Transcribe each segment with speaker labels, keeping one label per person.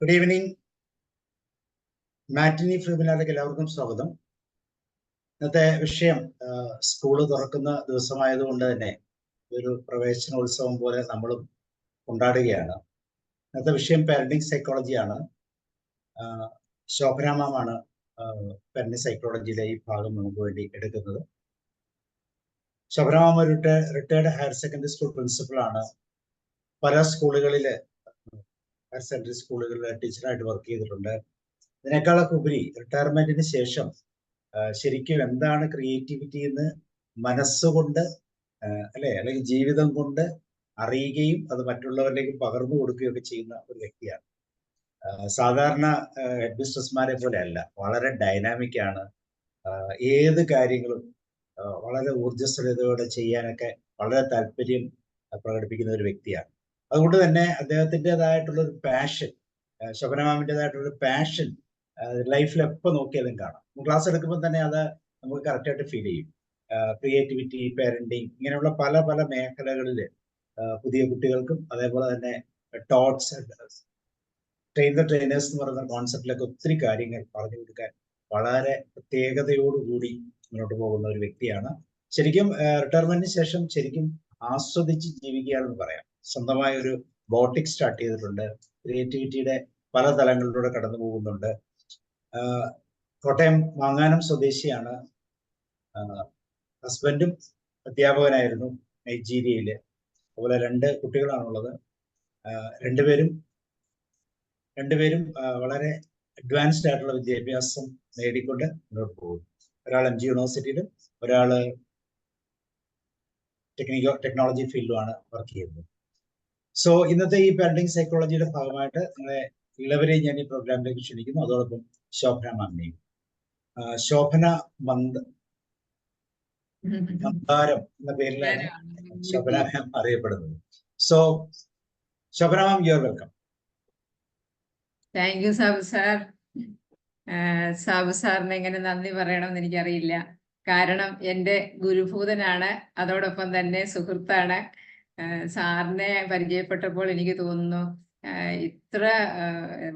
Speaker 1: Good evening. മാറ്റിനി ഫിലിമിലേക്ക് എല്ലാവർക്കും സ്വാഗതം. ഇന്നത്തെ വിഷയം സ്കൂള് തുറക്കുന്ന ദിവസമായതുകൊണ്ട് തന്നെ ഒരു പ്രവേശനോത്സവം പോലെ നമ്മളും കൊണ്ടാടുകയാണ്. ഇന്നത്തെ വിഷയം പാരന്റിങ് സൈക്കോളജിയാണ്. ശോഭനാമാണ് പാരന്റിങ് സൈക്കോളജിയിലെ ഈ ഭാഗം നമുക്ക് വേണ്ടി എടുക്കുന്നത്. ശോഭനാമ ഒരു റിട്ടയർഡ് ഹയർ സെക്കൻഡറി സ്കൂൾ പ്രിൻസിപ്പളാണ്. പല സ്കൂളുകളിൽ ഹയർ സെക്കൻഡറി സ്കൂളുകളിൽ ടീച്ചറായിട്ട് വർക്ക് ചെയ്തിട്ടുണ്ട്. ഇതിനേക്കാളൊക്കെ ഉപരി റിട്ടയർമെന്റിന് ശേഷം ശരിക്കും എന്താണ് ക്രിയേറ്റിവിറ്റി എന്ന് മനസ്സുകൊണ്ട് അല്ലെങ്കിൽ ജീവിതം കൊണ്ട് അറിയുകയും അത് മറ്റുള്ളവരിലേക്ക് പകർന്നു കൊടുക്കുകയൊക്കെ ചെയ്യുന്ന ഒരു വ്യക്തിയാണ്. സാധാരണ ഹെഡ് മിസ്ട്രസ്മാരെ പോലെ അല്ല, വളരെ ഡൈനാമിക് ആണ്. ഏത് കാര്യങ്ങളും വളരെ ഊർജ്ജസ്വലതയോടെ ചെയ്യാനൊക്കെ വളരെ താല്പര്യം പ്രകടിപ്പിക്കുന്ന ഒരു വ്യക്തിയാണ്. അതുകൊണ്ട് തന്നെ അദ്ദേഹത്തിൻ്റെതായിട്ടുള്ളൊരു പാഷൻ, ശോഭന മാമിൻ്റെതായിട്ടുള്ളൊരു പാഷൻ ലൈഫിൽ എപ്പോൾ നോക്കിയാലും കാണാം. ക്ലാസ് എടുക്കുമ്പോൾ തന്നെ അത് നമുക്ക് കറക്റ്റായിട്ട് ഫീൽ ചെയ്യും. ക്രിയേറ്റിവിറ്റി, പാരന്റിങ്, ഇങ്ങനെയുള്ള പല പല മേഖലകളിൽ പുതിയ കുട്ടികൾക്കും അതേപോലെ തന്നെ ടോട്ട്സ്, ട്രെയിനേഴ്സ് എന്ന് പറയുന്ന കോൺസെപ്റ്റിലൊക്കെ ഒത്തിരി കാര്യങ്ങൾ പറഞ്ഞു കൊടുക്കാൻ വളരെ പ്രത്യേകതയോടുകൂടി മുന്നോട്ട് പോകുന്ന ഒരു വ്യക്തിയാണ്. ശരിക്കും റിട്ടയർമെന്റിന് ശേഷം ശരിക്കും ആസ്വദിച്ച് ജീവിക്കുകയാണെന്ന് പറയാം. സ്വന്തമായ ഒരു ബോട്ടിക് സ്റ്റാർട്ട് ചെയ്തിട്ടുണ്ട്. ക്രിയേറ്റിവിറ്റിയുടെ പല തലങ്ങളിലൂടെ കടന്നു പോകുന്നുണ്ട്. കോട്ടയം മാങ്ങാനം സ്വദേശിയാണ്. ഹസ്ബൻഡും അധ്യാപകനായിരുന്നു നൈജീരിയയില്. അതുപോലെ 2 കുട്ടികളാണുള്ളത്. രണ്ടുപേരും വളരെ അഡ്വാൻസ്ഡ് ആയിട്ടുള്ള വിദ്യാഭ്യാസം നേടിക്കൊണ്ട് മുന്നോട്ട് പോകും. ഒരാൾ MG യൂണിവേഴ്സിറ്റിയിലും ഒരാൾ ടെക്നോളജി ഫീൽഡിലുമാണ് വർക്ക് ചെയ്യുന്നത്. സോ ഇന്നത്തെ ഈ പാരന്റിങ് സൈക്കോളജിയുടെ ഭാഗമായിട്ട് നിങ്ങളെ എല്ലാവരെയും ഞാൻ ഈ പ്രോഗ്രാമിലേക്ക് ക്ഷണിക്കുന്നു. അതോടൊപ്പം ശോഭന മാമിനെയും. ശോഭന മന്ദാരം എന്ന പേരിലാണ് ശോഭന മാം അറിയപ്പെടുന്നത്. So Shobhana ma'am, you are welcome.
Speaker 2: Thank you Sabu sir. Sabu സാറിന് എങ്ങനെ നന്ദി പറയണമെന്ന് എനിക്കറിയില്ല. കാരണം എൻ്റെ ഗുരുഭൂതനാണ്, അതോടൊപ്പം തന്നെ സുഹൃത്താണ്. സാറിനെ പരിചയപ്പെട്ടപ്പോൾ എനിക്ക് തോന്നുന്നു ഇത്ര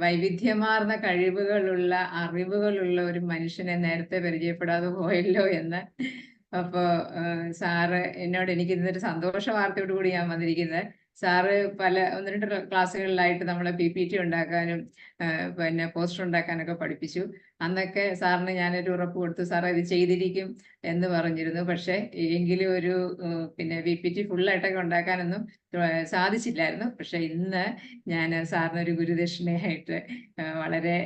Speaker 2: വൈവിധ്യമാർന്ന കഴിവുകളുള്ള അറിവുകളുള്ള ഒരു മനുഷ്യനെ നേരത്തെ പരിചയപ്പെടാതെ പോയല്ലോ എന്ന്. അപ്പോൾ സാറ് എന്നോട് എനിക്ക് ഇന്നൊരു സന്തോഷ വാർത്തയോട് കൂടി ഞാൻ വന്നിരിക്കുന്നത്. സാറ് 1-2 ക്ലാസ്സുകളിലായിട്ട് നമ്മളെ PPT ഉണ്ടാക്കാനും പിന്നെ പോസ്റ്റർ ഉണ്ടാക്കാനൊക്കെ പഠിപ്പിച്ചു. അന്നൊക്കെ സാറിന് ഞാനൊരു ഉറപ്പ് കൊടുത്തു, സാർ ഇത് ചെയ്തിരിക്കും എന്ന് പറഞ്ഞിരുന്നു. പക്ഷെ എങ്കിലും ഒരു പിന്നെ PPT ഫുള്ളായിട്ടൊക്കെ ഉണ്ടാക്കാനൊന്നും സാധിച്ചില്ലായിരുന്നു. പക്ഷെ ഇന്ന് ഞാൻ സാറിനൊരു ഗുരുദക്ഷിണയായിട്ട് വളരെ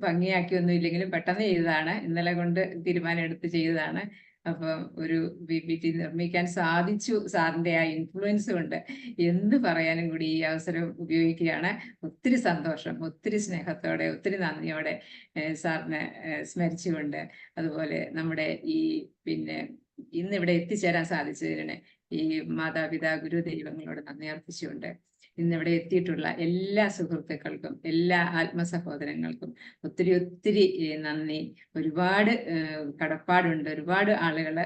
Speaker 2: ഭംഗിയാക്കിയൊന്നും ഇല്ലെങ്കിലും പെട്ടെന്ന് ചെയ്തതാണ്. ഇന്നലെ കൊണ്ട് തീരുമാനം എടുത്ത് ചെയ്തതാണ്. അപ്പം ഒരു PPT നിർമ്മിക്കാൻ സാധിച്ചു സാറിൻ്റെ ആ ഇൻഫ്ലുവൻസ് കൊണ്ട് എന്ന് പറയാനും കൂടി ഈ അവസരം ഉപയോഗിക്കുകയാണ്. ഒത്തിരി സന്തോഷം, ഒത്തിരി സ്നേഹത്തോടെ, ഒത്തിരി നന്ദിയോടെ സാറിനെ സ്മരിച്ചുകൊണ്ട്, അതുപോലെ നമ്മുടെ ഈ പിന്നെ ഇന്നിവിടെ എത്തിച്ചേരാൻ സാധിച്ചതിന് ഈ മാതാപിതാ ഗുരുദൈവങ്ങളോട് നന്ദി അർപ്പിച്ചുകൊണ്ട് ഇന്നിവിടെ എത്തിയിട്ടുള്ള എല്ലാ സുഹൃത്തുക്കൾക്കും എല്ലാ ആത്മസഹോദരങ്ങൾക്കും ഒത്തിരി ഒത്തിരി നന്ദി. ഒരുപാട് കടപ്പാടുണ്ട്. ഒരുപാട് ആളുകള്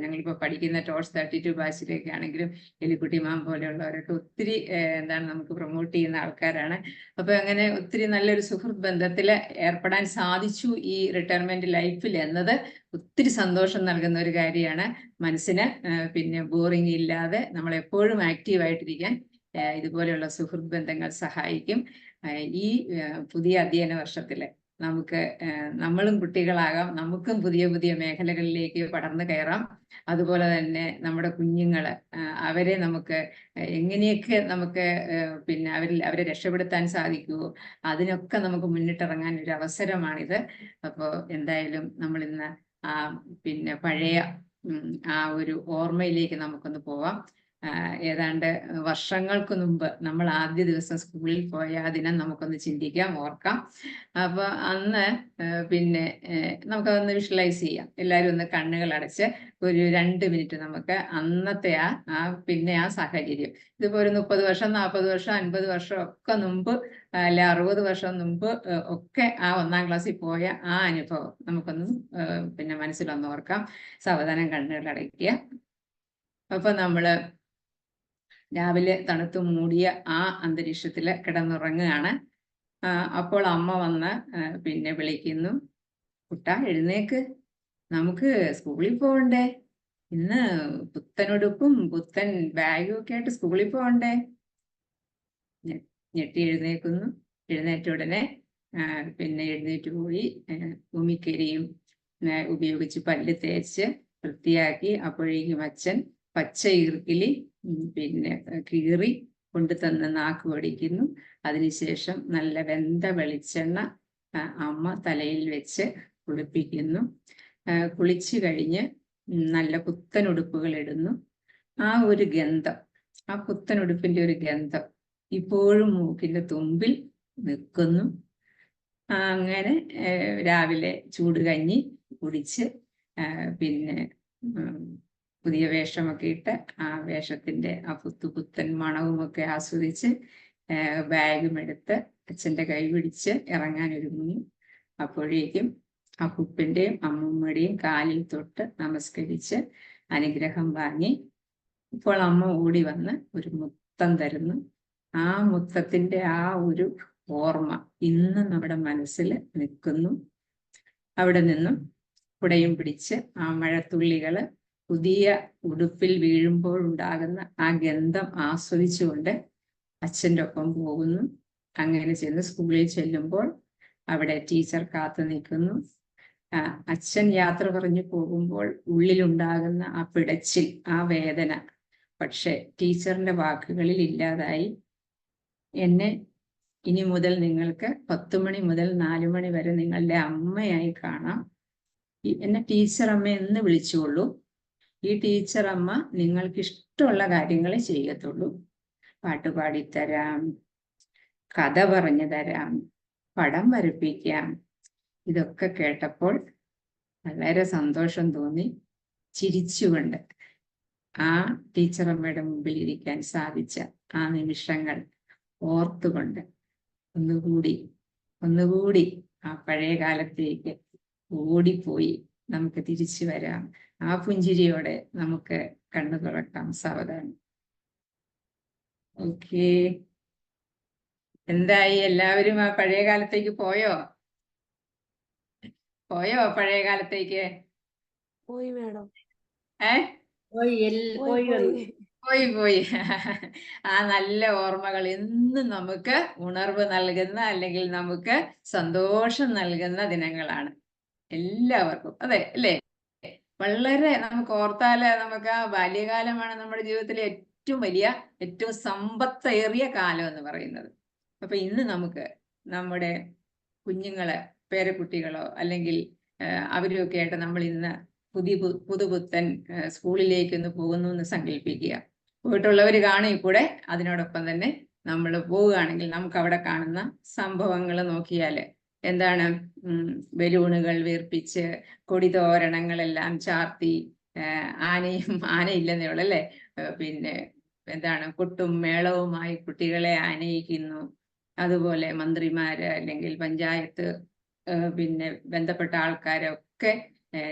Speaker 2: ഞങ്ങളിപ്പോൾ പഠിക്കുന്ന ടോട്ട്സ് 32 ബാച്ചിലേക്ക് ആണെങ്കിലും എലിക്കുട്ടി മാം പോലെയുള്ളവരൊക്കെ ഒത്തിരി നമുക്ക് പ്രൊമോട്ട് ചെയ്യുന്ന ആൾക്കാരാണ്. അപ്പൊ അങ്ങനെ ഒത്തിരി നല്ലൊരു സുഹൃത്ത് ബന്ധത്തിൽ ഏർപ്പെടാൻ സാധിച്ചു ഈ റിട്ടയർമെന്റ് ലൈഫിൽ എന്നത് ഒത്തിരി സന്തോഷം നൽകുന്ന ഒരു കാര്യമാണ്. മനസ്സിന് പിന്നെ ബോറിംഗ് ഇല്ലാതെ നമ്മളെപ്പോഴും ആക്റ്റീവായിട്ടിരിക്കാൻ ഇതുപോലെയുള്ള സുഹൃത്ത് ബന്ധങ്ങൾ സഹായിക്കും. ഈ പുതിയ അധ്യയന വർഷത്തിൽ നമ്മളും കുട്ടികളാകാം, നമുക്കും പുതിയ പുതിയ മേഖലകളിലേക്ക് പടർന്നു കയറാം. അതുപോലെ തന്നെ നമ്മുടെ കുഞ്ഞുങ്ങള് അവരെ എങ്ങനെയൊക്കെ പിന്നെ അവരെ രക്ഷപ്പെടുത്താൻ സാധിക്കുമോ അതിനൊക്കെ നമുക്ക് മുന്നിട്ടിറങ്ങാൻ ഒരു അവസരമാണിത്. അപ്പോൾ എന്തായാലും നമ്മൾ ഇന്ന് പിന്നെ പഴയ ആ ഒരു ഓർമ്മയിലേക്ക് നമുക്കൊന്ന് പോവാം. ഏതാണ്ട് വർഷങ്ങൾക്ക് മുമ്പ് നമ്മൾ ആദ്യ ദിവസം സ്കൂളിൽ പോയ ആ ദിനം നമുക്കൊന്ന് ചിന്തിക്കാം, ഓർക്കാം. അപ്പൊ അന്ന് പിന്നെ നമുക്കതൊന്ന് വിഷ്വലൈസ് ചെയ്യാം. എല്ലാവരും ഒന്ന് കണ്ണുകൾ അടച്ച് ഒരു 2 മിനിറ്റ് നമുക്ക് അന്നത്തെ പിന്നെ ആ സാഹചര്യം, ഇതിപ്പോ ഒരു 30 വർഷം 40 വർഷം 50 വർഷം ഒക്കെ മുമ്പ് അല്ലെ 60 വർഷം മുമ്പ് ഒക്കെ ആ 1-ാം ക്ലാസ്സിൽ പോയ ആ അനുഭവം നമുക്കൊന്ന് പിന്നെ മനസ്സിലൊന്ന് ഓർക്കാം. സാവധാനം കണ്ണുകൾ അടയ്ക്കുക. അപ്പൊ രാവിലെ തണുത്തു മൂടിയ ആ അന്തരീക്ഷത്തിൽ കിടന്നുറങ്ങുകയാണ്. അപ്പോൾ അമ്മ വന്ന് പിന്നെ വിളിക്കുന്നു, കുട്ടാ എഴുന്നേക്ക്, നമുക്ക് സ്കൂളിൽ പോകണ്ടേ, ഇന്ന് പുത്തനുടുപ്പും പുത്തൻ ബാഗും ഒക്കെ ആയിട്ട് സ്കൂളിൽ പോകണ്ടേ. ഞെട്ടി എഴുന്നേക്കുന്നു. എഴുന്നേറ്റ ഉടനെ പിന്നെ എഴുന്നേറ്റ് പോയി ഉമിക്കരിയും ഉപയോഗിച്ച് പല്ല് തേച്ച് വൃത്തിയാക്കി. അപ്പോഴേക്കും അച്ഛൻ പച്ച ഈർക്കിലി പിന്നെ കീറി കൊണ്ടുതന്ന് നാക്ക് വടിക്കുന്നു. അതിനുശേഷം നല്ല വെന്ത വെളിച്ചെണ്ണ അമ്മ തലയിൽ വെച്ച് കുളിപ്പിക്കുന്നു. കുളിച്ചു കഴിഞ്ഞ് നല്ല പുത്തനുടുപ്പുകൾ ഇടുന്നു. ആ ഒരു ഗന്ധം, ആ പുത്തനുടുപ്പിന്റെ ഒരു ഗന്ധം ഇപ്പോഴും മൂക്കിന്റെ തുമ്പിൽ നിൽക്കുന്നു. അങ്ങനെ രാവിലെ ചൂടുകഞ്ഞി കുടിച്ച് പിന്നെ പുതിയ വേഷമൊക്കെ ഇട്ട് ആ വേഷത്തിന്റെ ആ പുത്തൻ മണവുമൊക്കെ ആസ്വദിച്ച് ബാഗും എടുത്ത് അച്ഛൻ്റെ കൈ പിടിച്ച് ഇറങ്ങാൻ ഒരുങ്ങി. അപ്പോഴേക്കും അപ്പൂപ്പൻ്റെയും അമ്മൂമ്മയുടെയും കാലിൽ തൊട്ട് നമസ്കരിച്ച് അനുഗ്രഹം വാങ്ങി. ഇപ്പോൾ അമ്മ ഓടി വന്ന് ഒരു മുത്തം തരുന്നു. ആ മുത്തത്തിന്റെ ആ ഒരു ഓർമ്മ ഇന്ന് നമ്മുടെ മനസ്സിൽ നിൽക്കുന്നു. അവിടെ നിന്നും കുടയും പിടിച്ച് ആ മഴത്തുള്ളികള് പുതിയ ഉടുപ്പിൽ വീഴുമ്പോഴുണ്ടാകുന്ന ആ ഗന്ധം ആസ്വദിച്ചുകൊണ്ട് അച്ഛൻ്റെ ഒപ്പം പോകുന്നു. അങ്ങനെ ചെന്ന് സ്കൂളിൽ ചെല്ലുമ്പോൾ അവിടെ ടീച്ചർ കാത്തു നിൽക്കുന്നു. അച്ഛൻ യാത്ര പറഞ്ഞു പോകുമ്പോൾ ഉള്ളിലുണ്ടാകുന്ന ആ പിടച്ചിൽ, ആ വേദന പക്ഷെ ടീച്ചറിന്റെ വാക്കുകളിൽ ഇല്ലാതായി. എന്നെ ഇനി മുതൽ നിങ്ങൾക്ക് 10 മണി മുതൽ 4 മണി വരെ നിങ്ങളുടെ അമ്മയായി കാണാം. എന്നെ ടീച്ചർ അമ്മ എന്ന് വിളിച്ചുകൊള്ളൂ. ഈ ടീച്ചർ അമ്മ നിങ്ങൾക്ക് ഇഷ്ടമുള്ള കാര്യങ്ങളെ ചെയ്യത്തുള്ളൂ. പാട്ട് പാടിത്തരാം, കഥ പറഞ്ഞു തരാം, പടം വരപ്പിക്കാം. ഇതൊക്കെ കേട്ടപ്പോൾ വളരെ സന്തോഷം തോന്നി. ചിരിച്ചുകൊണ്ട് ആ ടീച്ചർ അമ്മയുടെ മുമ്പിൽ ഇരിക്കാൻ സാധിച്ച ആ നിമിഷങ്ങൾ ഓർത്തുകൊണ്ട് ഒന്നുകൂടി ആ പഴയ കാലത്തേക്ക് ഓടിപ്പോയി നമുക്ക് തിരിച്ചു വരാം. ആ പുഞ്ചിരിയോടെ നമുക്ക് കണ്ണു തുറക്കാം സാവധാനം. ഓക്കേ, എന്തായി, എല്ലാവരും ആ പഴയ കാലത്തേക്ക് പോയോ പഴയ കാലത്തേക്ക്?
Speaker 3: പോയി മാഡം.
Speaker 2: പോയി. ആ നല്ല ഓർമ്മകൾ എന്നും നമുക്ക് ഉണർവ് നൽകുന്ന, അല്ലെങ്കിൽ നമുക്ക് സന്തോഷം നൽകുന്ന ദിനങ്ങളാണ് എല്ലാവർക്കും. അതെ അല്ലേ? വളരെ നമുക്ക് ഓർത്താല് നമുക്ക് ആ ബാല്യകാലമാണ് നമ്മുടെ ജീവിതത്തിലെ ഏറ്റവും സമ്പത്തേറിയ കാലം എന്ന് പറയുന്നത്. അപ്പൊ ഇന്ന് നമുക്ക് നമ്മുടെ കുഞ്ഞുങ്ങള്, പേരക്കുട്ടികളോ അല്ലെങ്കിൽ അവരൊക്കെ ആയിട്ട് നമ്മൾ ഇന്ന് പുതുപുത്തൻ സ്കൂളിലേക്ക് ഒന്ന് പോകുന്നു എന്ന് സങ്കല്പിക്കുക. പോയിട്ടുള്ളവർ കാണും കൂടെ. അതിനോടൊപ്പം തന്നെ നമ്മൾ പോവുകയാണെങ്കിൽ നമുക്ക് അവിടെ കാണുന്ന സംഭവങ്ങൾ നോക്കിയാല് എന്താണ്, ബലൂണുകൾ വീർപ്പിച്ച് കൊടിതോരണങ്ങളെല്ലാം ചാർത്തി, ആനയില്ലെന്നേ ഉള്ളൂ അല്ലേ, പിന്നെ എന്താണ്, കൊട്ടും മേളവുമായി കുട്ടികളെ ആനയിക്കുന്നു. അതുപോലെ മന്ത്രിമാര് അല്ലെങ്കിൽ പഞ്ചായത്ത് പിന്നെ ബന്ധപ്പെട്ട ആൾക്കാരൊക്കെ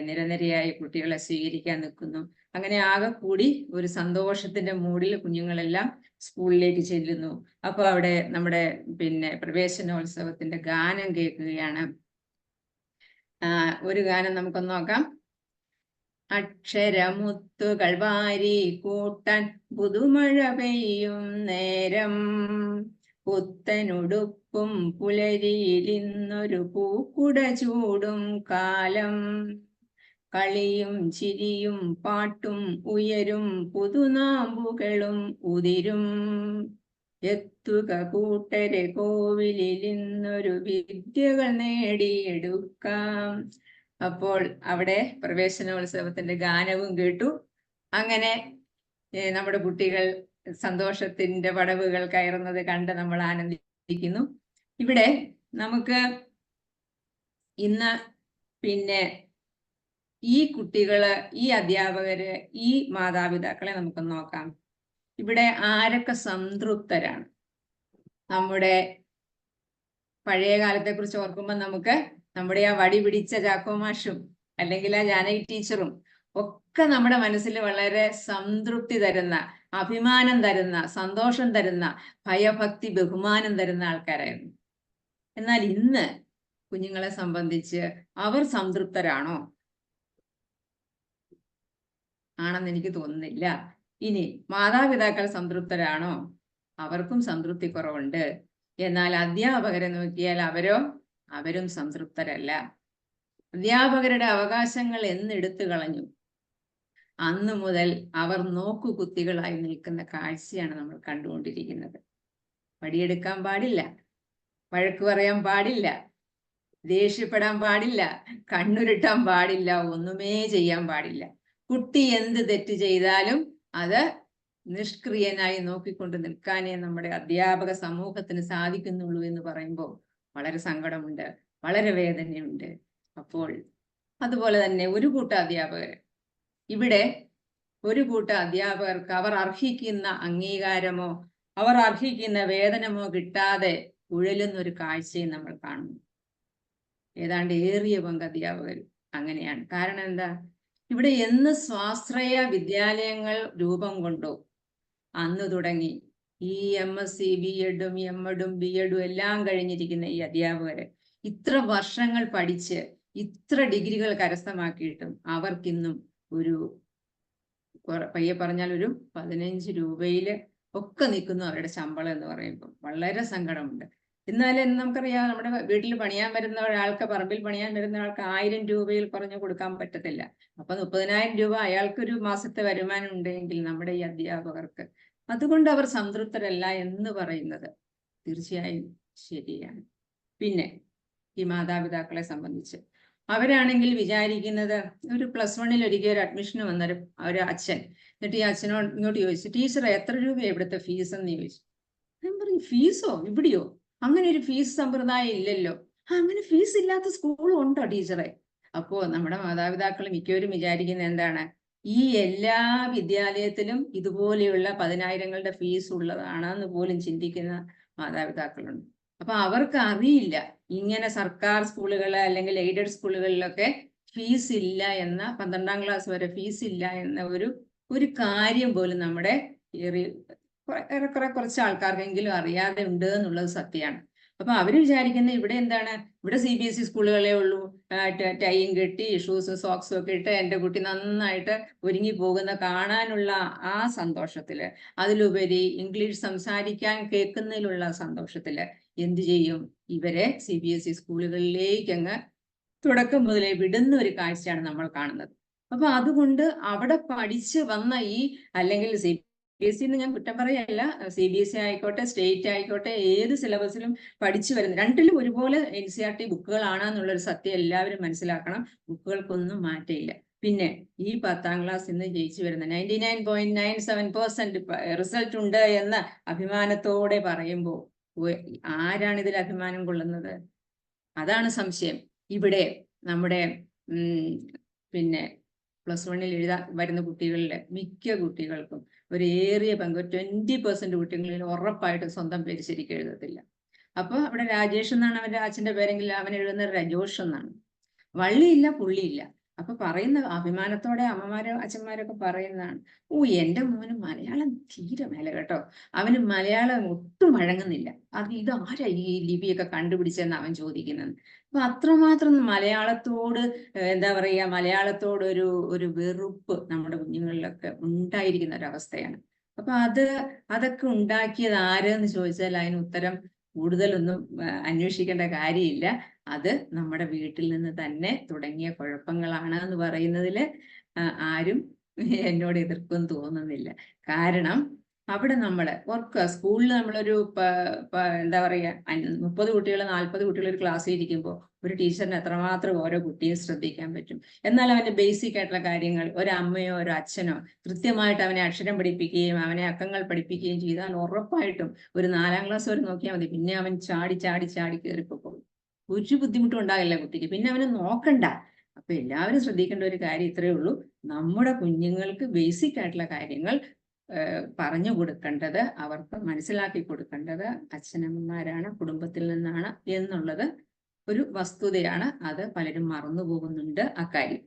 Speaker 2: നിരനിരയായി കുട്ടികളെ സ്വീകരിക്കാൻ നിൽക്കുന്നു. അങ്ങനെ ആകെ കൂടി ഒരു സന്തോഷത്തിന്റെ മൂഡിൽ കുഞ്ഞുങ്ങളെല്ലാം സ്കൂളിലേക്ക് ചെല്ലുന്നു. അപ്പൊ അവിടെ നമ്മുടെ പിന്നെ പ്രവേശനോത്സവത്തിന്റെ ഗാനം കേൾക്കുകയാണ്. ഒരു ഗാനം നമുക്കൊന്ന് നോക്കാം. അക്ഷരമുത്തുകൾ വാരി കൂട്ടാൻ പുതുമഴ പെയ്യും നേരം, പുത്തനുടുപ്പും പുലരിയിൽ ഇന്നൊരു പൂക്കുട ചൂടും കാലം, കളിയും ചിരിയും പാട്ടും ഉയരും പുതുനാമ്പുകളും ഉതിരും, എത്തുക കൂട്ടരെ കോവിലിൽ ഇന്നൊരു വിദ്യകൾ നേടിയെടുക്കാം. അപ്പോൾ അവിടെ പ്രവേശനോത്സവത്തിന്റെ ഗാനവും കേട്ടു. അങ്ങനെ നമ്മുടെ കുട്ടികൾ സന്തോഷത്തിന്റെ പടവുകൾ കയറുന്നത് കണ്ട് നമ്മൾ ആനന്ദിക്കുന്നു. ഇവിടെ നമുക്ക് ഇന്ന് പിന്നെ ഈ കുട്ടികള്, ഈ അധ്യാപകര്, ഈ മാതാപിതാക്കളെ നമുക്ക് നോക്കാം. ഇവിടെ ആരൊക്കെ സംതൃപ്തരാണ്? നമ്മുടെ പഴയ കാലത്തെ കുറിച്ച് ഓർക്കുമ്പോൾ നമുക്ക് നമ്മുടെ ആ വടി പിടിച്ച ചാക്കോ മാഷും അല്ലെങ്കിൽ ആ ജാനകി ടീച്ചറും ഒക്കെ നമ്മുടെ മനസ്സിൽ വളരെ സംതൃപ്തി തരുന്ന, അഭിമാനം തരുന്ന, സന്തോഷം തരുന്ന, ഭയഭക്തി ബഹുമാനം തരുന്ന ആൾക്കാരായിരുന്നു. എന്നാൽ ഇന്ന് കുഞ്ഞുങ്ങളെ സംബന്ധിച്ച് അവർ സംതൃപ്തരാണോ? ആണെന്ന് എനിക്ക് തോന്നുന്നില്ല. ഇനി മാതാപിതാക്കൾ സംതൃപ്തരാണോ? അവർക്കും സംതൃപ്തി കുറവുണ്ട്. എന്നാൽ അധ്യാപകരെ നോക്കിയാൽ അവരും സംതൃപ്തരല്ല. അധ്യാപകരുടെ അവകാശങ്ങൾ എന്നെടുത്തു കളഞ്ഞു. അന്നു മുതൽ അവർ നോക്കുകുത്തികളായി നിൽക്കുന്ന കാഴ്ചയാണ് നമ്മൾ കണ്ടുകൊണ്ടിരിക്കുന്നത്. പടിയെടുക്കാൻ പാടില്ല, വഴക്ക് പറയാൻ പാടില്ല, ദേഷ്യപ്പെടാൻ പാടില്ല, കണ്ണുരുട്ടാൻ പാടില്ല, ഒന്നുമേ ചെയ്യാൻ പാടില്ല. കുട്ടി എന്ത് തെറ്റ് ചെയ്താലും അത് നിഷ്ക്രിയനായി നോക്കിക്കൊണ്ട് നിൽക്കാനേ നമ്മുടെ അധ്യാപക സമൂഹത്തിന് സാധിക്കുന്നുള്ളൂ എന്ന് പറയുമ്പോൾ വളരെ സങ്കടമുണ്ട്, വളരെ വേദനയുണ്ട്. അപ്പോൾ അതുപോലെ തന്നെ ഒരു കൂട്ടം അധ്യാപകർ, ഇവിടെ ഒരു കൂട്ടം അധ്യാപകർക്ക് അവർ അർഹിക്കുന്ന അംഗീകാരമോ അവർ അർഹിക്കുന്ന വേതനമോ കിട്ടാതെ ഉഴലുന്ന ഒരു കാഴ്ചയും നമ്മൾ കാണുന്നു. ഏതാണ്ട് ഏറിയ പങ്ക് അധ്യാപകർ അങ്ങനെയാണ്. കാരണം എന്താ? ഇവിടെ എന്ന് സ്വാശ്രയ വിദ്യാലയങ്ങൾ രൂപം കൊണ്ടോ അന്ന് തുടങ്ങി ഈ MSc B.Edഉം M.Edഉം B.Edഉം എല്ലാം കഴിഞ്ഞിരിക്കുന്ന ഈ അധ്യാപകര് ഇത്ര വർഷങ്ങൾ പഠിച്ച് ഇത്ര ഡിഗ്രികൾ കരസ്ഥമാക്കിയിട്ടും അവർക്കിന്നും ഒരു പയ്യെ പറഞ്ഞാൽ ഒരു 15 രൂപയിൽ ഒക്കെ നിൽക്കുന്നു അവരുടെ ശമ്പളം എന്ന് പറയുമ്പോൾ വളരെ സങ്കടമുണ്ട്. എന്നാലും നമുക്കറിയാം, നമ്മുടെ വീട്ടിൽ പണിയാൻ വരുന്ന ഒരാൾക്ക്, പറമ്പിൽ പണിയാൻ വരുന്ന ഒരാൾക്ക് 1000 രൂപയിൽ കുറഞ്ഞു കൊടുക്കാൻ പറ്റത്തില്ല. അപ്പൊ 30,000 രൂപ അയാൾക്കൊരു മാസത്തെ വരുമാനം ഉണ്ടെങ്കിൽ നമ്മുടെ ഈ അധ്യാപകർക്ക്, അതുകൊണ്ട് അവർ സംതൃപ്തരല്ല എന്ന് പറയുന്നത് തീർച്ചയായും ശരിയാണ്. പിന്നെ ഈ മാതാപിതാക്കളെ സംബന്ധിച്ച് അവരാണെങ്കിൽ വിചാരിക്കുന്നത്, ഒരു +1 ഒരിക്കൽ ഒരു അഡ്മിഷന് വന്നൊരു അച്ഛൻ, എന്നിട്ട് ഈ അച്ഛനോട് ഇങ്ങോട്ട് ചോദിച്ചു, ടീച്ചറെ എത്ര രൂപയാണ് ഇവിടുത്തെ ഫീസ് എന്ന് ചോദിച്ചു. ഞാൻ പറഞ്ഞു, ഫീസോ? ഇവിടെയോ? അങ്ങനെ ഒരു ഫീസ് സമ്പ്രദായം ഇല്ലല്ലോ. അങ്ങനെ ഫീസ് ഇല്ലാത്ത സ്കൂളും ഉണ്ടോ ടീച്ചറെ? അപ്പോ നമ്മുടെ മാതാപിതാക്കൾ മിക്കവരും വിചാരിക്കുന്നത് എന്താണ്, ഈ എല്ലാ വിദ്യാലയത്തിലും ഇതുപോലെയുള്ള 10,000ങ്ങളുടെ ഫീസ് ഉള്ളതാണെന്ന് പോലും ചിന്തിക്കുന്ന മാതാപിതാക്കളുണ്ട്. അപ്പൊ അവർക്ക് അറിയില്ല ഇങ്ങനെ സർക്കാർ സ്കൂളുകൾ അല്ലെങ്കിൽ എയ്ഡഡ് സ്കൂളുകളിലൊക്കെ ഫീസ് ഇല്ല എന്ന, 12ാം ക്ലാസ് വരെ ഫീസ് ഇല്ല എന്ന ഒരു കാര്യം പോലും നമ്മുടെ ഏറെക്കുറെ കുറച്ച് ആൾക്കാർക്കെങ്കിലും അറിയാതെ ഉണ്ട് എന്നുള്ളത് സത്യമാണ്. അപ്പൊ അവര് വിചാരിക്കുന്നത് ഇവിടെ എന്താണ്, ഇവിടെ CBSE സ്കൂളുകളേ ഉള്ളൂ, ടൈയും കെട്ടി ഷൂസും സോക്സും ഒക്കെ ഇട്ട് എൻ്റെ കുട്ടി നന്നായിട്ട് ഒരുങ്ങി പോകുന്ന കാണാനുള്ള ആ സന്തോഷത്തില്, അതിലുപരി ഇംഗ്ലീഷ് സംസാരിക്കാൻ കേൾക്കുന്നതിലുള്ള സന്തോഷത്തില് എന്ത് ചെയ്യും, ഇവരെ CBSE സ്കൂളുകളിലേക്ക് അങ്ങ് തുടക്കം മുതലേ വിടുന്ന ഒരു കാഴ്ചയാണ് നമ്മൾ കാണുന്നത്. അപ്പൊ അതുകൊണ്ട് അവിടെ പഠിച്ച് വന്ന ഈ, അല്ലെങ്കിൽ CBSE എന്ന് ഞാൻ കുറ്റം പറയല്ല, CBSE ആയിക്കോട്ടെ സ്റ്റേറ്റ് ആയിക്കോട്ടെ ഏത് സിലബസിലും പഠിച്ചു വരുന്ന, രണ്ടിലും ഒരുപോലെ NCERT ബുക്കുകളാണെന്നുള്ളൊരു സത്യം എല്ലാവരും മനസ്സിലാക്കണം. ബുക്കുകൾക്കൊന്നും മാറ്റമില്ല. പിന്നെ ഈ 10ാം ക്ലാസ് ഇന്ന് ജയിച്ചു വരുന്ന 99.97% റിസൾട്ട് ഉണ്ട് എന്ന് അഭിമാനത്തോടെ പറയുമ്പോൾ ആരാണ് ഇതിൽ അഭിമാനം കൊള്ളുന്നത്? അതാണ് സംശയം. ഇവിടെ നമ്മുടെ പിന്നെ +1 വരുന്ന കുട്ടികളിൽ മിക്ക കുട്ടികൾക്കും ഒരു ഏറിയ പങ്ക്, 20% കുട്ടികളിൽ ഉറപ്പായിട്ട് സ്വന്തം പേര് ശരിക്കും എഴുതത്തില്ല. അപ്പൊ അവിടെ രാജേഷ് എന്നാണ് അവന്റെ അച്ഛന്റെ പേരെങ്കിൽ അവൻ എഴുതുന്ന രജോഷ് എന്നാണ്. വള്ളിയില്ല പുള്ളിയില്ല. അപ്പൊ പറയുന്ന അഭിമാനത്തോടെ അമ്മമാരും അച്ഛന്മാരൊക്കെ പറയുന്നതാണ്, എൻ്റെ മോന് മലയാളം തീരെ മേല കേട്ടോ, അവന് മലയാളം ഒട്ടും വഴങ്ങുന്നില്ല, ഇതാരാ ഈ ലിപിയൊക്കെ കണ്ടുപിടിച്ചെന്ന് അവൻ ചോദിക്കുന്നത്. അപ്പൊ അത്രമാത്രം മലയാളത്തോട് എന്താ പറയുക, മലയാളത്തോട് ഒരു വെറുപ്പ് നമ്മുടെ കുഞ്ഞുങ്ങളിലൊക്കെ ഉണ്ടായിരിക്കുന്ന ഒരവസ്ഥയാണ്. അപ്പൊ അതൊക്കെ ഉണ്ടാക്കിയത് ആരെന്ന് ചോദിച്ചാൽ അതിന് ഉത്തരം കൂടുതലൊന്നും അന്വേഷിക്കേണ്ട കാര്യമില്ല. അത് നമ്മുടെ വീട്ടിൽ നിന്ന് തന്നെ തുടങ്ങിയ കുഴപ്പങ്ങളാണ് എന്ന് പറയുന്നതിൽ ആരും എന്നോട് എതിർപ്പെന്ന് തോന്നുന്നില്ല. കാരണം അവിടെ നമ്മൾ ഓർക്കുക, സ്കൂളിൽ നമ്മളൊരു എന്താ പറയുക 30 കുട്ടികൾ 40 കുട്ടികൾ ഒരു ക്ലാസ്സിൽ ഇരിക്കുമ്പോൾ ഒരു ടീച്ചറിന് എത്രമാത്രം ഓരോ കുട്ടിയെ ശ്രദ്ധിക്കാൻ പറ്റും. എന്നാൽ അവന്റെ ബേസിക് ആയിട്ടുള്ള കാര്യങ്ങൾ ഒരു അമ്മയോ ഒരു അച്ഛനോ കൃത്യമായിട്ട് അവനെ അക്ഷരം പഠിപ്പിക്കുകയും അവനെ അക്കങ്ങൾ പഠിപ്പിക്കുകയും ചെയ്താൽ ഉറപ്പായിട്ടും ഒരു 4ാം ക്ലാസ് വരെ നോക്കിയാൽ മതി, പിന്നെ അവൻ ചാടി ചാടി ചാടി കയറിപ്പോകും. ഒരു ബുദ്ധിമുട്ടും ഉണ്ടാകില്ല കുട്ടിക്ക്, പിന്നെ അവനെ നോക്കണ്ട. അപ്പൊ എല്ലാവരും ശ്രദ്ധിക്കേണ്ട ഒരു കാര്യം ഇത്രയേ ഉള്ളൂ, നമ്മുടെ കുഞ്ഞുങ്ങൾക്ക് ബേസിക് ആയിട്ടുള്ള കാര്യങ്ങൾ പറഞ്ഞു കൊടുക്കേണ്ടത്, അവർക്ക് മനസ്സിലാക്കി കൊടുക്കേണ്ടത് അച്ഛനമ്മമാരാണ്, കുടുംബത്തിൽ നിന്നാണ് എന്നുള്ളത് ഒരു വസ്തുതയാണ്. അത് പലരും മറന്നു പോകുന്നുണ്ട് അക്കാര്യം.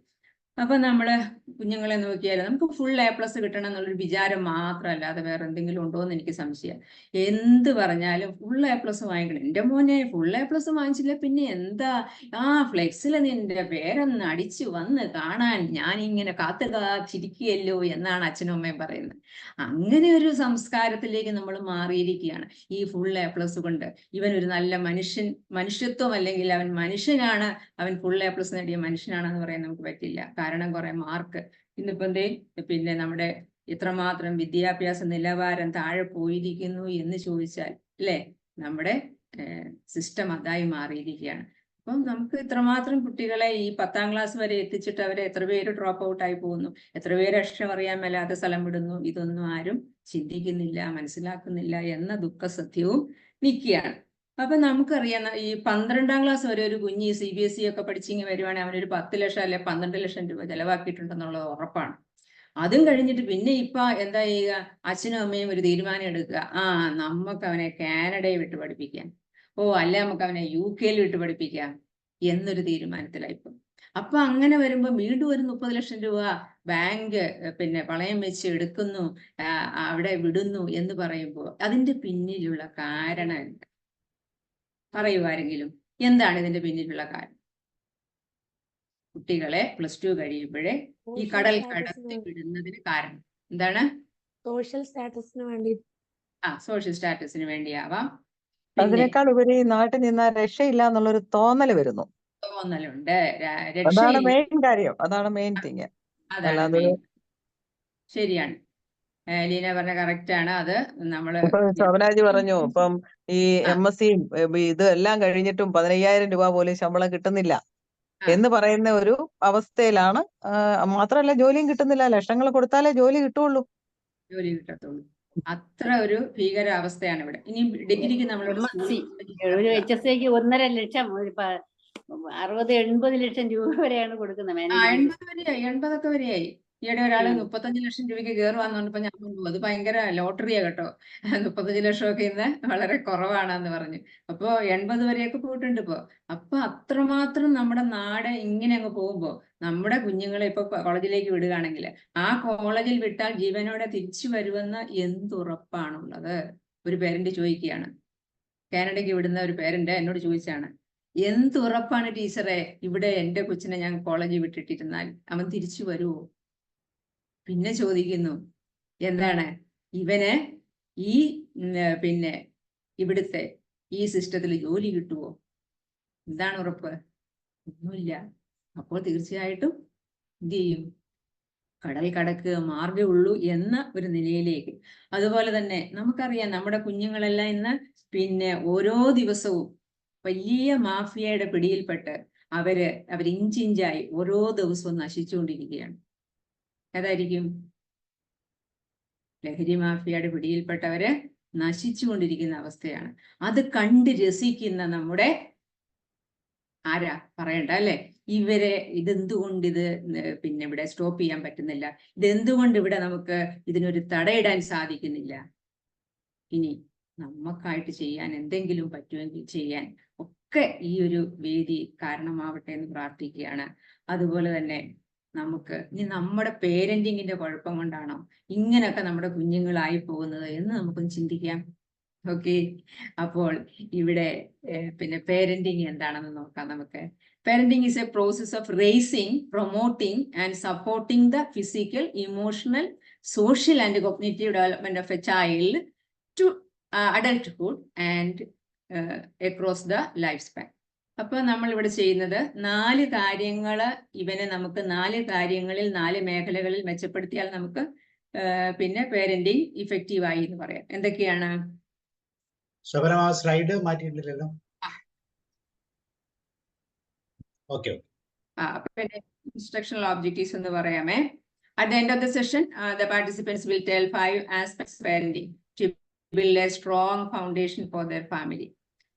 Speaker 2: അപ്പൊ നമ്മള് കുഞ്ഞുങ്ങളെ നോക്കിയാൽ നമുക്ക് ഫുൾ A+ കിട്ടണം എന്നുള്ളൊരു വിചാരം മാത്രമല്ലാതെ വേറെ എന്തെങ്കിലും ഉണ്ടോ എന്ന് എനിക്ക് സംശയം. എന്ത് പറഞ്ഞാലും ഫുൾ A+ വാങ്ങിക്കണം. എൻ്റെ മോനെ ഫുൾ A+ വാങ്ങിച്ചില്ല പിന്നെ എന്താ, ഫ്ലെക്സിൽ നിന്റെ പേരൊന്ന് അടിച്ചു വന്ന് കാണാൻ ഞാനിങ്ങനെ കാത്തിരിക്കുകയല്ലോ എന്നാണ് അച്ഛനും അമ്മയും പറയുന്നത്. അങ്ങനെ ഒരു സംസ്കാരത്തിലേക്ക് നമ്മൾ മാറിയിരിക്കുകയാണ്. ഈ ഫുൾ A+ കൊണ്ട് ഇവൻ ഒരു നല്ല മനുഷ്യത്വം, അല്ലെങ്കിൽ അവൻ മനുഷ്യനാണ്, അവൻ ഫുൾ A+ നേടിയ മനുഷ്യനാണെന്ന് പറയാൻ നമുക്ക് പറ്റില്ല. കാരണം കുറെ മാർക്ക് ഇന്നിപ്പോ പിന്നെ നമ്മുടെ ഇത്രമാത്രം വിദ്യാഭ്യാസ നിലവാരം താഴെ പോയിരിക്കുന്നു എന്ന് ചോദിച്ചാൽ അല്ലേ, നമ്മുടെ സിസ്റ്റം അതായി മാറിയിരിക്കുകയാണ്. അപ്പം നമുക്ക് ഇത്രമാത്രം കുട്ടികളെ ഈ 10ാം ക്ലാസ് വരെ എത്തിച്ചിട്ട് അവരെ എത്ര പേര് ഡ്രോപ്പ് ഔട്ട് ആയി പോകുന്നു, എത്ര പേര് അക്ഷരം അറിയാൻ മേലാതെ സ്ഥലം വിടുന്നു, ഇതൊന്നും ആരും ചിന്തിക്കുന്നില്ല, മനസ്സിലാക്കുന്നില്ല എന്ന ദുഃഖസത്യവും നിൽക്കുകയാണ്. അപ്പൊ നമുക്കറിയാം ഈ 12ാം ക്ലാസ് വരെ ഒരു കുഞ്ഞ് CBSE ഒക്കെ പഠിച്ചിങ്ങ് വരുവാണെങ്കിൽ അവനൊരു 10 ലക്ഷം അല്ലെ 12 ലക്ഷം രൂപ ചെലവാക്കിയിട്ടുണ്ടെന്നുള്ളത് ഉറപ്പാണ്. അതും കഴിഞ്ഞിട്ട് പിന്നെ ഇപ്പൊ എന്താ ചെയ്യുക, അച്ഛനും അമ്മയും ഒരു തീരുമാനം എടുക്കുക, നമുക്ക് അവനെ കാനഡയിൽ വിട്ട് പഠിപ്പിക്കാം, അല്ല നമുക്ക് അവനെ UK വിട്ട് പഠിപ്പിക്കാം എന്നൊരു തീരുമാനത്തിലായിപ്പോ. അപ്പൊ അങ്ങനെ വരുമ്പോ വീണ്ടും ഒരു 30 ലക്ഷം രൂപ ബാങ്ക് പിന്നെ പണയം വെച്ച് എടുക്കുന്നു, അവിടെ വിടുന്നു എന്ന് പറയുമ്പോൾ അതിന്റെ പിന്നിലുള്ള കാരണം എന്താ? പറയൂ ആരെങ്കിലും, എന്താണ് ഇതിന്റെ പിന്നിലുള്ള കാരണം? കുട്ടികളെ +2 കഴിയുമ്പോഴേ ഈ കടൽ കടത്തി വിടുന്നതിന് കാരണം എന്താണ്?
Speaker 3: സോഷ്യൽ സ്റ്റാറ്റസിന് വേണ്ടി.
Speaker 2: സോഷ്യൽ സ്റ്റാറ്റസിന് വേണ്ടിയാവാം. പിന്നെ
Speaker 4: അതിനേക്കാൾ ഉപരി നാട്ടിൽ നിന്നാൽ രക്ഷയില്ല എന്നുള്ളൊരു തോന്നല് വരുന്നു.
Speaker 2: തോന്നലുണ്ട്,
Speaker 4: അതാണ് മെയിൻ കാര്യം, അതാണ് മെയിൻ തിങ്.
Speaker 2: അതാണ് മെയിൻ. ശരിയാണ്, ലീന പറഞ്ഞ കറക്റ്റ് ആണ്. അത് നമ്മള്
Speaker 4: ശോഭനാജി പറഞ്ഞു ഇപ്പം ഈ MSc ഇത് എല്ലാം കഴിഞ്ഞിട്ടും 15,000 രൂപ പോലും ശമ്പളം കിട്ടുന്നില്ല എന്ന് പറയുന്ന ഒരു അവസ്ഥയിലാണ്. മാത്രമല്ല ജോലിയും കിട്ടുന്നില്ല, ലക്ഷങ്ങൾ കൊടുത്താലേ ജോലി കിട്ടുള്ളൂ.
Speaker 2: ജോലി കിട്ടത്തുള്ളൂ. അത്ര ഒരു ഭീകരാവസ്ഥയാണ് ഇവിടെ. ഇനി ഡിഗ്രിക്ക് നമ്മൾ
Speaker 5: ഒരു HSC 1.5 ലക്ഷം 60-80 ലക്ഷം രൂപ വരെയാണ് കൊടുക്കുന്നത്.
Speaker 2: 80 ഒക്കെ വരെയായി. ഈയിടെ ഒരാള് 35 ലക്ഷം രൂപയ്ക്ക് കയറുവാന്ന് പറഞ്ഞപ്പോ ഞാൻ പറഞ്ഞു അത് ഭയങ്കര ലോട്ടറിയാ കേട്ടോ, 35 ലക്ഷമൊക്കെ ഇന്ന് വളരെ കുറവാണെന്ന് പറഞ്ഞു. അപ്പൊ 80 വരെയൊക്കെ പോയിട്ടുണ്ട് ഇപ്പൊ. അപ്പൊ അത്രമാത്രം നമ്മുടെ നാട് ഇങ്ങനെ അങ്ങ് പോകുമ്പോ നമ്മുടെ കുഞ്ഞുങ്ങളെ ഇപ്പൊ കോളേജിലേക്ക് വിടുകയാണെങ്കിൽ ആ കോളേജിൽ വിട്ടാൽ ജീവനോടെ തിരിച്ചു വരുമെന്ന് എന്തുറപ്പാണുള്ളത്? ഒരു പേരന്റ് ചോദിക്കുകയാണ്, കാനഡയ്ക്ക് വിടുന്ന ഒരു പേരന്റ് എന്നോട് ചോദിച്ചാണ്, എന്തുറപ്പാണ് ടീച്ചറെ ഇവിടെ എന്റെ കൊച്ചിനെ ഞാൻ കോളേജിൽ വിട്ടിട്ടിരുന്നാൽ അവൻ തിരിച്ചു വരുമോ? പിന്നെ ചോദിക്കുന്നു, എന്താണ് ഇവന് ഈ പിന്നെ ഇവിടുത്തെ ഈ സിസ്റ്റത്തിൽ ജോലി കിട്ടുമോ? എന്താണ് ഉറപ്പ്? ഒന്നുമില്ല. അപ്പോൾ തീർച്ചയായിട്ടും എന്ത് ചെയ്യും? കടൽ കടക്കുക മാർഗമുള്ളൂ എന്ന ഒരു നിലയിലേക്ക്. അതുപോലെ തന്നെ നമുക്കറിയാം നമ്മുടെ കുഞ്ഞുങ്ങളെല്ലാം ഇന്ന് പിന്നെ ഓരോ ദിവസവും വലിയ മാഫിയയുടെ പിടിയിൽപ്പെട്ട് അവർ ഇഞ്ചിഞ്ചായി ഓരോ ദിവസവും നശിച്ചുകൊണ്ടിരിക്കുകയാണ്. ഏതായിരിക്കും? ലഹരി മാഫിയയുടെ പിടിയിൽപ്പെട്ടവര് നശിച്ചുകൊണ്ടിരിക്കുന്ന അവസ്ഥയാണ്. അത് കണ്ട് രസിക്കുന്ന നമ്മുടെ ആരാ പറയണ്ട അല്ലെ, ഇവരെ ഇതെന്തുകൊണ്ട് ഇത് പിന്നെ ഇവിടെ സ്റ്റോപ്പ് ചെയ്യാൻ പറ്റുന്നില്ല, ഇതെന്തുകൊണ്ട് ഇവിടെ നമുക്ക് ഇതിനൊരു തടയിടാൻ സാധിക്കുന്നില്ല? ഇനി നമുക്കായിട്ട് ചെയ്യാൻ എന്തെങ്കിലും പറ്റുമെങ്കിൽ ചെയ്യാൻ ഒക്കെ ഈ ഒരു വേദി കാരണമാവട്ടെ എന്ന് പ്രാർത്ഥിക്കുകയാണ്. അതുപോലെ തന്നെ നമുക്ക് ഇനി നമ്മുടെ പേരന്റിങ്ങിന്റെ കുഴപ്പം കൊണ്ടാണോ ഇങ്ങനെയൊക്കെ നമ്മുടെ കുഞ്ഞുങ്ങളായി പോകുന്നത് എന്ന് നമുക്കൊന്ന് ചിന്തിക്കാം. ഓക്കെ, അപ്പോൾ ഇവിടെ പിന്നെ പേരന്റിങ് എന്താണെന്ന് നോക്കാം നമുക്ക്. Parenting is a process of raising, promoting and supporting the physical, emotional, social and cognitive development of a child to adulthood and across the lifespan. അപ്പൊ നമ്മൾ ഇവിടെ ചെയ്യുന്നത് 4 കാര്യങ്ങൾ, ഇവനെ നമുക്ക് 4 കാര്യങ്ങളിൽ 4 മേഖലകളിൽ മെച്ചപ്പെടുത്തിയാൽ നമുക്ക് പിന്നെ പേരന്റിങ് ഇഫക്റ്റീവ് ആയി എന്ന് പറയാം. എന്തൊക്കെയാണ്?
Speaker 1: ശബരം, ആ സ്ലൈഡ് മാറ്റിയിട്ടില്ലല്ലോ. ഓക്കെ,
Speaker 2: instructional objectives എന്ന് പറയാമേ. At the end of the session, the participants will tell 5 aspects of parenting to build a strong foundation for their family.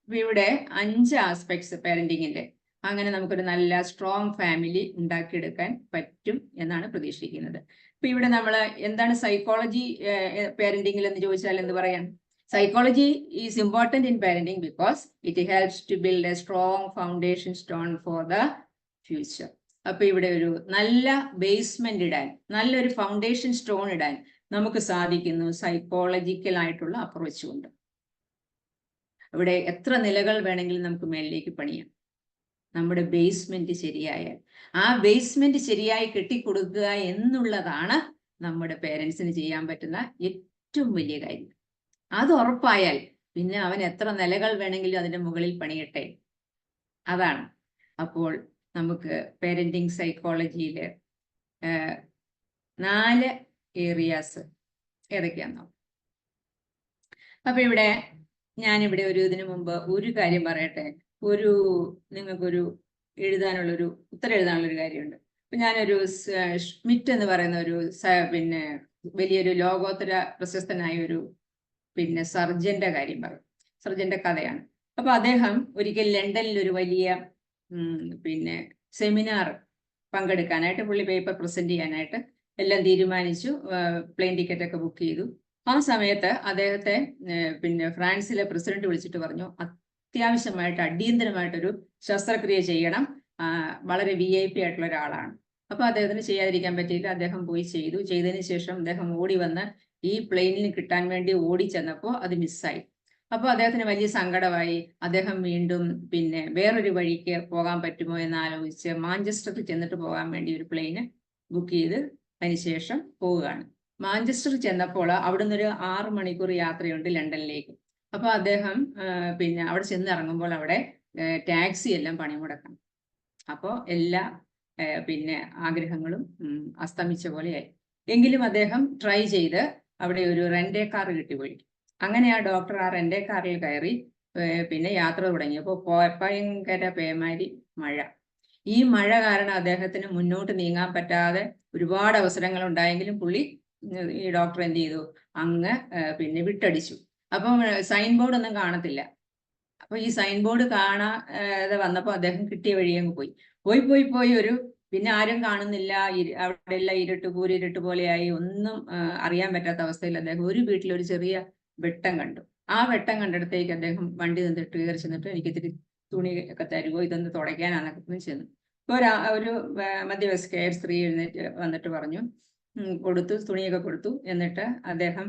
Speaker 2: ഇവിടെ 5 ആസ്പെക്ട്സ് പേരന്റിങ്ങിന്റെ, അങ്ങനെ നമുക്കൊരു നല്ല സ്ട്രോങ് ഫാമിലി ഉണ്ടാക്കിയെടുക്കാൻ പറ്റും എന്നാണ് പ്രതീക്ഷിക്കുന്നത്. ഇപ്പൊ ഇവിടെ നമ്മൾ എന്താണ് സൈക്കോളജി പേരന്റിങ്ങിൽ എന്ന് ചോദിച്ചാൽ എന്ത് പറയാം? Psychology is important in parenting because it helps to build a strong foundation stone for the future. അപ്പൊ ഇവിടെ ഒരു നല്ല ബേസ്മെന്റ് ഇടാൻ, നല്ലൊരു ഫൗണ്ടേഷൻ സ്റ്റോൺ ഇടാൻ നമുക്ക് സാധിക്കുന്നു സൈക്കോളജിക്കൽ ആയിട്ടുള്ള അപ്രോച്ച് കൊണ്ട്. ഇവിടെ എത്ര നിലകൾ വേണമെങ്കിലും നമുക്ക് മേളിലേക്ക് പണിയാം, നമ്മുടെ ബേസ്മെന്റ് ശരിയായാൽ. ആ ബേസ്മെന്റ് ശരിയായി കെട്ടിക്കൊടുക്കുക എന്നുള്ളതാണ് നമ്മുടെ പേരൻസിന് ചെയ്യാൻ പറ്റുന്ന ഏറ്റവും വലിയ കാര്യം. അത് ഉറപ്പായാൽ പിന്നെ അവൻ എത്ര നിലകൾ വേണമെങ്കിലും അതിന്റെ മുകളിൽ പണിയട്ടെ. അതാണ്. അപ്പോൾ നമുക്ക് പേരന്റിങ് സൈക്കോളജിയിൽ 4 ഏരിയാസ് ഏതൊക്കെയാണെന്നോ. അപ്പൊ ഇവിടെ ഞാനിവിടെ ഇതിനു മുമ്പ് ഒരു കാര്യം പറയട്ടെ. നിങ്ങൾക്കൊരു ഉത്തരം എഴുതാനുള്ളൊരു കാര്യമുണ്ട്. അപ്പൊ ഞാനൊരു ഷ്മിറ്റ് എന്ന് പറയുന്ന പിന്നെ വലിയൊരു ലോകോത്തര പ്രശസ്തനായ ഒരു സർജന്റെ കാര്യം പറയും. സർജന്റെ കഥയാണ്. അപ്പൊ അദ്ദേഹം ഒരിക്കൽ ലണ്ടനിൽ ഒരു വലിയ സെമിനാർ പങ്കെടുക്കാനായിട്ട്, പുള്ളി പേപ്പർ പ്രസന്റ് ചെയ്യാനായിട്ട് എല്ലാം തീരുമാനിച്ചു. പ്ലെയിൻ ടിക്കറ്റ് ഒക്കെ ബുക്ക് ചെയ്തു. ആ സമയത്ത് അദ്ദേഹത്തെ ഫ്രാൻസിലെ പ്രസിഡന്റ് വിളിച്ചിട്ട് പറഞ്ഞു, അത്യാവശ്യമായിട്ട് അടിയന്തരമായിട്ടൊരു ശസ്ത്രക്രിയ ചെയ്യണം, വളരെ VIP ആയിട്ടുള്ള ഒരാളാണ്. അപ്പൊ അദ്ദേഹത്തിന് ചെയ്യാതിരിക്കാൻ പറ്റിയില്ല. അദ്ദേഹം പോയി ചെയ്തു. ചെയ്തതിന് ശേഷം അദ്ദേഹം ഓടി വന്ന് ഈ പ്ലെയിനിന് കിട്ടാൻ വേണ്ടി ഓടി ചെന്നപ്പോൾ അത് മിസ്സായി. അപ്പോൾ അദ്ദേഹത്തിന് വലിയ സങ്കടമായി. അദ്ദേഹം വീണ്ടും വേറൊരു വഴിക്ക് പോകാൻ പറ്റുമോ എന്ന് ആലോചിച്ച് മാഞ്ചസ്റ്ററിൽ ചെന്നിട്ട് പോകാൻ വേണ്ടി ഒരു പ്ലെയിന് ബുക്ക് ചെയ്ത് അതിനുശേഷം പോവുകയാണ്. മാഞ്ചസ്റ്ററിൽ ചെന്നപ്പോൾ അവിടുന്ന് ഒരു 6 മണിക്കൂർ യാത്രയുണ്ട് ലണ്ടനിലേക്ക്. അപ്പൊ അദ്ദേഹം അവിടെ ചെന്നിറങ്ങുമ്പോൾ അവിടെ ടാക്സി എല്ലാം പണിമുടക്കണം. അപ്പോൾ എല്ലാ ആഗ്രഹങ്ങളും അസ്തമിച്ച പോലെയായി. എങ്കിലും അദ്ദേഹം ട്രൈ ചെയ്ത് അവിടെ ഒരു റെന്റേ കാർ കിട്ടിപ്പോയി. അങ്ങനെ ആ ഡോക്ടർ ആ റെന്റേ കാറിൽ കയറി യാത്ര തുടങ്ങിയപ്പോൾ ഭയങ്കര പേമാരി മഴ. ഈ മഴ കാരണം അദ്ദേഹത്തിന് മുന്നോട്ട് നീങ്ങാൻ പറ്റാതെ ഒരുപാട് അവസരങ്ങൾ ഉണ്ടായെങ്കിലും ഈ ഡോക്ടർ എന്ത് ചെയ്തു, അങ്ങ് വിട്ടടിച്ചു. അപ്പം സൈൻ ബോർഡ് ഒന്നും കാണത്തില്ല. അപ്പൊ ഈ സൈൻ ബോർഡ് കാണാതെ വന്നപ്പോൾ അദ്ദേഹം കിട്ടിയ വഴി അങ്ങ് പോയി ആരും കാണുന്നില്ല. അവിടെ എല്ലാം കൂരിരുട്ട് പോലെയായി, ഒന്നും അറിയാൻ പറ്റാത്ത അവസ്ഥയിൽ അദ്ദേഹം ഒരു വീട്ടിൽ ഒരു ചെറിയ വെട്ടം കണ്ടു. ആ വെട്ടം കണ്ടിടത്തേക്ക് അദ്ദേഹം വണ്ടി നിന്നിട്ട് കയറി ചെന്നിട്ട്, എനിക്ക് ഇത്തിരി തുണി ഒക്കെ തരുമോ, ഇതൊന്ന് തുടയ്ക്കാനാന്നൊക്കെ ചെന്നു. ഇപ്പോൾ ഒരു മധ്യവയസ്കയായ സ്ത്രീ എഴുന്നേറ്റ് വന്നിട്ട് പറഞ്ഞു, കൊടുത്തു, തുണിയൊക്കെ കൊടുത്തു. എന്നിട്ട് അദ്ദേഹം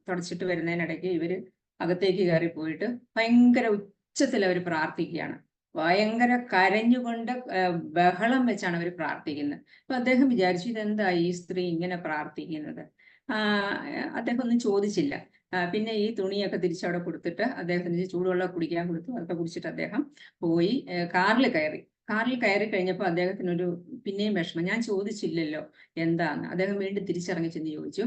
Speaker 2: തുടച്ചിട്ട് വരുന്നതിനിടയ്ക്ക് ഇവര് അകത്തേക്ക് കയറി പോയിട്ട് ഭയങ്കര ഉച്ചത്തിൽ അവർ പ്രാർത്ഥിക്കുകയാണ്. ഭയങ്കര കരഞ്ഞുകൊണ്ട് ബഹളം വെച്ചാണ് അവർ പ്രാർത്ഥിക്കുന്നത്. അപ്പൊ അദ്ദേഹം വിചാരിച്ചു, ഇതെന്താ ഈ സ്ത്രീ ഇങ്ങനെ പ്രാർത്ഥിക്കുന്നത്? അദ്ദേഹം ഒന്നും ചോദിച്ചില്ല. പിന്നെ ഈ തുണിയൊക്കെ തിരിച്ചവിടെ കൊടുത്തിട്ട് അദ്ദേഹത്തിന് ചൂടുവെള്ളം കുടിക്കാൻ കൊടുത്തു. അതൊക്കെ കുടിച്ചിട്ട് അദ്ദേഹം പോയി കാറിൽ കയറി കഴിഞ്ഞപ്പോൾ അദ്ദേഹത്തിനൊരു പിന്നെയും വിഷമം. ഞാൻ ചോദിച്ചില്ലല്ലോ എന്താന്ന്. അദ്ദേഹം വീണ്ടും തിരിച്ചിറങ്ങി ചെന്ന് ചോദിച്ചു,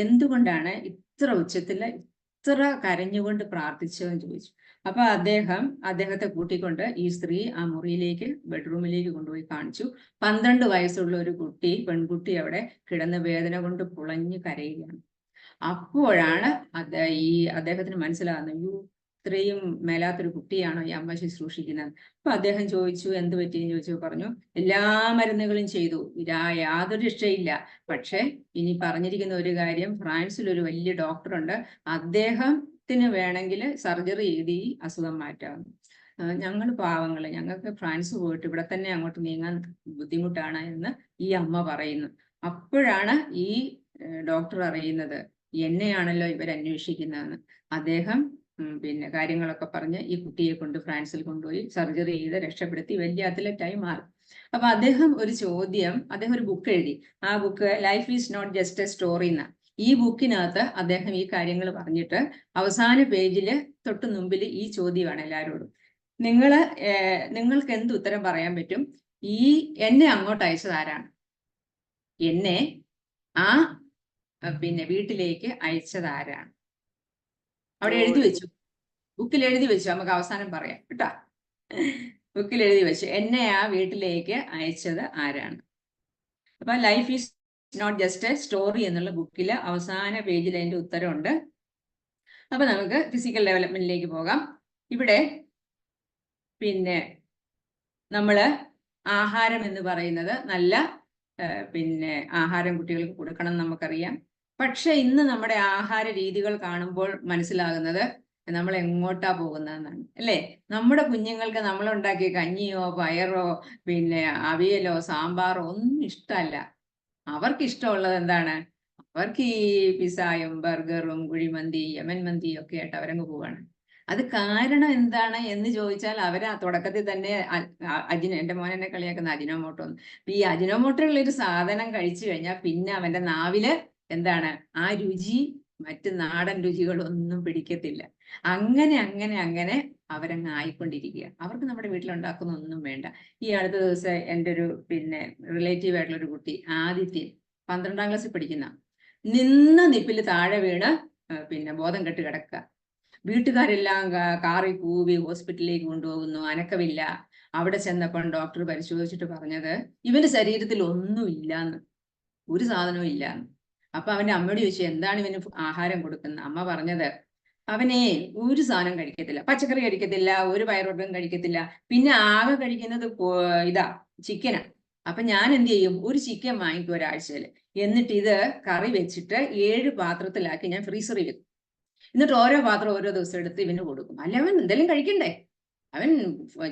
Speaker 2: എന്തുകൊണ്ടാണ് ഇത്ര ഉച്ചത്തിൽ ഇത്ര കരഞ്ഞുകൊണ്ട് പ്രാർത്ഥിച്ചതെന്ന് ചോദിച്ചു. അപ്പൊ അദ്ദേഹത്തെ കൂട്ടിക്കൊണ്ട് ഈ സ്ത്രീ ആ മുറിയിലേക്ക്, ബെഡ്റൂമിലേക്ക് കൊണ്ടുപോയി കാണിച്ചു. 12 വയസ്സുള്ള ഒരു പെൺകുട്ടി അവിടെ കിടന്ന് വേദന കൊണ്ട് പുളഞ്ഞു കരയുകയാണ്. അപ്പോഴാണ് അദ്ദേഹത്തിന് മനസ്സിലാകുന്നത്, ഇത്രയും മേലാത്തൊരു കുട്ടിയാണോ ഈ അമ്മ ശുശ്രൂഷിക്കുന്നത്. അപ്പൊ അദ്ദേഹം ചോദിച്ചു, എന്ത് പറ്റിയെന്ന് ചോദിച്ചു. പറഞ്ഞു, എല്ലാ മരുന്നുകളും ചെയ്തു, യാതൊരു രക്ഷയില്ല. പക്ഷെ ഇനി പറഞ്ഞിരിക്കുന്ന ഒരു കാര്യം, ഫ്രാൻസിൽ ഒരു വലിയ ഡോക്ടറുണ്ട്, അദ്ദേഹത്തിന് വേണമെങ്കിൽ സർജറി ചെയ്ത് ഈ അസുഖം മാറ്റാവുന്നു. ഞങ്ങൾ പാവങ്ങള്, ഞങ്ങൾക്ക് ഫ്രാൻസ് പോയിട്ട് ഇവിടെ തന്നെ അങ്ങോട്ട് നീങ്ങാൻ ബുദ്ധിമുട്ടാണ് എന്ന് ഈ അമ്മ പറയുന്നു. അപ്പോഴാണ് ഈ ഡോക്ടർ അറിയുന്നത്, എന്നെയാണല്ലോ ഇവർ അന്വേഷിക്കുന്നതെന്ന്. അദ്ദേഹം കാര്യങ്ങളൊക്കെ പറഞ്ഞ് ഈ കുട്ടിയെ കൊണ്ട് ഫ്രാൻസിൽ കൊണ്ടുപോയി സർജറി ചെയ്ത് രക്ഷപ്പെടുത്തി വലിയ അത്ലറ്റായി മാറി. അപ്പൊ അദ്ദേഹം ഒരു ബുക്ക് എഴുതി. ആ book life is not just a story എന്ന. ഈ ബുക്കിനകത്ത് അദ്ദേഹം ഈ കാര്യങ്ങൾ പറഞ്ഞിട്ട് അവസാന പേജില് തൊട്ട് മുമ്പിൽ ഈ ചോദ്യമാണ് എല്ലാവരോടും, നിങ്ങൾക്ക് എന്ത് ഉത്തരം പറയാൻ പറ്റും? എന്നെ അങ്ങോട്ട് അയച്ചത് ആരാണ്? എന്നെ ആ വീട്ടിലേക്ക് അയച്ചത് ആരാണ്? അവിടെ എഴുതി വെച്ചു, ബുക്കിൽ എഴുതി വെച്ചു. നമുക്ക് അവസാനം പറയാം കേട്ടാ. ബുക്കിൽ എഴുതി വെച്ചു, എന്നെ ആ വീട്ടിലേക്ക് അയച്ചത് ആരാണ്. അപ്പൊ life is not just a story എന്നുള്ള ബുക്കിൽ അവസാന പേജിൽ അതിന്റെ ഉത്തരമുണ്ട്. അപ്പൊ നമുക്ക് ഫിസിക്കൽ ഡെവലപ്മെന്റിലേക്ക് പോകാം. ഇവിടെ നമ്മള് ആഹാരം എന്ന് പറയുന്നത് നല്ല ആഹാരം കുട്ടികൾക്ക് കൊടുക്കണം നമുക്കറിയാം. പക്ഷെ ഇന്ന് നമ്മുടെ ആഹാര രീതികൾ കാണുമ്പോൾ മനസ്സിലാകുന്നത്, നമ്മൾ എങ്ങോട്ടാ പോകുന്നതെന്നാണ് അല്ലേ? നമ്മുടെ കുഞ്ഞുങ്ങൾക്ക് നമ്മൾ ഉണ്ടാക്കിയ കഞ്ഞിയോ പയറോ പിന്നെ അവിയലോ സാമ്പാറോ ഒന്നും ഇഷ്ടമല്ല. അവർക്ക് ഇഷ്ടമുള്ളത് എന്താണ്? അവർക്ക് ഈ പിസായും ബർഗറും കുഴിമന്തി യമൻ മന്തിയും ഒക്കെ ആയിട്ട് അവരങ്ങ് പോവാണ്. അത് കാരണം എന്താണ് എന്ന് ചോദിച്ചാൽ അവര് തുടക്കത്തിൽ തന്നെ എന്റെ മോൻ എന്നെ കളിയാക്കുന്ന അജിനോമോട്ടോ. ഈ അജിനോമോട്ടോ ഉള്ള ഒരു സാധനം കഴിച്ചു കഴിഞ്ഞാൽ പിന്നെ അവന്റെ നാവില് എന്താണ് ആ രുചി മറ്റ് നാടൻ രുചികളൊന്നും പിടിക്കത്തില്ല. അങ്ങനെ അവരങ്ങ് ആയിക്കൊണ്ടിരിക്കുക. അവർക്ക് നമ്മുടെ വീട്ടിലുണ്ടാക്കുന്ന ഒന്നും വേണ്ട. ഈ അടുത്ത ദിവസം എൻ്റെ ഒരു പിന്നെ റിലേറ്റീവ് ആയിട്ടുള്ള ഒരു കുട്ടി ആദിത്യൻ 12ാം ക്ലാസ്സിൽ പഠിക്കുന്ന നിന്ന നിപ്പിൽ താഴെ വീണ് പിന്നെ ബോധം കെട്ട് കിടക്കുക. വീട്ടുകാരെല്ലാം കാറിൽ കൂവി ഹോസ്പിറ്റലിലേക്ക് കൊണ്ടുപോകുന്നു, അനക്കമില്ല. അവിടെ ചെന്നപ്പോൾ ഡോക്ടർ പരിശോധിച്ചിട്ട് പറഞ്ഞത് ഇവന്റെ ശരീരത്തിൽ ഒന്നുമില്ലാന്ന്, ഒരു സാധനവും ഇല്ലാന്ന്. അപ്പൊ അവന്റെ അമ്മയോട് ചോദിച്ചു എന്താണ് ഇവന് ആഹാരം കൊടുക്കുന്നത്. അമ്മ പറഞ്ഞത് അവനെ ഒരു സാധനം കഴിക്കത്തില്ല, പച്ചക്കറി കഴിക്കത്തില്ല, ഒരു പയറുവർഗ്ഗം കഴിക്കത്തില്ല, പിന്നെ ആകെ കഴിക്കുന്നത് ഇതാ ചിക്കനാ. അപ്പൊ ഞാൻ എന്ത് ചെയ്യും, ഒരു ചിക്കൻ വാങ്ങിക്കും ഒരാഴ്ചയില്, എന്നിട്ട് ഇത് കറി വെച്ചിട്ട് 7 പാത്രത്തിലാക്കി ഞാൻ ഫ്രീസറിൽ വെക്കും. എന്നിട്ട് ഓരോ പാത്രം ഓരോ ദിവസം എടുത്ത് ഇവന് കൊടുക്കും. അല്ല അവൻ എന്തെങ്കിലും കഴിക്കണ്ടേ, അവൻ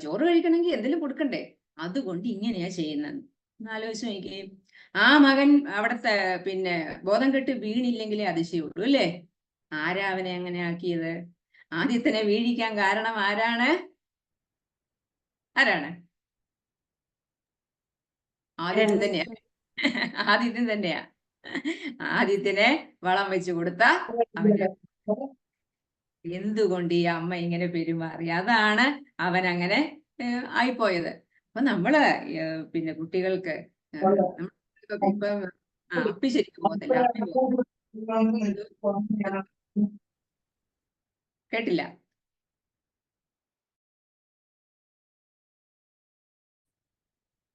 Speaker 2: ചോറ് കഴിക്കണമെങ്കിൽ എന്തെങ്കിലും കൊടുക്കണ്ടേ. അതുകൊണ്ട് ഇങ്ങനെയാ ചെയ്യുന്നത്. എന്നാലോചിച്ച് നോക്കിയേ, ആ മകൻ അവിടത്തെ പിന്നെ ബോധം കെട്ട് വീണില്ലെങ്കിലേ അതിശയുള്ളൂ അല്ലേ? ആരാ അവനെ അങ്ങനെ ആക്കിയത്? ആദിത്യനെ വീഴിക്കാൻ കാരണം ആരാണ്? ആദിത്യൻ തന്നെയാ. ആദിത്യൻ തന്നെയാ. ആദിത്യനെ വളം വെച്ച് കൊടുത്ത അവന് എന്തുകൊണ്ട് ഈ അമ്മ ഇങ്ങനെ പെരുമാറി, അതാണ് അവൻ അങ്ങനെ ആയിപ്പോയത്. അപ്പൊ നമ്മള് പിന്നെ കുട്ടികൾക്ക് ഇപ്പം അപ്പി ശരിക്കും പോകുന്നില്ല. കേട്ടില്ല.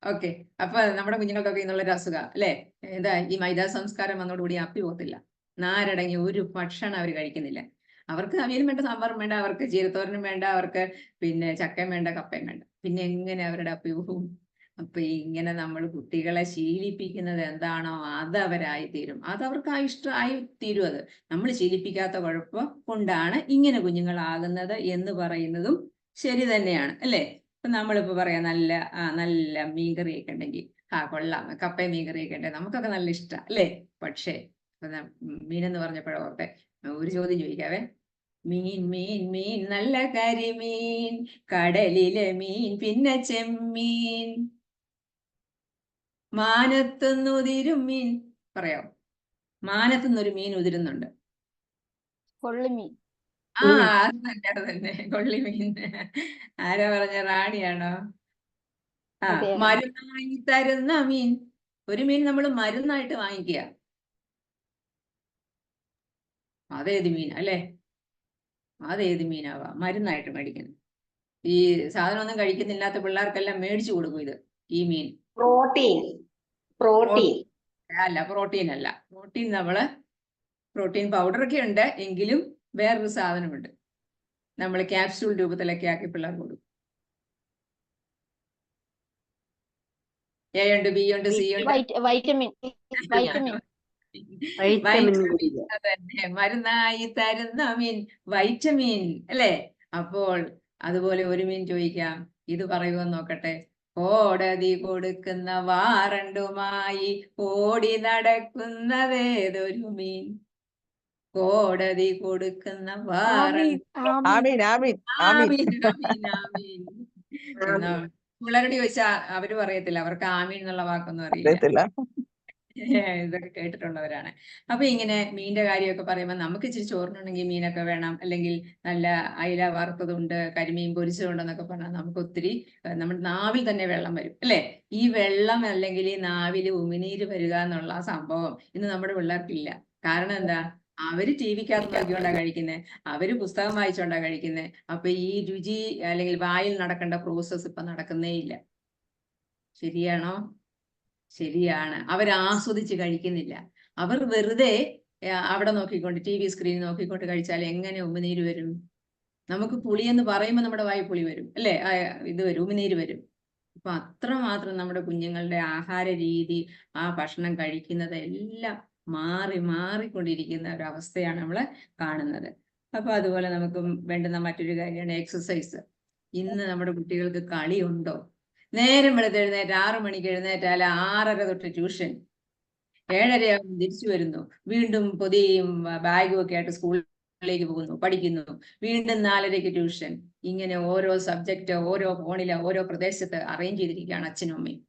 Speaker 2: ഓക്കെ. അപ്പൊ നമ്മുടെ കുഞ്ഞുങ്ങൾക്കൊക്കെ ഇന്നുള്ളൊരു അസുഖം അല്ലെ, എന്താ ഈ മൈദാ സംസ്കാരം വന്നതോടുകൂടി അപ്പി പോകത്തില്ല. നാരടങ്ങി ഒരു ഭക്ഷണം അവർ കഴിക്കുന്നില്ല. അവർക്ക് അവിയലും വേണ്ട, സാമ്പാറും വേണ്ട, അവർക്ക് ചീരത്തോരനും വേണ്ട, അവർക്ക് പിന്നെ ചക്കയും വേണ്ട, കപ്പയും വേണ്ട. പിന്നെ എങ്ങനെ അവരുടെ അപ്പി പോകും? അപ്പൊ ഇങ്ങനെ നമ്മൾ കുട്ടികളെ ശീലിപ്പിക്കുന്നത് എന്താണോ അത് അവരായി തീരും. അത് അവർക്ക് ഇഷ്ടമായി തീരും. അത് നമ്മൾ ശീലിപ്പിക്കാത്ത കുഴപ്പം കൊണ്ടാണ് ഇങ്ങനെ കുഞ്ഞുങ്ങളാകുന്നത് എന്ന് പറയുന്നതും ശരി തന്നെയാണ് അല്ലേ? ഇപ്പൊ നമ്മളിപ്പോ പറയാം നല്ല മീൻകറിയൊക്കെ ഉണ്ടെങ്കിൽ കൊള്ളാം, കപ്പയും മീൻകറിയൊക്കെ ഉണ്ടെങ്കിൽ നമുക്കൊക്കെ നല്ല ഇഷ്ടം അല്ലേ? പക്ഷേ മീനെന്ന് പറഞ്ഞപ്പോഴോട്ടെ ഒരു ചോദ്യം ചോദിക്കാവേ. മീൻ മീൻ മീൻ നല്ല കരിമീൻ, കടലിലെ മീൻ പിന്നെ ചെമ്മീൻ, മാനത്തുനിന്ന് ഉതിരും മീൻ. പറയാം, മാനത്തുനിന്നൊരു മീൻ ഉതിരുന്നുണ്ട്.
Speaker 3: കൊള്ളിമീൻ.
Speaker 2: അത് തന്നെ കൊള്ളിമീൻ. ആരാ പറഞ്ഞ? റാണിയാണോ?
Speaker 3: അതെ.
Speaker 2: മരുന്നായി തരുന്ന മീൻ. ഒരു മീൻ നമ്മൾ മരുന്നായിട്ട് വാങ്ങിക്കുക, അതേത് മീൻ അല്ലേ? അതേത് മീനാവാം മരുന്നായിട്ട് മേടിക്കുന്നത്. ഈ സാധനമൊന്നും കഴിക്കുന്നില്ലാത്ത പിള്ളേർക്കെല്ലാം മേടിച്ചു കൊടുക്കും ഇത്, ഈ മീൻ.
Speaker 5: പ്രോട്ടീൻ
Speaker 2: അല്ല, പ്രോട്ടീൻ അല്ല. പ്രോട്ടീൻ പൗഡർ ഒക്കെ ഉണ്ട്, എങ്കിലും വേറൊരു സാധനമുണ്ട്, നമ്മൾ ക്യാപ്സ്യൂൾ രൂപത്തിലൊക്കെ ആക്കി പിള്ളേർക്ക് കൊടുക്കും. എ ഉണ്ട്, ബി ഉണ്ട്, സി ഉണ്ട്.
Speaker 3: വൈറ്റമിൻ.
Speaker 2: തന്നെ മരുന്നായി തരുന്ന മീൻ, വൈറ്റമിൻ അല്ലേ? അപ്പോൾ അതുപോലെ ഒരു മീൻ ചോദിക്കാം, ഇത് പറയുമെന്ന് നോക്കട്ടെ. കോടതി കൊടുക്കുന്ന വാറണ്ടുമായി ഓടി നടക്കുന്നതേതൊരു മീൻ? കോടതി കൊടുക്കുന്ന വാറണ്ട്. പിള്ളേരോട് ചോദിച്ചാ അവര് പറയത്തില്ല, അവർക്ക് ആമീൻ എന്നുള്ള വാക്കൊന്നും അറിയില്ല. ഇതൊക്കെ കേട്ടിട്ടുള്ളവരാണ്. അപ്പൊ ഇങ്ങനെ മീനിന്റെ കാര്യമൊക്കെ പറയുമ്പോൾ നമുക്ക് ഇച്ചിരി ചോറിനുണ്ടെങ്കിൽ മീനൊക്കെ വേണം, അല്ലെങ്കിൽ നല്ല അയില വറുത്തതുണ്ട്, കരിമീൻ പൊരിച്ചതുണ്ടെന്നൊക്കെ പറഞ്ഞാൽ നമുക്ക് ഒത്തിരി നമ്മുടെ നാവിൽ തന്നെ വെള്ളം വരും അല്ലേ? ഈ വെള്ളം അല്ലെങ്കിൽ ഈ നാവിൽ ഉമിനീര് വരിക എന്നുള്ള സംഭവം ഇന്ന് നമ്മുടെ പിള്ളേർക്കില്ല. കാരണം എന്താ? അവര് ടിവിക്കകത്ത് നോക്കിക്കൊണ്ടാ കഴിക്കുന്നത്, അവര് പുസ്തകം വായിച്ചോണ്ടാ കഴിക്കുന്നത്. അപ്പൊ ഈ രുചി അല്ലെങ്കിൽ വായിൽ നടക്കേണ്ട പ്രോസസ്സ് ഇപ്പൊ നടക്കുന്നേ ഇല്ല. ശരിയാണോ? ശരിയാണ്. അവരാസ്വദിച്ച് കഴിക്കുന്നില്ല. അവർ വെറുതെ അവിടെ നോക്കിക്കൊണ്ട് TV സ്ക്രീൻ നോക്കിക്കൊണ്ട് കഴിച്ചാൽ എങ്ങനെ ഉമിനീര് വരും? നമുക്ക് പുളി എന്ന് പറയുമ്പോൾ നമ്മുടെ വായി പുളി വരും അല്ലേ? ഇത് വരും, ഉമിനീര് വരും. അപ്പൊ അത്രമാത്രം നമ്മുടെ കുഞ്ഞുങ്ങളുടെ ആഹാര രീതി, ആ ഭക്ഷണം കഴിക്കുന്നത് എല്ലാം മാറിക്കൊണ്ടിരിക്കുന്ന ഒരവസ്ഥയാണ് നമ്മൾ കാണുന്നത്. അപ്പൊ അതുപോലെ നമുക്ക് വേണ്ടുന്ന മറ്റൊരു കാര്യമാണ് എക്സസൈസ്. ഇന്ന് നമ്മുടെ കുട്ടികൾക്ക് കളിയുണ്ടോ? നേരം വെളുത്തെഴുന്നേറ്റ് 6 മണിക്ക് എഴുന്നേറ്റാൽ 6:30 തൊട്ട് ട്യൂഷൻ, 7:30 തിരിച്ചു വരുന്നു, വീണ്ടും പൊതിയും ബാഗും ഒക്കെ ആയിട്ട് സ്കൂളിലേക്ക് പോകുന്നു, പഠിക്കുന്നു, വീണ്ടും 4:30 ട്യൂഷൻ. ഇങ്ങനെ ഓരോ സബ്ജക്റ്റ് ഓരോ ഫോണിലെ ഓരോ പ്രദേശത്ത് അറേഞ്ച് ചെയ്തിരിക്കുകയാണ് അച്ഛനും അമ്മയും.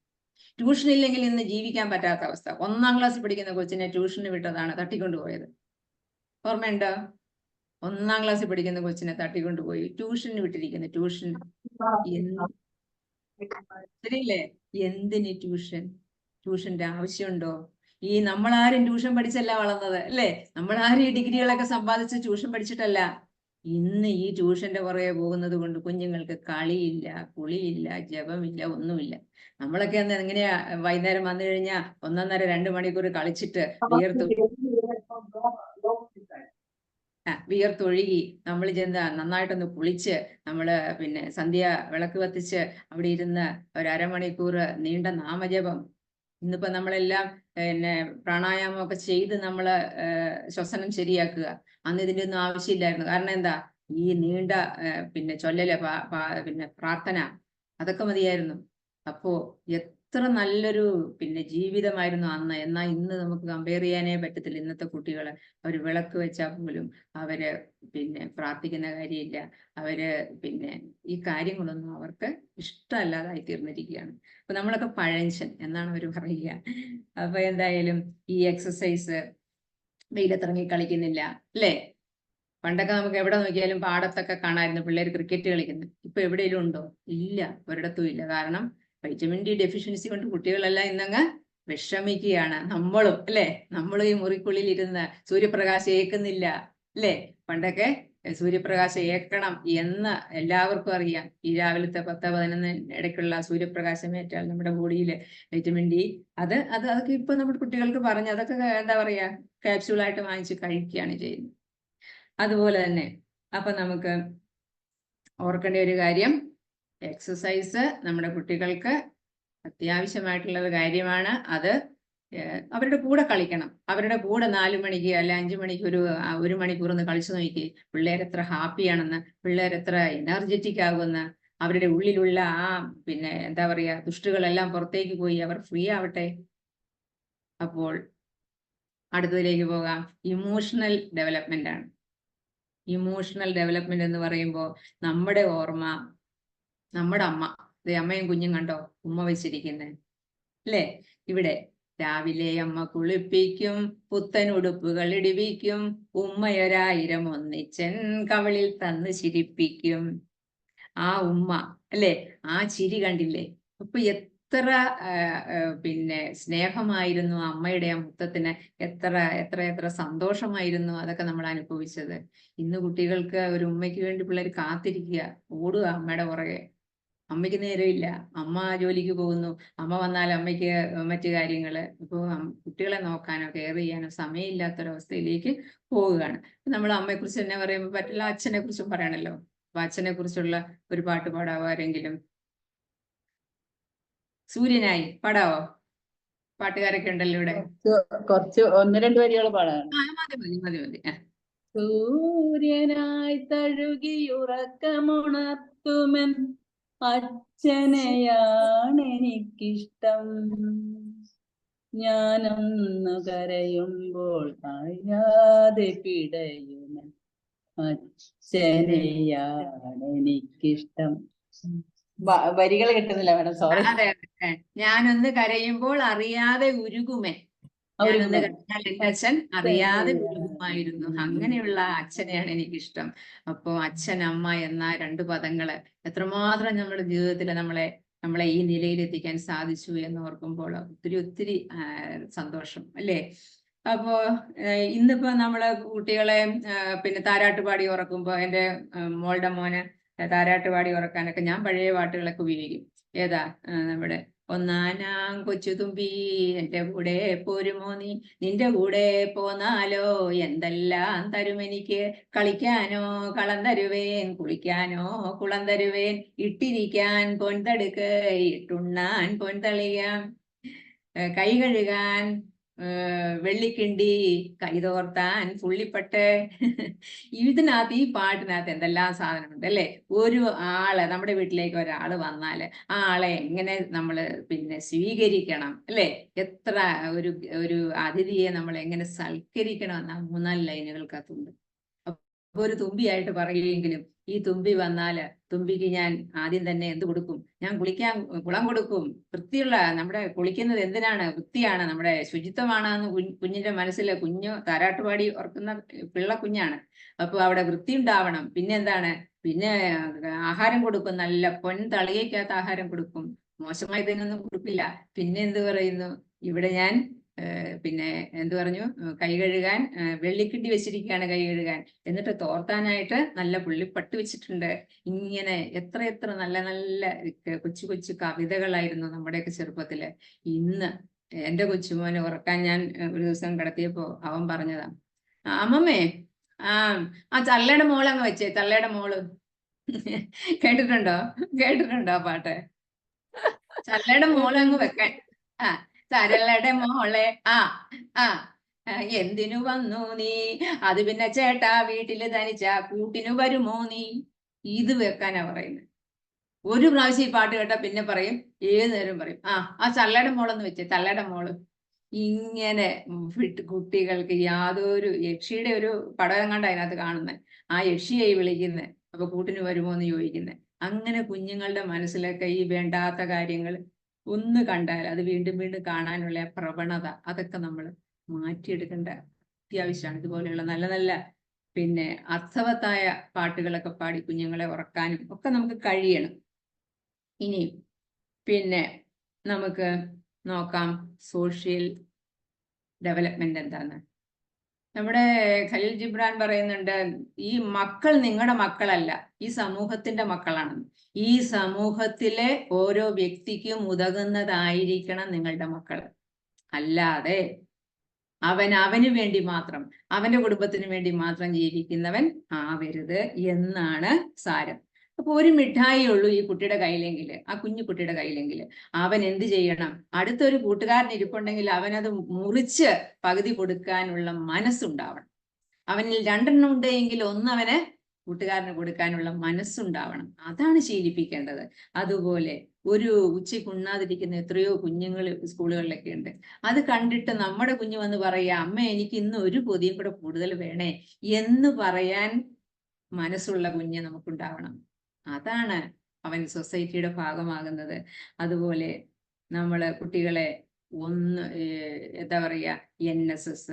Speaker 2: ട്യൂഷൻ ഇല്ലെങ്കിൽ ഇന്ന് ജീവിക്കാൻ പറ്റാത്ത അവസ്ഥ. 1-ാം ക്ലാസ്സിൽ പഠിക്കുന്ന കൊച്ചിനെ ട്യൂഷന് വിട്ടതാണ് തട്ടിക്കൊണ്ടുപോയത്. ഓർമ്മയുണ്ടോ? 1-ാം ക്ലാസ്സിൽ പഠിക്കുന്ന കൊച്ചിനെ തട്ടിക്കൊണ്ടുപോയി ട്യൂഷന് വിട്ടിരിക്കുന്നു. ട്യൂഷൻ ശരിയല്ലേ? എന്തിന് ട്യൂഷൻ? ട്യൂഷന്റെ ആവശ്യമുണ്ടോ? നമ്മളാരും ട്യൂഷൻ പഠിച്ചല്ല വളർന്നത്, അല്ലേ? നമ്മളാരും ഈ ഡിഗ്രികളൊക്കെ സമ്പാദിച്ച് ട്യൂഷൻ പഠിച്ചിട്ടല്ല. ഇന്ന് ഈ ട്യൂഷന്റെ പുറകെ പോകുന്നത് കൊണ്ട് കുഞ്ഞുങ്ങൾക്ക് കളിയില്ല, കുളിയില്ല, ജപമില്ല, ഒന്നുമില്ല. നമ്മളൊക്കെ അന്ന് എങ്ങനെയാ വൈകുന്നേരം വന്നു കഴിഞ്ഞാൽ 1.5-2 മണിക്കൂർ കളിച്ചിട്ട് വിയർത്തൊഴുകി നമ്മൾ ചെന്ന് നന്നായിട്ടൊന്ന് കുളിച്ച് നമ്മള് പിന്നെ സന്ധ്യ വിളക്ക് കത്തിച്ച് അവിടെ ഇരുന്ന് ഒരു അരമണിക്കൂർ നീണ്ട നാമജപം. ഇന്നിപ്പോ നമ്മളെല്ലാം പിന്നെ പ്രാണായാമം ഒക്കെ ചെയ്ത് നമ്മള് ശ്വസനം ശരിയാക്കുക. അന്ന് ഇതിന്റെ ഒന്നും ആവശ്യമില്ലായിരുന്നു. കാരണം എന്താ? ഈ നീണ്ട പിന്നെ ചൊല്ലല് പിന്നെ പ്രാർത്ഥന അതൊക്കെ മതിയായിരുന്നു. അപ്പോ എത്ര നല്ലൊരു പിന്നെ ജീവിതമായിരുന്നു അന്ന്. എന്നാൽ ഇന്ന് നമുക്ക് കമ്പയർ ചെയ്യാനേ പറ്റത്തില്ല. ഇന്നത്തെ കുട്ടികള് അവർ വിളക്ക് വെച്ചാൽ പോലും അവര് പിന്നെ പ്രാർത്ഥിക്കുന്ന കാര്യമില്ല. അവര് പിന്നെ ഈ കാര്യങ്ങളൊന്നും അവർക്ക് ഇഷ്ടമല്ലാതായി തീർന്നിരിക്കുകയാണ്. അപ്പൊ നമ്മളൊക്കെ പഴഞ്ചൻ എന്നാണ് അവർ പറയുക. അപ്പൊ എന്തായാലും ഈ എക്സസൈസ്, വെയിലത്തിറങ്ങി കളിക്കുന്നില്ല, അല്ലേ? പണ്ടൊക്കെ നമുക്ക് എവിടെ നോക്കിയാലും പാടത്തൊക്കെ കാണാമായിരുന്നു പിള്ളേർ ക്രിക്കറ്റ് കളിക്കുന്നത്. ഇപ്പൊ എവിടെയെങ്കിലും ഉണ്ടോ? ഇല്ല, ഒരിടത്തും ഇല്ല. കാരണം വൈറ്റമിൻ ഡി ഡെഫിഷ്യൻസി കൊണ്ട് കുട്ടികളെല്ലാം ഇന്നങ്ങ് വിഷമിക്കുകയാണ്. നമ്മളും, അല്ലേ? നമ്മളും ഈ മുറിക്കുള്ളിൽ ഇരുന്ന് സൂര്യപ്രകാശം ഏൽക്കുന്നില്ല, അല്ലേ? പണ്ടൊക്കെ സൂര്യപ്രകാശം ഏൽക്കണം എന്ന് എല്ലാവർക്കും അറിയാം. ഈ രാവിലത്തെ 10-11 ഇടയ്ക്കുള്ള സൂര്യപ്രകാശം ഏറ്റാൽ നമ്മുടെ ബോഡിയിൽ വൈറ്റമിൻ ഡി അതൊക്കെ ഇപ്പൊ നമ്മുടെ കുട്ടികൾക്ക് പറഞ്ഞ് അതൊക്കെ എന്താ പറയാ ക്യാപ്സ്യൂളായിട്ട് വാങ്ങിച്ച് കഴിക്കുകയാണ് ചെയ്യുന്നത്. അതുപോലെ തന്നെ അപ്പൊ നമുക്ക് ഓർക്കേണ്ട ഒരു കാര്യം, എക്സസൈസ് നമ്മുടെ കുട്ടികൾക്ക് അത്യാവശ്യമായിട്ടുള്ള ഒരു കാര്യമാണ്. അത് അവരുടെ കൂടെ കളിക്കണം. അവരുടെ കൂടെ 4 മണിക്ക് അല്ല 5 മണിക്ക് ഒരു മണിക്കൂർ ഒന്ന് കളിച്ചു നോക്കി. പിള്ളേരെത്ര ഹാപ്പിയാണെന്ന്, പിള്ളേരെത്ര എനർജറ്റിക് ആകുമെന്ന്, അവരുടെ ഉള്ളിലുള്ള പിന്നെ എന്താ പറയാ ദുഷ്ടുകളെല്ലാം പുറത്തേക്ക് പോയി അവർ ഫ്രീ ആവട്ടെ. അപ്പോൾ അടുത്തതിലേക്ക് പോകാം. ഇമോഷണൽ ഡെവലപ്മെന്റ് ആണ്. ഇമോഷണൽ ഡെവലപ്മെന്റ് എന്ന് പറയുമ്പോൾ നമ്മുടെ ഓർമ്മ, നമ്മുടെ അമ്മ, അമ്മയും കുഞ്ഞും കണ്ടോ ഉമ്മ വെച്ചിരിക്കുന്നത്, അല്ലേ? ഇവിടെ രാവിലെ അമ്മ കുളിപ്പിക്കും, പുത്തൻ ഉടുപ്പുകൾ ഇടിപ്പിക്കും, ഉമ്മയൊരായിരം ഒന്നിച്ചൻ കവളിൽ തന്ന് ചിരിപ്പിക്കും. ആ ഉമ്മ, അല്ലേ? ആ ചിരി കണ്ടില്ലേ? അപ്പൊ എത്ര പിന്നെ സ്നേഹമായിരുന്നു അമ്മയുടെ ആ മുത്തത്തിന്, എത്ര എത്ര എത്ര സന്തോഷമായിരുന്നു അതൊക്കെ നമ്മൾ അനുഭവിച്ചത്. ഇന്ന് കുട്ടികൾക്ക് ഒരു ഉമ്മയ്ക്ക് വേണ്ടി പിള്ളേർ കാത്തിരിക്കുക, ഓടുക അമ്മയുടെ പുറകെ. അമ്മയ്ക്ക് നേരമില്ല, അമ്മ ജോലിക്ക് പോകുന്നു, അമ്മ വന്നാൽ അമ്മയ്ക്ക് മറ്റു കാര്യങ്ങള്. ഇപ്പോൾ കുട്ടികളെ നോക്കാനോ കെയർ ചെയ്യാനോ സമയമില്ലാത്തൊരവസ്ഥയിലേക്ക് പോവുകയാണ്. നമ്മൾ അമ്മയെക്കുറിച്ച് തന്നെ പറയുമ്പോൾ പറ്റില്ല, അച്ഛനെ കുറിച്ചും പറയണല്ലോ. അപ്പൊ അച്ഛനെ കുറിച്ചുള്ള ഒരു പാട്ട് പാടാവോ ആരെങ്കിലും? സൂര്യനായി പാടാവോ? പാട്ടുകാരൊക്കെ ഉണ്ടല്ലോ ഇവിടെ.
Speaker 5: കുറച്ച് 1-2 വരികൾ പാടാണ്.
Speaker 2: മതി മതി മതി മതി.
Speaker 5: സൂര്യനായി തഴുകിയുറക്കമുണർത്തുമെൻ അച്ഛനെയാണ് എനിക്കിഷ്ടം. ഞാനൊന്നു കരയുമ്പോൾ അറിയാതെ പിടയുമെൻ അച്ഛനെയാണ് എനിക്കിഷ്ടം. വരികൾ കിട്ടുന്നില്ല മാഡം, സോറി.
Speaker 2: അതെ അതെ. ഞാനൊന്ന് കരയുമ്പോൾ അറിയാതെ ഉരുകുമേ. ഞാനൊന്ന് കരഞ്ഞാൽ എന്റെ അച്ഛൻ അറിയാതെ ഉരുകുമായിരുന്നു. അങ്ങനെയുള്ള അച്ഛനെയാണ് എനിക്കിഷ്ടം. അപ്പോ അച്ഛൻ അമ്മ എന്ന 2 പദങ്ങള് എത്രമാത്രം നമ്മുടെ ജീവിതത്തിൽ നമ്മളെ ഈ നിലയിലെത്തിക്കാൻ സാധിച്ചു എന്ന് ഓർക്കുമ്പോൾ ഒത്തിരി ഒത്തിരി സന്തോഷം, അല്ലേ? അപ്പോ ഇന്നിപ്പോ നമ്മള് കുട്ടികളെ പിന്നെ താരാട്ടുപാടി ഉറക്കുമ്പോ എൻ്റെ മോളുടെ മോന് താരാട്ടുപാടി ഉറക്കാനൊക്കെ ഞാൻ പഴയ പാട്ടുകളൊക്കെ ഉപയോഗിക്കും. ഏതാ നമ്മുടെ ഒന്നാനാം കൊച്ചു തുമ്പി എൻ്റെ കൂടെ പോരുമോ നീ, നിന്റെ കൂടെ പോന്നാലോ എന്തെല്ലാം തരുമെനിക്ക്, കളിക്കാനോ കളം തരുവേൻ, കുളിക്കാനോ കുളം തരുവേൻ, ഇട്ടിരിക്കാൻ പൊൻതടുക്ക് ഇട്ടുണ്ണാൻ പൊൻതളിയാം, കൈ കഴുകാൻ വെള്ളിക്കിണ്ടി കൈതോർത്താൻ പുള്ളിപ്പട്ട്. ഇതിനകത്ത് ഈ പാട്ടിനകത്ത് എന്തെല്ലാം സാധനമുണ്ട് അല്ലേ? ഒരു ആള് നമ്മുടെ വീട്ടിലേക്ക് ഒരാള് വന്നാല് ആ ആളെ എങ്ങനെ നമ്മള് പിന്നെ സ്വീകരിക്കണം അല്ലേ? എത്ര ഒരു ഒരു അതിഥിയെ നമ്മൾ എങ്ങനെ സൽക്കരിക്കണം എന്ന 3-4 ലൈനുകൾക്കകത്തുണ്ട്. അപ്പൊ ഒരു തുമ്പിയായിട്ട് പറയുമെങ്കിലും ഈ തുമ്പി വന്നാല് തുമ്പിക്ക് ഞാൻ ആദ്യം തന്നെ എന്ത് കൊടുക്കും? ഞാൻ കുളം കൊടുക്കും. വൃത്തിയുള്ള, നമ്മുടെ കുളിക്കുന്നത് എന്തിനാണ്? വൃത്തിയാണ്, നമ്മുടെ ശുചിത്വമാണ് എന്ന് കുഞ്ഞിന്റെ മനസ്സിൽ കുഞ്ഞു താരാട്ടുപാടി ഓർക്കുന്ന പിള്ള കുഞ്ഞാണ്. അപ്പൊ അവിടെ വൃത്തി ഉണ്ടാവണം. പിന്നെ എന്താണ്? പിന്നെ ആഹാരം കൊടുക്കും, നല്ല തളികയ്ക്കകത്ത് ആഹാരം കൊടുക്കും, മോശമായി ഇതിനൊന്നും കൊടുക്കില്ല. പിന്നെ എന്ത് പറയുന്നു ഇവിടെ? ഞാൻ പിന്നെ എന്ത് പറഞ്ഞു? കൈ കഴുകാൻ വെള്ളിക്കിണ്ടി വെച്ചിരിക്കുകയാണ് കൈ കഴുകാൻ. എന്നിട്ട് തോർത്താനായിട്ട് നല്ല പുള്ളിപ്പട്ട് വെച്ചിട്ടുണ്ട്. ഇങ്ങനെ എത്ര നല്ല നല്ല കൊച്ചു കൊച്ചു കവിതകളായിരുന്നു നമ്മുടെയൊക്കെ ചെറുപ്പത്തില്. ഇന്ന് എന്റെ കൊച്ചുമോനെ ഉറക്കാൻ ഞാൻ ഒരു ദിവസം കിടത്തിയപ്പോ അവൻ പറഞ്ഞതാ, അമ്മമ്മേ ആ തള്ളയുടെ മോള് അങ്ങ് വെച്ചേ, തള്ളയുടെ മോള്. കേട്ടിട്ടുണ്ടോ ആ പാട്ട്? തള്ളയുടെ മോള് അങ്ങ് വെക്കാൻ. തരളയുടെ മോളെ എന്തിനു വന്നു നീ? അത് പിന്നെ ചേട്ടാ വീട്ടില് തനിച്ച കൂട്ടിനു വരുമോ നീ? ഇത് വെക്കാനാ പറയുന്നത്. ഒരു പ്രാവശ്യം ഈ പാട്ട് കേട്ടാ പിന്നെ പറയും, ഏത് നേരം പറയും ആ തള്ളയുടെ മോളെന്ന് വെച്ചേ, തള്ളയുടെ മോള്. ഇങ്ങനെ കുട്ടികൾക്ക് യാതൊരു യക്ഷിയുടെ ഒരു പടം കണ്ട അതിനകത്ത് കാണുന്നത്. ആ യക്ഷിയായി വിളിക്കുന്നത്. അപ്പൊ കൂട്ടിന് വരുമോ എന്ന് ചോദിക്കുന്നത്. അങ്ങനെ കുഞ്ഞുങ്ങളുടെ മനസ്സിലൊക്കെ ഈ വേണ്ടാത്ത കാര്യങ്ങൾ ഒന്ന് കണ്ടാൽ അത് വീണ്ടും വീണ്ടും കാണാനുള്ള പ്രവണത, അതൊക്കെ നമ്മൾ മാറ്റിയെടുക്കേണ്ട അത്യാവശ്യമാണ്. ഇതുപോലെയുള്ള നല്ല നല്ല പിന്നെ അർത്ഥവത്തായ പാട്ടുകളൊക്കെ പാടി കുഞ്ഞുങ്ങളെ ഉറക്കാനും ഒക്കെ നമുക്ക് കഴിയണം. ഇനി പിന്നെ നമുക്ക് നോക്കാം സോഷ്യൽ ഡെവലപ്മെന്റ് എന്താന്ന്. നമ്മുടെ ഖലീൽ ജിബ്രാൻ പറയുന്നുണ്ട്, ഈ മക്കൾ നിങ്ങളുടെ മക്കളല്ല, ഈ സമൂഹത്തിന്റെ മക്കളാണ്. ഈ സമൂഹത്തിലെ ഓരോ വ്യക്തിക്കും ഉതകുന്നതായിരിക്കണം നിങ്ങളുടെ മക്കൾ. അല്ലാതെ അവന് വേണ്ടി മാത്രം, അവന്റെ കുടുംബത്തിന് വേണ്ടി മാത്രം ജീവിക്കുന്നവൻ ആവരുത് എന്നാണ് സാരം. അപ്പൊ ഒരു മിഠായി ഉള്ളൂ ഈ കുട്ടിയുടെ കയ്യിലെങ്കിൽ, ആ കുഞ്ഞു കുട്ടിയുടെ കയ്യിലെങ്കിൽ അവൻ എന്ത് ചെയ്യണം? അടുത്തൊരു കൂട്ടുകാരൻ ഇരിപ്പുണ്ടെങ്കിൽ അവനത് മുറിച്ച് പകുതി കൊടുക്കാനുള്ള മനസ്സുണ്ടാവണം. അവനിൽ 2 ഉണ്ടെങ്കിൽ ഒന്നവന് കൂട്ടുകാരന് കൊടുക്കാനുള്ള മനസ്സുണ്ടാവണം. അതാണ് ശീലിപ്പിക്കേണ്ടത്. അതുപോലെ ഒരു ഉച്ചയ്ക്ക് ഉണ്ണാതിരിക്കുന്ന എത്രയോ കുഞ്ഞുങ്ങൾ സ്കൂളുകളിലൊക്കെ ഉണ്ട്. അത് കണ്ടിട്ട് നമ്മുടെ കുഞ്ഞു വന്ന് പറയുക, അമ്മ എനിക്ക് ഇന്ന് ഒരു പൊതിയും കൂടെ കൂടുതൽ വേണേ എന്ന് പറയാൻ മനസ്സുള്ള കുഞ്ഞ് നമുക്കുണ്ടാവണം. അതാണ് അവൻ സൊസൈറ്റിയുടെ ഭാഗമാകുന്നത്. അതുപോലെ നമ്മൾ കുട്ടികളെ എന്താ പറയുക, NSS,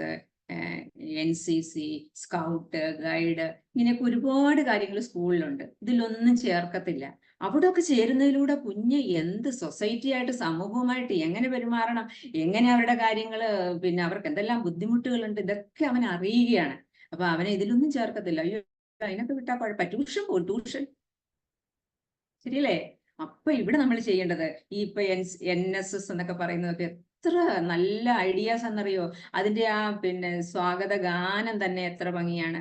Speaker 2: NCC, സ്കൗട്ട്, ഗൈഡ്, ഇങ്ങനെയൊക്കെ ഒരുപാട് കാര്യങ്ങൾ സ്കൂളിലുണ്ട്. ഇതിലൊന്നും ചേർക്കത്തില്ല. അവിടെയൊക്കെ ചേരുന്നതിലൂടെ കുഞ്ഞ് എന്ത് സൊസൈറ്റിയായിട്ട് സമൂഹവുമായിട്ട് എങ്ങനെ പെരുമാറണം, എങ്ങനെ അവരുടെ കാര്യങ്ങൾ, പിന്നെ അവർക്ക് എന്തെല്ലാം ബുദ്ധിമുട്ടുകളുണ്ട്, ഇതൊക്കെ അവൻ അറിയുകയാണ്. അപ്പൊ അവനെ ഇതിലൊന്നും ചേർക്കത്തില്ല. അയ്യോ അതിനൊക്കെ വിട്ടാ കുഴപ്പം, ട്യൂഷൻ ശരിയല്ലേ? അപ്പൊ ഇവിടെ നമ്മൾ ചെയ്യേണ്ടത് ഈ ഇപ്പൊ NSS എന്നൊക്കെ പറയുന്നതൊക്കെ എത്ര നല്ല ഐഡിയാസ് എന്നറിയോ? അതിന്റെ ആ പിന്നെ സ്വാഗത ഗാനം തന്നെ എത്ര ഭംഗിയാണ്.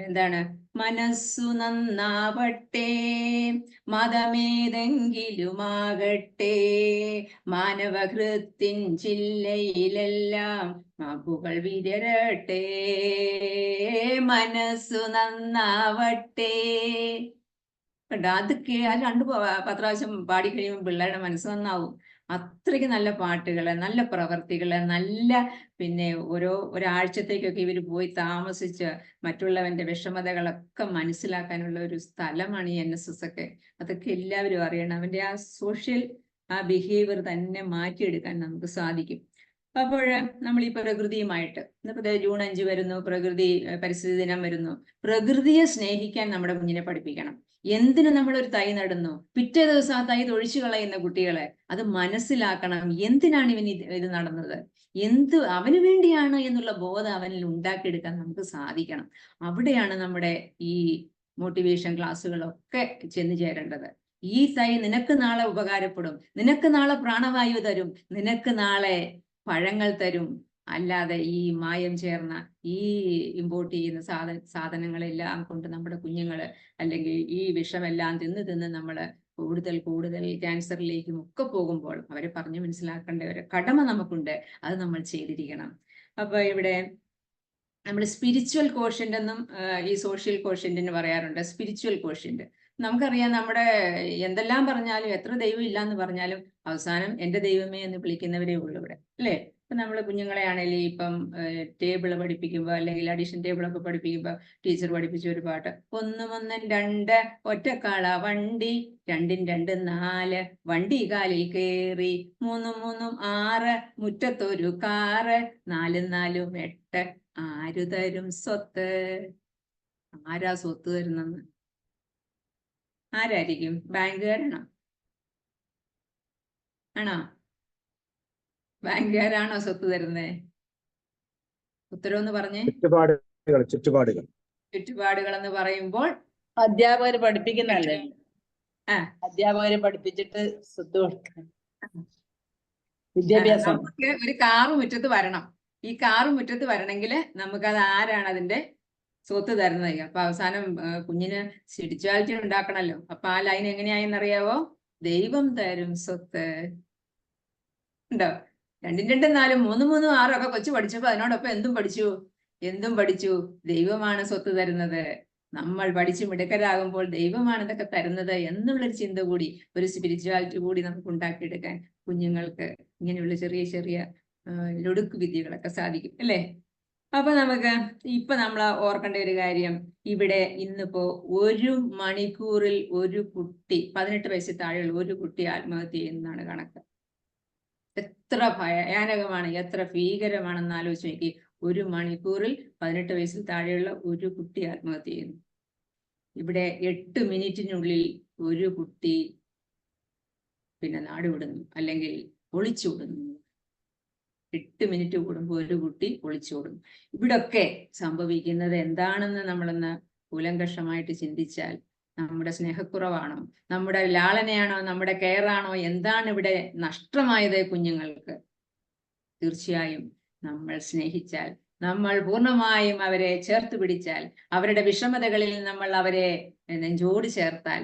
Speaker 2: എന്താണ്? മനസ്സു നന്നാവട്ടെ, മതമേതെങ്കിലുമാകട്ടെ, മാനവഹൃത്തിൻ ചില്ലയിലെല്ലാം മകുകൾ വിരരട്ടെ, മനസ്സു നന്നാവട്ടെ. കണ്ടോ? അതൊക്കെ ആ 2-10 പ്രാവശ്യം പാടി കഴിയുമ്പോൾ പിള്ളേരുടെ മനസ്സ് നന്നാവും. അത്രയ്ക്ക് നല്ല പാട്ടുകള്, നല്ല പ്രവർത്തികള്, നല്ല പിന്നെ ഒരാഴ്ചത്തേക്കൊക്കെ ഇവർ പോയി താമസിച്ച് മറ്റുള്ളവന്റെ വിഷമതകളൊക്കെ മനസ്സിലാക്കാനുള്ള ഒരു സ്ഥലമാണ് ഈ NSS ഒക്കെ. അതൊക്കെ എല്ലാവരും അറിയണം. അവന്റെ ആ സോഷ്യൽ ബിഹേവിയർ തന്നെ മാറ്റിയെടുക്കാൻ നമുക്ക് സാധിക്കും. അപ്പോൾ നമ്മൾ ഈ പ്രകൃതിയുമായിട്ട് ഇന്നിപ്പോ ജൂൺ 5 വരുന്നു, പ്രകൃതി പരിസ്ഥിതി ദിനം വരുന്നു. പ്രകൃതിയെ സ്നേഹിക്കാൻ നമ്മുടെ കുഞ്ഞിനെ പഠിപ്പിക്കണം. എന്തിനു നമ്മളൊരു തൈ നടുന്നു, പിറ്റേ ദിവസം ആ തൈ തൊഴിച്ചു കളയുന്ന കുട്ടികളെ അത് മനസ്സിലാക്കണം. എന്തിനാണ് ഇത് നടന്നത്, അവന് വേണ്ടിയാണ് എന്നുള്ള ബോധം അവനിൽ ഉണ്ടാക്കിയെടുക്കാൻ നമുക്ക് സാധിക്കണം. അവിടെയാണ് നമ്മുടെ ഈ മോട്ടിവേഷൻ ക്ലാസ്സുകളൊക്കെ ചെന്നു ചേരേണ്ടത്. ഈ തൈ നിനക്ക് നാളെ ഉപകാരപ്പെടും, നിനക്ക് നാളെ പ്രാണവായു തരും, നിനക്ക് നാളെ പഴങ്ങൾ തരും. അല്ലാതെ ഈ മായം ചേർന്ന ഈ ഇമ്പോർട്ട് ചെയ്യുന്ന സാധനങ്ങളെല്ലാം കൊണ്ട് നമ്മുടെ കുഞ്ഞുങ്ങള് അല്ലെങ്കിൽ ഈ വിഷമെല്ലാം തിന്ന് നമ്മൾ കൂടുതൽ കൂടുതൽ ക്യാൻസറിലേക്കും ഒക്കെ പോകുമ്പോൾ അവരെ പറഞ്ഞു മനസ്സിലാക്കേണ്ട ഒരു കടമ നമുക്കുണ്ട്. അത് നമ്മൾ ചെയ്തിരിക്കണം. അപ്പൊ ഇവിടെ നമ്മൾ സ്പിരിച്വൽ കോഷ്യന്റ് എന്നും ഈ സോഷ്യൽ കോഷ്യന്റിന് പറയാറുണ്ട്. സ്പിരിച്വൽ കോഷ്യന്റ് നമുക്കറിയാം, നമ്മുടെ എന്തെല്ലാം പറഞ്ഞാലും, എത്ര ദൈവം ഇല്ല എന്ന് പറഞ്ഞാലും അവസാനം എൻ്റെ ദൈവമേ എന്ന് വിളിക്കുന്നവരേ ഉള്ളൂ ഇവിടെ, അല്ലേ? ഇപ്പം നമ്മൾ കുഞ്ഞുങ്ങളെ ആണെങ്കിലും ഇപ്പം ടേബിൾ പഠിപ്പിക്കുമ്പോൾ അല്ലെങ്കിൽ അഡീഷൻ ടേബിളൊക്കെ പഠിപ്പിക്കുമ്പോൾ ടീച്ചർ പഠിപ്പിച്ച ഒരു പാട്ട്, 1 1 2 ഒറ്റക്കാള വണ്ടി, 2 2 4 വണ്ടി കാലിൽ കേറി, 3 3 6 മുറ്റത്തൊരു കാറ്, 4 4 8 ആരു തരും സ്വത്ത്. ആരാ സ്വത്ത് തരുന്നെന്ന്? ആരായിരിക്കും? ബാങ്കുകാരാണോ? ആണോ? ബാങ്കുകാരാണോ സ്വത്ത് തരുന്നേ? ഉത്തരവെന്ന് പറഞ്ഞേ. ചുറ്റുപാടുകൾ എന്ന് പറയുമ്പോൾ
Speaker 5: അധ്യാപകര് പഠിപ്പിക്കുന്നല്ലേ?
Speaker 2: ആ.
Speaker 5: അധ്യാപകര് പഠിപ്പിച്ചിട്ട് സ്വത്ത് കൊടുക്കണം. വിദ്യാഭ്യാസം.
Speaker 2: നമുക്ക് ഒരു കാറ് മുറ്റത്ത് വരണം. ഈ കാറ് മുറ്റത്ത് വരണമെങ്കിൽ നമുക്കത് ആരാണ് അതിന്റെ സ്വത്ത് തരുന്നത്? അപ്പൊ അവസാനം കുഞ്ഞിന് സ്പിരിച്വാലിറ്റി ഉണ്ടാക്കണല്ലോ. അപ്പൊ ആ ലൈൻ എങ്ങനെയായെന്നറിയാവോ? ദൈവം തരും സ്വത്ത്. ഉണ്ടോ? 2 2 4 3 3 6 ഒക്കെ കൊച്ചു പഠിച്ചപ്പോ അതിനോടൊപ്പം എന്തും പഠിച്ചു. ദൈവമാണ് സ്വത്ത് തരുന്നത്. നമ്മൾ പഠിച്ച് മിടുക്കരാകുമ്പോൾ ദൈവമാണ് ഇതൊക്കെ തരുന്നത് എന്നുള്ളൊരു ചിന്ത കൂടി, ഒരു സ്പിരിച്വാലിറ്റി കൂടി നമുക്ക് ഉണ്ടാക്കിയെടുക്കാൻ കുഞ്ഞുങ്ങൾക്ക് ഇങ്ങനെയുള്ള ചെറിയ ചെറിയ ലൊടുക്ക് വിദ്യകളൊക്കെ സാധിക്കും, അല്ലേ? അപ്പൊ നമുക്ക് ഇപ്പൊ നമ്മൾ ഓർക്കേണ്ട ഒരു കാര്യം, ഇവിടെ ഇന്നിപ്പോ 1 മണിക്കൂറിൽ ഒരു കുട്ടി, 18 വയസ്സിൽ താഴെയുള്ള ഒരു കുട്ടി ആത്മഹത്യ ചെയ്യുന്നതാണ് കണക്ക്. എത്ര ഭയാനകമാണ്, എത്ര ഭീകരമാണെന്ന് ആലോചിച്ച് നോക്കി. 1 മണിക്കൂറിൽ 18 വയസ്സിൽ താഴെയുള്ള ഒരു കുട്ടി ആത്മഹത്യ ചെയ്യുന്നു. ഇവിടെ 8 മിനിറ്റിനുള്ളിൽ ഒരു കുട്ടി പിന്നെ നാട് വിടുന്നു, അല്ലെങ്കിൽ ഒളിച്ചോടുന്നു. 8 മിനിറ്റ് കൂടുമ്പോൾ ഒരു കുട്ടി ഒളിച്ചോടുന്നു. ഇവിടൊക്കെ സംഭവിക്കുന്നത് എന്താണെന്ന് നമ്മളൊന്ന് കൂലങ്കഷമായിട്ട് ചിന്തിച്ചാൽ, നമ്മുടെ സ്നേഹക്കുറവാണോ, നമ്മുടെ ലാളനയാണോ, നമ്മുടെ കെയറാണോ, എന്താണ് ഇവിടെ നഷ്ടമായത് കുഞ്ഞുങ്ങൾക്ക്? തീർച്ചയായും നമ്മൾ സ്നേഹിച്ചാൽ, നമ്മൾ പൂർണ്ണമായും അവരെ ചേർത്ത് പിടിച്ചാൽ, അവരുടെ വിഷമതകളിൽ നമ്മൾ അവരെ നെഞ്ചോട് ചേർത്താൽ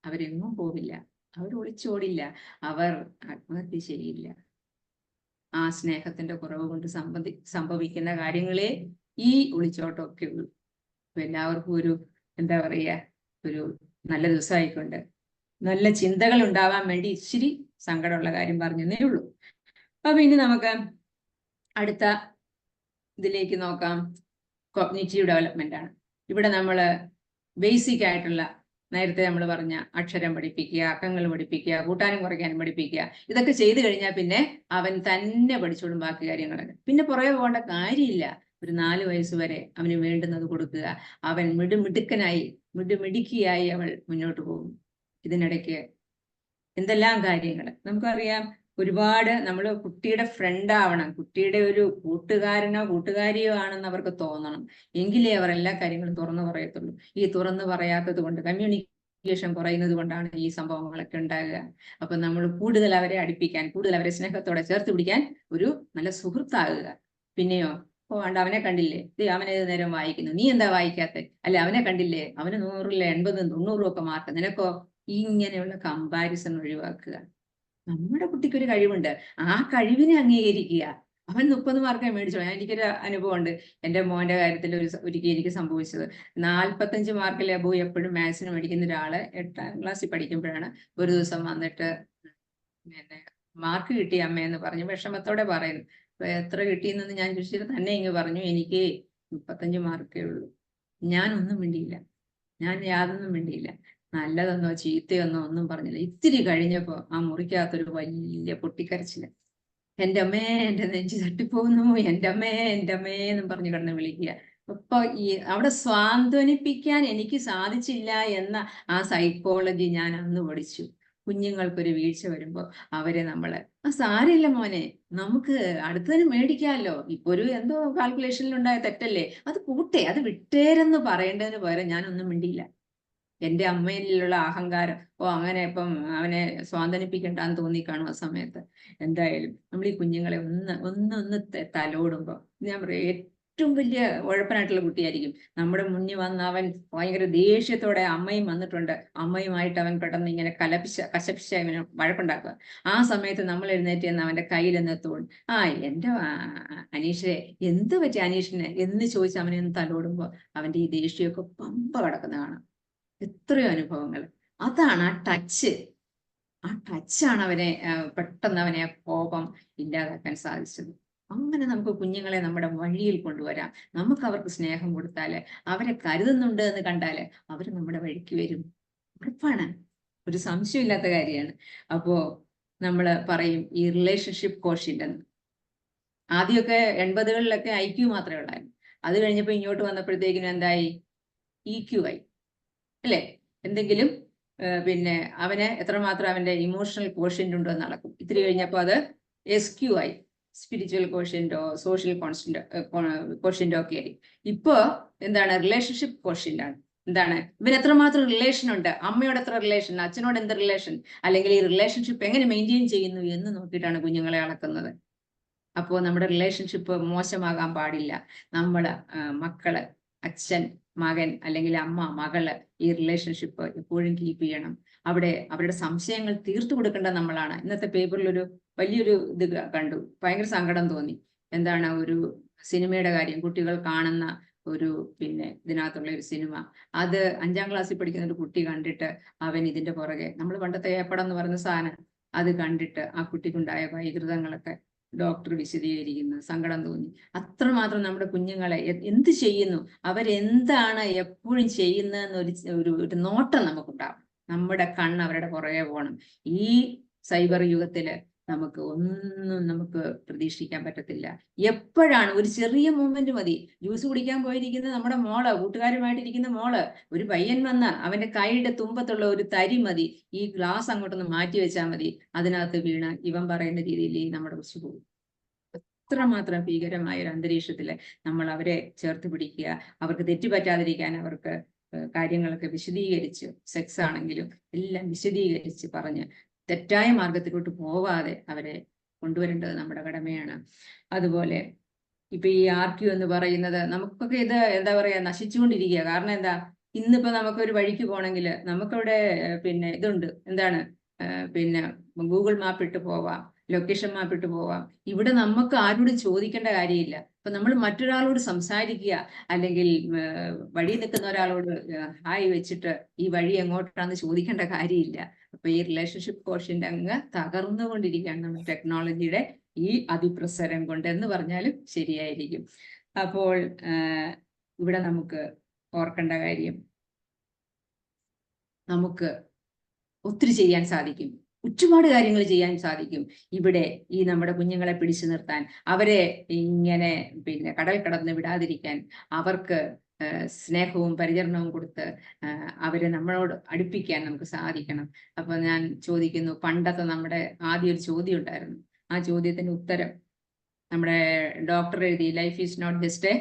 Speaker 2: അവരെങ്ങും പോവില്ല, അവർ ഒളിച്ചോടില്ല, അവർ ആത്മഹത്യ ചെയ്യില്ല. ആ സ്നേഹത്തിന്റെ കുറവ് കൊണ്ട് സംഭവിക്കുന്ന കാര്യങ്ങളെ ഈ ഒളിച്ചോട്ടമൊക്കെ ഉള്ളൂ. എല്ലാവർക്കും ഒരു എന്താ പറയുക, ഒരു നല്ല ദിവസമായിക്കൊണ്ട് നല്ല ചിന്തകൾ ഉണ്ടാവാൻ വേണ്ടി ഇച്ചിരി സങ്കടമുള്ള കാര്യം പറഞ്ഞതേ ഉള്ളൂ. അപ്പൊ ഇനി നമുക്ക് അടുത്ത ഇതിലേക്ക് നോക്കാം. കോഗ്നിറ്റീവ് ഡെവലപ്മെന്റ് ആണ്. ഇവിടെ നമ്മൾ ബേസിക് ആയിട്ടുള്ള, നേരത്തെ നമ്മൾ പറഞ്ഞ അക്ഷരം പഠിപ്പിക്കുക, അക്കങ്ങൾ പഠിപ്പിക്കുക, കൂട്ടാനും കുറയ്ക്കാനും പഠിപ്പിക്കുക, ഇതൊക്കെ ചെയ്തു കഴിഞ്ഞാൽ പിന്നെ അവൻ തന്നെ പഠിച്ചോളും ബാക്കി കാര്യങ്ങളൊക്കെ. പിന്നെ പുറകെ പോകേണ്ട കാര്യമില്ല. ഒരു 4 വയസ്സ് വരെ അവന് വേണ്ടുന്നത് കൊടുക്കുക. അവൻ മിടുക്കിയായി അവൾ മുന്നോട്ട് പോകും. ഇതിനിടയ്ക്ക് എന്തെല്ലാം കാര്യങ്ങൾ നമുക്കറിയാം. ഒരുപാട് നമ്മൾ കുട്ടിയുടെ ഫ്രണ്ട് ആവണം, കുട്ടിയുടെ ഒരു കൂട്ടുകാരനോ കൂട്ടുകാരിയോ ആണെന്ന് അവർക്ക് തോന്നണം. എങ്കിലേ അവർ എല്ലാ കാര്യങ്ങളും തുറന്നു പറയത്തുള്ളൂ. ഈ തുറന്നു പറയാത്തത് കൊണ്ട്, കമ്മ്യൂണിക്കേഷൻ കുറയുന്നത് കൊണ്ടാണ് ഈ സംഭവങ്ങളൊക്കെ ഉണ്ടാകുക. അപ്പൊ നമ്മൾ കൂടുതൽ അവരെ അടുപ്പിക്കാൻ, കൂടുതൽ അവരെ സ്നേഹത്തോടെ ചേർത്ത് പിടിക്കാൻ ഒരു നല്ല സുഹൃത്താകുക. പിന്നെയോ, അവനെ കണ്ടില്ലേ, അവൻ ഏത് നേരം വായിക്കുന്നു, നീ എന്താ വായിക്കാത്ത? അല്ലെ, അവനെ കണ്ടില്ലേ, അവന് 100ൽ 80 90 ഒക്കെ മാർക്ക്, നിനക്കോ? ഇങ്ങനെയുള്ള കമ്പാരിസൺ ഒഴിവാക്കുക. നമ്മുടെ കുട്ടിക്കൊരു കഴിവുണ്ട്, ആ കഴിവിനെ അംഗീകരിക്കുക. അവൻ 30 മാർക്കേ മേടിച്ചോളൂ. എനിക്കൊരു അനുഭവമുണ്ട്. എൻ്റെ മോന്റെ കാര്യത്തിൽ ഒരിക്കൽ എനിക്ക് സംഭവിച്ചത്. 45 മാർക്കിൽ അബോവ് എപ്പോഴും മാത്സിന് മേടിക്കുന്ന ഒരാള് 8ാം ക്ലാസ്സിൽ പഠിക്കുമ്പോഴാണ് ഒരു ദിവസം വന്നിട്ട് പിന്നെ മാർക്ക് കിട്ടി അമ്മയെന്ന് പറഞ്ഞു വിഷമത്തോടെ പറയുന്നു. അപ്പൊ എത്ര കിട്ടിയെന്ന് ഞാൻ ചോദിച്ചിട്ട് തന്നെ ഇങ്ങ് പറഞ്ഞു, എനിക്ക് 35 മാർക്കേ ഉള്ളൂ. ഞാനൊന്നും മിണ്ടിയില്ല, ഞാൻ യാതൊന്നും മിണ്ടിയില്ല. നല്ലതെന്നോ ചീത്തയെന്നോ ഒന്നും പറഞ്ഞില്ല. ഇത്തിരി കഴിഞ്ഞപ്പോ ആ മുറിക്കകത്തൊരു വലിയ പൊട്ടിക്കരച്ചില്. എൻ്റെ അമ്മേ, എൻ്റെ നെഞ്ചി തട്ടിപ്പോകുന്നു, എൻ്റെ അമ്മേ എന്നും പറഞ്ഞു കിടന്ന് വിളിക്കുക. അപ്പൊ അവിടെ സ്വാന്തനിപ്പിക്കാൻ എനിക്ക് സാധിച്ചില്ല എന്ന ആ സൈക്കോളജി ഞാൻ അന്ന് പഠിച്ചു. കുഞ്ഞുങ്ങൾക്കൊരു വീഴ്ച വരുമ്പോൾ അവരെ നമ്മള് സാരമില്ല മോനെ, നമുക്ക് അടുത്തതിന് മേടിക്കാമല്ലോ, ഇപ്പൊ ഒരു എന്തോ കാൽക്കുലേഷനിലുണ്ടായ തെറ്റല്ലേ, അത് കൂട്ടെ, അത് വിട്ടേരെന്ന് പറയേണ്ടതിന് പകരം ഞാനൊന്നും മിണ്ടിയില്ല. എൻ്റെ അമ്മയിലുള്ള അഹങ്കാരം, അങ്ങനെ ഇപ്പം അവനെ സ്വാന്തനിപ്പിക്കണ്ടെന്ന് തോന്നിക്കാണും ആ സമയത്ത്. എന്തായാലും നമ്മൾ ഈ കുഞ്ഞുങ്ങളെ ഒന്ന് തലോടുമ്പോൾ, ഞാൻ പറയും, ഏറ്റവും വലിയ ഉഴപ്പനായിട്ടുള്ള കുട്ടിയായിരിക്കും. നമ്മുടെ മുന്നിൽ വന്ന് അവൻ ഭയങ്കര ദേഷ്യത്തോടെ, അമ്മയും വന്നിട്ടുണ്ട്, അമ്മയുമായിട്ട് അവൻ പെട്ടെന്ന് ഇങ്ങനെ കശപിശ ഇവനെ വഴക്കുണ്ടാക്കുക. ആ സമയത്ത് നമ്മൾ എഴുന്നേറ്റ് എന്ന് അവന്റെ കയ്യിലെന്ന് തോന്നും, എന്റെ അനീഷെ, എന്ത് പറ്റി അനീഷിന് എന്ന് ചോദിച്ച് അവനെ ഒന്ന് തലോടുമ്പോ അവന്റെ ഈ ദേഷ്യമൊക്കെ പമ്പ കിടക്കുന്ന കാണാം. എത്രയോ അനുഭവങ്ങൾ. അതാണ് ആ ടച്ച്. ആ ടച്ചാണ് അവനെ പെട്ടെന്ന് അവനെ ആ കോപം ഇല്ലാതാക്കാൻ സാധിച്ചത്. അങ്ങനെ നമുക്ക് കുഞ്ഞുങ്ങളെ നമ്മുടെ വഴിയിൽ കൊണ്ടുവരാം. നമുക്ക് അവർക്ക് സ്നേഹം കൊടുത്താല്, അവരെ കരുതുന്നുണ്ട് എന്ന് കണ്ടാല് അവർ നമ്മുടെ വഴിക്ക് വരും. ഉറപ്പാണ്, ഒരു സംശയമില്ലാത്ത കാര്യമാണ്. അപ്പോ നമ്മൾ പറയും ഈ റിലേഷൻഷിപ്പ് കോഷ്യന്റ് എന്ന്. ആദ്യമൊക്കെ 80കളിലൊക്കെ IQ മാത്രമേ ഉള്ളായിരുന്നു. അത് കഴിഞ്ഞപ്പോൾ ഇങ്ങോട്ട് വന്നപ്പോഴത്തേക്കിനും എന്തായി? EQ ആയി, അല്ലേ? എന്തെങ്കിലും പിന്നെ അവന് എത്രമാത്രം അവന്റെ ഇമോഷണൽ കോഷ്യന്റ് ഉണ്ടോ എന്ന് അളക്കും. ഇത്തിരി കഴിഞ്ഞപ്പോൾ അത് SQ ആയി, സ്പിരിച്വൽ കോഷ്യന്റോ സോഷ്യൽ കോഷ്യന്റോ ഒക്കെ ആയി. ഇപ്പോ എന്താണ്? റിലേഷൻഷിപ്പ് കോഷ്യന്റ് ആണ്. എന്താണ്? ഇവന് എത്രമാത്രം റിലേഷൻ ഉണ്ട്, അമ്മയോട് എത്ര റിലേഷൻ, അച്ഛനോട് എന്ത് റിലേഷൻ, അല്ലെങ്കിൽ ഈ റിലേഷൻഷിപ്പ് എങ്ങനെ മെയിൻറ്റെയിൻ ചെയ്യുന്നു എന്ന് നോക്കിയിട്ടാണ് കുഞ്ഞുങ്ങളെ അളക്കുന്നത്. അപ്പോൾ നമ്മുടെ റിലേഷൻഷിപ്പ് മോശമാകാൻ പാടില്ല. നമ്മള് മക്കള്, അച്ഛൻ മകൻ അല്ലെങ്കിൽ അമ്മ മകള്, ഈ റിലേഷൻഷിപ്പ് എപ്പോഴും കീപ്പ് ചെയ്യണം. അവിടെ അവരുടെ സംശയങ്ങൾ തീർത്തു കൊടുക്കേണ്ട നമ്മളാണ്. ഇന്നത്തെ പേപ്പറിൽ ഒരു വലിയൊരു ഇത് കണ്ടു, ഭയങ്കര സങ്കടം തോന്നി. എന്താണ്? ഒരു സിനിമയുടെ കാര്യം, കുട്ടികൾ കാണുന്ന ഒരു പിന്നെ ഇതിനകത്തുള്ള ഒരു സിനിമ. അത് 5ാം ക്ലാസ്സിൽ പഠിക്കുന്ന ഒരു കുട്ടി കണ്ടിട്ട് അവൻ ഇതിന്റെ പുറകെ, നമ്മൾ പണ്ടത്തെ ഏപ്പടം എന്ന് പറയുന്ന സാധനം, അത് കണ്ടിട്ട് ആ കുട്ടിക്കുണ്ടായ വൈകൃതങ്ങളൊക്കെ ഡോക്ടർ വിശദീകരിക്കുന്നു. സങ്കടം തോന്നി. അത്രമാത്രം നമ്മുടെ കുഞ്ഞുങ്ങളെ എന്ത് ചെയ്യുന്നു, അവരെന്താണ് എപ്പോഴും ചെയ്യുന്നതെന്ന് ഒരു നോട്ടം നമുക്കുണ്ടാവും. നമ്മുടെ കണ്ണ് അവരുടെ പുറകെ പോകണം. ഈ സൈബർ യുഗത്തില് നമുക്ക് പ്രതീക്ഷിക്കാൻ പറ്റത്തില്ല. എപ്പോഴാണ് ഒരു ചെറിയ മൂവ്മെന്റ് മതി. ജ്യൂസ് കുടിക്കാൻ പോയിരിക്കുന്ന നമ്മുടെ മോള്, കൂട്ടുകാരുമായിട്ടിരിക്കുന്ന മോള്, ഒരു പയ്യൻ വന്ന് അവന്റെ കൈയുടെ തുമ്പത്തുള്ള ഒരു തരി മതി, ഈ ഗ്ലാസ് അങ്ങോട്ടൊന്ന് മാറ്റി വെച്ചാൽ മതി, അതിനകത്ത് വീണ് ഇവൻ പറയുന്ന രീതിയിൽ നമ്മുടെ കുറിച്ച് പോകും. അത്രമാത്രം ഭീകരമായ ഒരു അന്തരീക്ഷത്തില് നമ്മൾ അവരെ ചേർത്ത് പിടിക്കുക. അവർക്ക് തെറ്റുപറ്റാതിരിക്കാൻ അവർക്ക് കാര്യങ്ങളൊക്കെ വിശദീകരിച്ച്, സെക്സ് ആണെങ്കിലും എല്ലാം വിശദീകരിച്ച് പറഞ്ഞ് തെറ്റായ മാർഗത്തിലോട്ട് പോവാതെ അവരെ കൊണ്ടുവരേണ്ടത് നമ്മുടെ കടമയാണ്. അതുപോലെ ഇപ്പൊ ഈ RQ എന്ന് പറയുന്നത് നമുക്കൊക്കെ ഇത് എന്താ പറയാ, നശിച്ചുകൊണ്ടിരിക്കുക. കാരണം എന്താ? ഇന്നിപ്പോ നമുക്കൊരു വഴിക്ക് പോകണമെങ്കിൽ നമുക്കവിടെ പിന്നെ ഇതുണ്ട്, എന്താണ് പിന്നെ ഗൂഗിൾ മാപ്പ് ഇട്ട് പോവാം, ലൊക്കേഷൻ മാപ്പ് ഇട്ട് പോവാം. ഇവിടെ നമുക്ക് ആരോടും ചോദിക്കേണ്ട കാര്യമില്ല. അപ്പൊ നമ്മൾ മറ്റൊരാളോട് സംസാരിക്കുക, അല്ലെങ്കിൽ വഴി നിൽക്കുന്ന ഒരാളോട് ഹായ് വെച്ചിട്ട് ഈ വഴി എങ്ങോട്ടാണെന്ന് ചോദിക്കേണ്ട കാര്യമില്ല. അപ്പൊ ഈ റിലേഷൻഷിപ്പ് കോഷ്യന്റ് അങ്ങ് തകർന്നുകൊണ്ടിരിക്കുകയാണ് നമ്മുടെ ടെക്നോളജിയുടെ ഈ അതിപ്രസരം കൊണ്ട് എന്ന് പറഞ്ഞാലും ശരിയായിരിക്കും. അപ്പോൾ ഇവിടെ നമുക്ക് ഓർക്കേണ്ട കാര്യം, നമുക്ക് ഒത്തിരി ചെയ്യാൻ സാധിക്കും, ഒരുപാട് കാര്യങ്ങൾ ചെയ്യാൻ സാധിക്കും. ഇവിടെ ഈ നമ്മുടെ കുഞ്ഞുങ്ങളെ പിടിച്ചു നിർത്താൻ, അവരെ ഇങ്ങനെ പിന്നെ കടൽ കടന്ന് വിടാതിരിക്കാൻ, അവർക്ക് സ്നേഹവും പരിചരണവും കൊടുത്ത് അവരെ നമ്മളോട് അടുപ്പിക്കാൻ നമുക്ക് സാധിക്കണം. അപ്പൊ ഞാൻ ചോദിക്കുന്നു, പണ്ടത്തെ നമ്മുടെ ആദ്യം ഒരു ചോദ്യം ഉണ്ടായിരുന്നു. ആ ചോദ്യത്തിന് ഉത്തരം നമ്മുടെ ഡോക്ടർ എഴുതി, life is not just a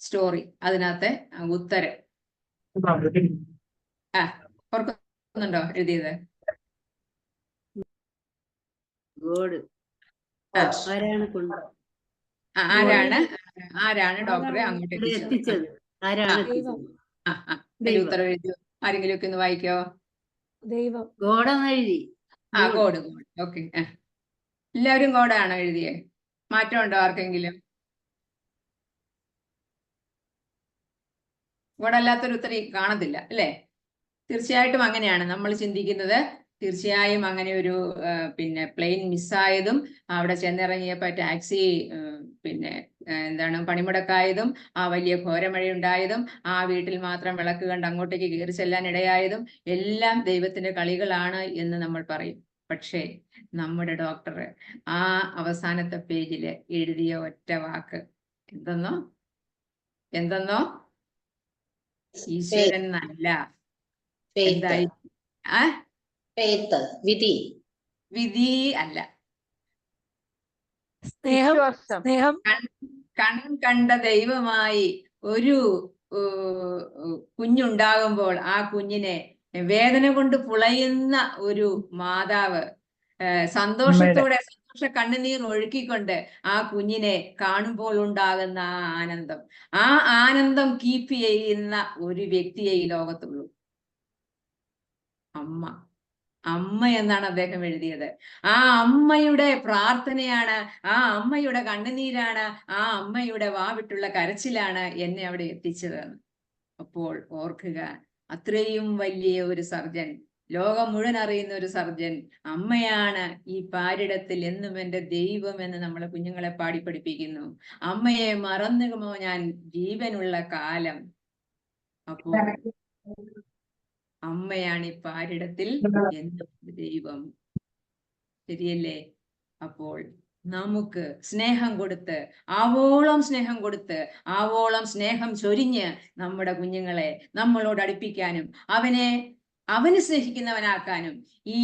Speaker 2: story. അതിനകത്തെ ഉത്തരം ഓർക്കുന്നുണ്ടോ എഴുതിയത്? ആരാണ് ഡോക്ടറെ അങ്ങോട്ട് എത്തിച്ചത്? ഉത്തരം എഴുതിയോ? ആരെങ്കിലും ഒക്കെ ഒന്ന് വായിക്കോ?
Speaker 3: ദൈവം.
Speaker 2: ഗോഡ്. ഓക്കെ, എല്ലാവരും ഗോഡാണോ എഴുതിയേ? മാറ്റമുണ്ടോ ആർക്കെങ്കിലും? ഗോഡല്ലാത്തൊരു ഉത്തരം കാണത്തില്ല അല്ലേ? തീർച്ചയായിട്ടും അങ്ങനെയാണ് നമ്മൾ ചിന്തിക്കുന്നത്. തീർച്ചയായും അങ്ങനെ ഒരു പിന്നെ പ്ലെയിൻ മിസ്സായതും, അവിടെ ചെന്നിറങ്ങിയപ്പോ ടാക്സി പിന്നെ എന്താണ് പണിമുടക്കായതും, ആ വലിയ ഘോരമഴയുണ്ടായതും, ആ വീട്ടിൽ മാത്രം വിളക്ക് കണ്ട് അങ്ങോട്ടേക്ക് കയറി ചെല്ലാൻ ഇടയായതും എല്ലാം ദൈവത്തിന്റെ കളികളാണ് എന്ന് നമ്മൾ പറയും. പക്ഷേ നമ്മുടെ ഡോക്ടർ ആ അവസാനത്തെ പേജില് എഴുതിയ ഒറ്റ വാക്ക് എന്തെന്നോ? ഈശ്വരൻ നല്ല എന്തായി? വിധി അല്ല,
Speaker 3: സ്നേഹം.
Speaker 2: കണ്ട ദൈവമായി ഒരു കുഞ്ഞുണ്ടാകുമ്പോൾ ആ കുഞ്ഞിനെ വേദന കൊണ്ട് പുളയുന്ന ഒരു മാതാവ് സന്തോഷത്തോടെ പക്ഷെ കണ്ണുനീർ ഒഴുക്കിക്കൊണ്ട് ആ കുഞ്ഞിനെ കാണുമ്പോൾ ഉണ്ടാകുന്ന ആ ആനന്ദം കീപ്പ് ചെയ്യുന്ന ഒരു വ്യക്തിയെ ഈ ലോകത്തുള്ളൂ. അമ്മ എന്നാണ് അദ്ദേഹം എഴുതിയത്. ആ അമ്മയുടെ പ്രാർത്ഥനയാണ്, ആ അമ്മയുടെ കണ്ണുനീരാണ്, ആ അമ്മയുടെ വാവിട്ടുള്ള കരച്ചിലാണ് എന്നെ അവിടെ എത്തിച്ചത്. അപ്പോൾ ഓർക്കുക, അത്രയും വലിയ ഒരു സർജൻ, ലോകം മുഴുവൻ അറിയുന്ന ഒരു സർജൻ അമ്മയാണ്. ഈ പാരിടത്തിൽ എന്നും എൻ്റെ ദൈവം എന്ന് നമ്മളെ കുഞ്ഞുങ്ങളെ പാടി പഠിപ്പിക്കുന്നു. അമ്മയെ മറന്നുമോ ഞാൻ ജീവനുള്ള കാലം. അപ്പോൾ അമ്മയാണ് ഈ പാരിടത്തിൽ എന്നും ദൈവം. ശരിയല്ലേ? അപ്പോൾ നമുക്ക് സ്നേഹം കൊടുത്ത്, ആവോളം സ്നേഹം കൊടുത്ത്, ആവോളം സ്നേഹം ചൊരിഞ്ഞ് നമ്മുടെ കുഞ്ഞുങ്ങളെ നമ്മളോട് അടുപ്പിക്കാനും അവന് സ്നേഹിക്കുന്നവനാക്കാനും, ഈ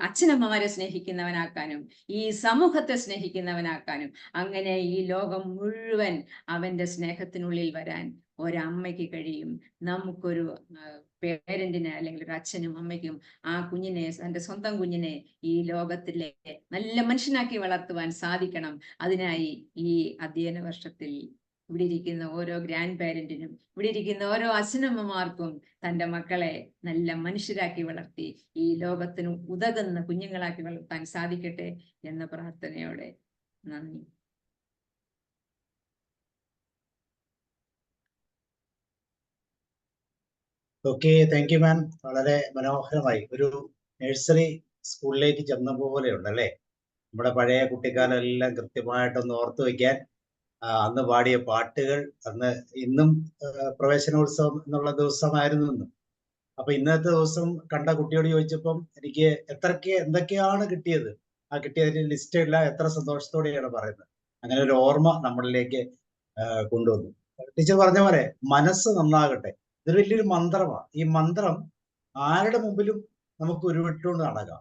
Speaker 2: അച്ഛനമ്മമാരെ സ്നേഹിക്കുന്നവനാക്കാനും, ഈ സമൂഹത്തെ സ്നേഹിക്കുന്നവനാക്കാനും, അങ്ങനെ ഈ ലോകം മുഴുവൻ അവന്റെ സ്നേഹത്തിനുള്ളിൽ വരാൻ ഒരമ്മയ്ക്ക് കഴിയും. നമുക്കൊരു പേരന്റിന് അല്ലെങ്കിൽ ഒരു അച്ഛനും അമ്മയ്ക്കും ആ കുഞ്ഞിനെ, തന്റെ സ്വന്തം കുഞ്ഞിനെ ഈ ലോകത്തിലെ നല്ല മനുഷ്യനാക്കി വളർത്തുവാൻ സാധിക്കണം. അതിനായി ഈ അധ്യയന വർഷത്തിൽ ഇവിടെ ഇരിക്കുന്ന ഓരോ ഗ്രാൻഡ് പാരന്റിനും, ഇവിടെ ഇരിക്കുന്ന ഓരോ അച്ഛനമ്മമാർക്കും തന്റെ മക്കളെ നല്ല മനുഷ്യരാക്കി വളർത്തി ഈ ലോകത്തിന് ഉതകുന്ന കുഞ്ഞുങ്ങളാക്കി വളർത്താൻ സാധിക്കട്ടെ എന്ന പ്രാർത്ഥനയോടെ നന്ദി.
Speaker 1: ഓക്കെ, താങ്ക് യു മാം. വളരെ മനോഹരമായി. ഒരു നഴ്സറി സ്കൂളിലേക്ക് ചെന്ന പോലെയുണ്ട് അല്ലേ? നമ്മുടെ പഴയ കുട്ടിക്കാലം എല്ലാം കൃത്യമായിട്ടൊന്ന് ഓർത്തു വയ്ക്കാൻ, അന്ന് പാടിയ പാട്ടുകൾ, ഇന്നും പ്രവേശനോത്സവം എന്നുള്ള ദിവസമായിരുന്നു ഇന്ന്. അപ്പൊ ഇന്നത്തെ ദിവസം കണ്ട കുട്ടിയോട് ചോദിച്ചപ്പം എനിക്ക് എന്തൊക്കെയാണ് കിട്ടിയത്, ആ കിട്ടിയതിന്റെ ലിസ്റ്റ് എല്ലാം എത്ര സന്തോഷത്തോടെയാണ് പറയുന്നത്. അങ്ങനെ ഒരു ഓർമ്മ നമ്മളിലേക്ക് കൊണ്ടുവന്നു. ടീച്ചർ പറഞ്ഞ പോലെ മനസ്സ് നന്നാകട്ടെ, ഇതൊരു വലിയൊരു മന്ത്രമാണ്. ഈ മന്ത്രം ആരുടെ മുമ്പിലും നമുക്ക് ഉരുവിട്ടുകൊണ്ട് നടക്കാം.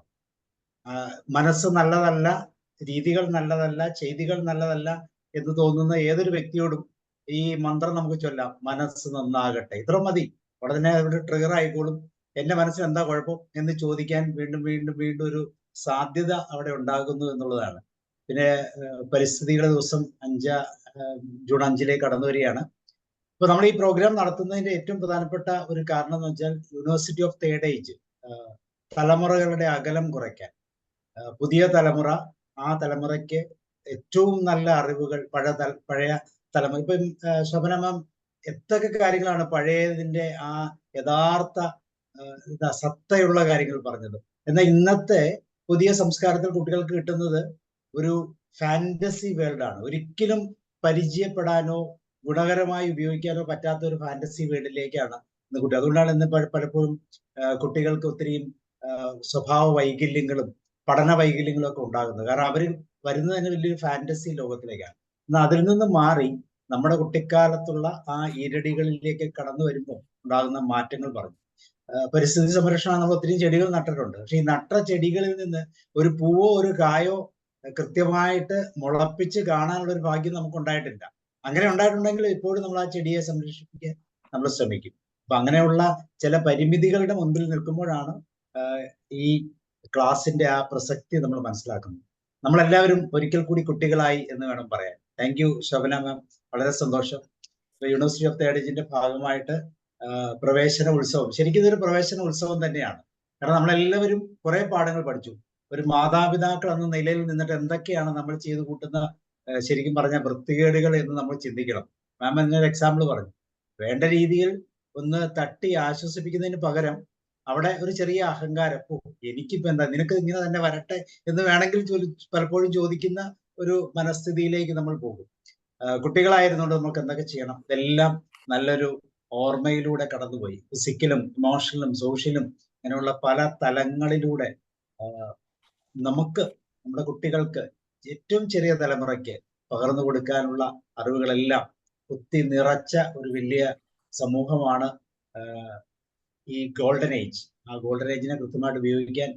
Speaker 1: മനസ്സ് നല്ലതല്ല, രീതികൾ നല്ലതല്ല, ചെയ്തികൾ നല്ലതല്ല എന്ന് തോന്നുന്ന ഏതൊരു വ്യക്തിയോടും ഈ മന്ത്രം നമുക്ക് ചൊല്ലാം, മനസ്സ് നന്നാകട്ടെ. ഇത്ര മതി, ഉടനെ ഒരു ട്രിഗർ ആയിക്കോളും. എന്റെ മനസ്സിൽ എന്താ കുഴപ്പം എന്ന് ചോദിക്കാൻ വീണ്ടും വീണ്ടും വീണ്ടും ഒരു സാധ്യത അവിടെ ഉണ്ടാകുന്നു എന്നുള്ളതാണ്. പിന്നെ പരിസ്ഥിതിയുടെ ദിവസം ജൂൺ 5 കടന്നു വരികയാണ്. ഇപ്പൊ നമ്മൾ ഈ പ്രോഗ്രാം നടത്തുന്നതിന്റെ ഏറ്റവും പ്രധാനപ്പെട്ട ഒരു കാരണം എന്ന് വെച്ചാൽ യൂണിവേഴ്സിറ്റി ഓഫ് തേർഡ് ഏജ്, തലമുറകളുടെ അകലം കുറയ്ക്കാൻ. പുതിയ തലമുറ, ആ തലമുറയ്ക്ക് ഏറ്റവും നല്ല അറിവുകൾ പഴയ തലമുറ. ഇപ്പം ശോഭന മാം എത്രയൊക്കെ കാര്യങ്ങളാണ് പഴയതിന്റെ ആ യഥാർത്ഥ സത്തയുള്ള കാര്യങ്ങൾ പറഞ്ഞത്. എന്നാൽ ഇന്നത്തെ പുതിയ സംസ്കാരത്തിൽ കുട്ടികൾക്ക് കിട്ടുന്നത് ഒരു ഫാന്റസി വേൾഡാണ്. ഒരിക്കലും പരിചയപ്പെടാനോ ഗുണകരമായി ഉപയോഗിക്കാനോ പറ്റാത്ത ഒരു ഫാന്റസി വേൾഡിലേക്കാണ് ഇന്ന് കുട്ടി. അതുകൊണ്ടാണ് ഇന്ന് പലപ്പോഴും കുട്ടികൾക്ക് ഒത്തിരിയും സ്വഭാവ വൈകല്യങ്ങളും പഠന വൈകല്യങ്ങളും ഒക്കെ ഉണ്ടാകുന്നത്. കാരണം അവർ വരുന്നത് തന്നെ വലിയൊരു ഫാന്റസി ലോകത്തിലേക്കാണ്. എന്നാൽ അതിൽ നിന്ന് മാറി നമ്മുടെ കുട്ടിക്കാലത്തുള്ള ആ ഈരടികളിലേക്ക് കടന്നു വരുമ്പോൾ ഉണ്ടാകുന്ന മാറ്റങ്ങൾ പറഞ്ഞു. പരിസ്ഥിതി സംരക്ഷണം നമ്മൾ ഒത്തിരി ചെടികൾ നട്ടിട്ടുണ്ട്. പക്ഷെ ഈ നട്ട ചെടികളിൽ നിന്ന് ഒരു പൂവോ ഒരു കായോ കൃത്യമായിട്ട് മുളപ്പിച്ച് കാണാനുള്ള ഒരു ഭാഗ്യം നമുക്ക് ഉണ്ടായിട്ടില്ല. അങ്ങനെ ഉണ്ടായിട്ടുണ്ടെങ്കിൽ ഇപ്പോഴും നമ്മൾ ആ ചെടിയെ സംരക്ഷിക്കാൻ നമ്മൾ ശ്രമിക്കും. അപ്പൊ അങ്ങനെയുള്ള ചില പരിമിതികളുടെ മുൻപിൽ നിൽക്കുമ്പോഴാണ് ഈ ക്ലാസിന്റെ ആ പ്രസക്തി നമ്മൾ മനസ്സിലാക്കുന്നത്. നമ്മളെല്ലാവരും ഒരിക്കൽ കൂടി കുട്ടികളായി എന്ന് വേണം പറയാൻ. താങ്ക് യു ശോഭന മാം, വളരെ സന്തോഷം. യൂണിവേഴ്സിറ്റി ഓഫ് തേർഡ് ഏജിന്റെ ഭാഗമായിട്ട് പ്രവേശന ഉത്സവം, ശരിക്കും ഇതൊരു പ്രവേശന ഉത്സവം തന്നെയാണ്. കാരണം നമ്മളെല്ലാവരും കുറെ പാഠങ്ങൾ പഠിച്ചു. ഒരു മാതാപിതാക്കൾ എന്ന നിലയിൽ നിന്നിട്ട് എന്തൊക്കെയാണ് നമ്മൾ ചെയ്തു കൂട്ടുന്ന ശരിക്കും പറഞ്ഞ വൃത്തികേടുകൾ എന്ന് നമ്മൾ ചിന്തിക്കണം. മാം എന്നൊരു എക്സാമ്പിൾ പറഞ്ഞു. വേണ്ട രീതിയിൽ ഒന്ന് തട്ടി ആശ്വസിപ്പിക്കുന്നതിന് പകരം അവിടെ ഒരു ചെറിയ അഹങ്കാരം, എനിക്കിപ്പോ എന്താ, നിനക്ക് ഇങ്ങനെ തന്നെ വരട്ടെ എന്ന് വേണമെങ്കിൽ പലപ്പോഴും ചോദിക്കുന്ന ഒരു മനസ്ഥിതിയിലേക്ക് നമ്മൾ പോകും. കുട്ടികളായിരുന്നുകൊണ്ട് നമുക്ക് എന്തൊക്കെ ചെയ്യണം, ഇതെല്ലാം നല്ലൊരു ഓർമ്മയിലൂടെ കടന്നുപോയി. ഫിസിക്കലും ഇമോഷണലും സോഷ്യലും അങ്ങനെയുള്ള പല തലങ്ങളിലൂടെ നമുക്ക് നമ്മുടെ കുട്ടികൾക്ക് ഏറ്റവും ചെറിയ തലമുറയ്ക്ക് പകർന്നു കൊടുക്കാനുള്ള അറിവുകളെല്ലാം കുത്തി നിറച്ച ഒരു വലിയ സമൂഹമാണ് ഈ ഗോൾഡൻ ഏജ്. ആ ഗോൾഡൻ ഏജിനെ കൃത്യമായിട്ട് ഉപയോഗിക്കാൻ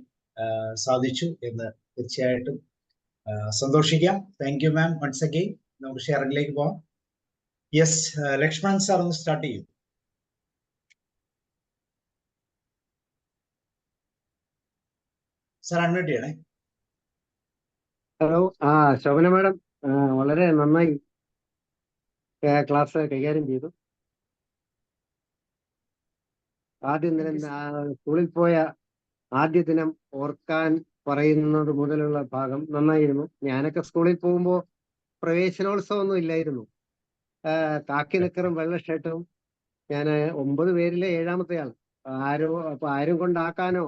Speaker 1: സാധിച്ചു എന്ന് തീർച്ചയായിട്ടും സന്തോഷിക്കാം. Thank you ma'am once again. നമുക്ക് ഷെയറിംഗിലേക്ക് പോവാം. യെസ്, ലക്ഷ്മൺ സാർ ഒന്ന് സ്റ്റാർട്ട് ചെയ്യും. സാർ അൺമ്യൂട്ട് ചെയ്യണേ.
Speaker 6: ഹലോ. ശോഭന മാഡം വളരെ നന്നായി ക്ലാസ് കൈകാര്യം ചെയ്തു. ആദ്യം ദിനം സ്കൂളിൽ പോയ ആദ്യ ദിനം ഓർക്കാൻ പറയുന്നത് മുതലുള്ള ഭാഗം നന്നായിരുന്നു. ഞാനൊക്കെ സ്കൂളിൽ പോകുമ്പോൾ പ്രവേശനോത്സവം ഒന്നും ഇല്ലായിരുന്നു. കാക്കി നിക്കറും വെള്ള ഷർട്ടും. ഞാൻ 9 പേരിലെ 7ാമത്തെ ആൾ. ആരും കൊണ്ടാക്കാനോ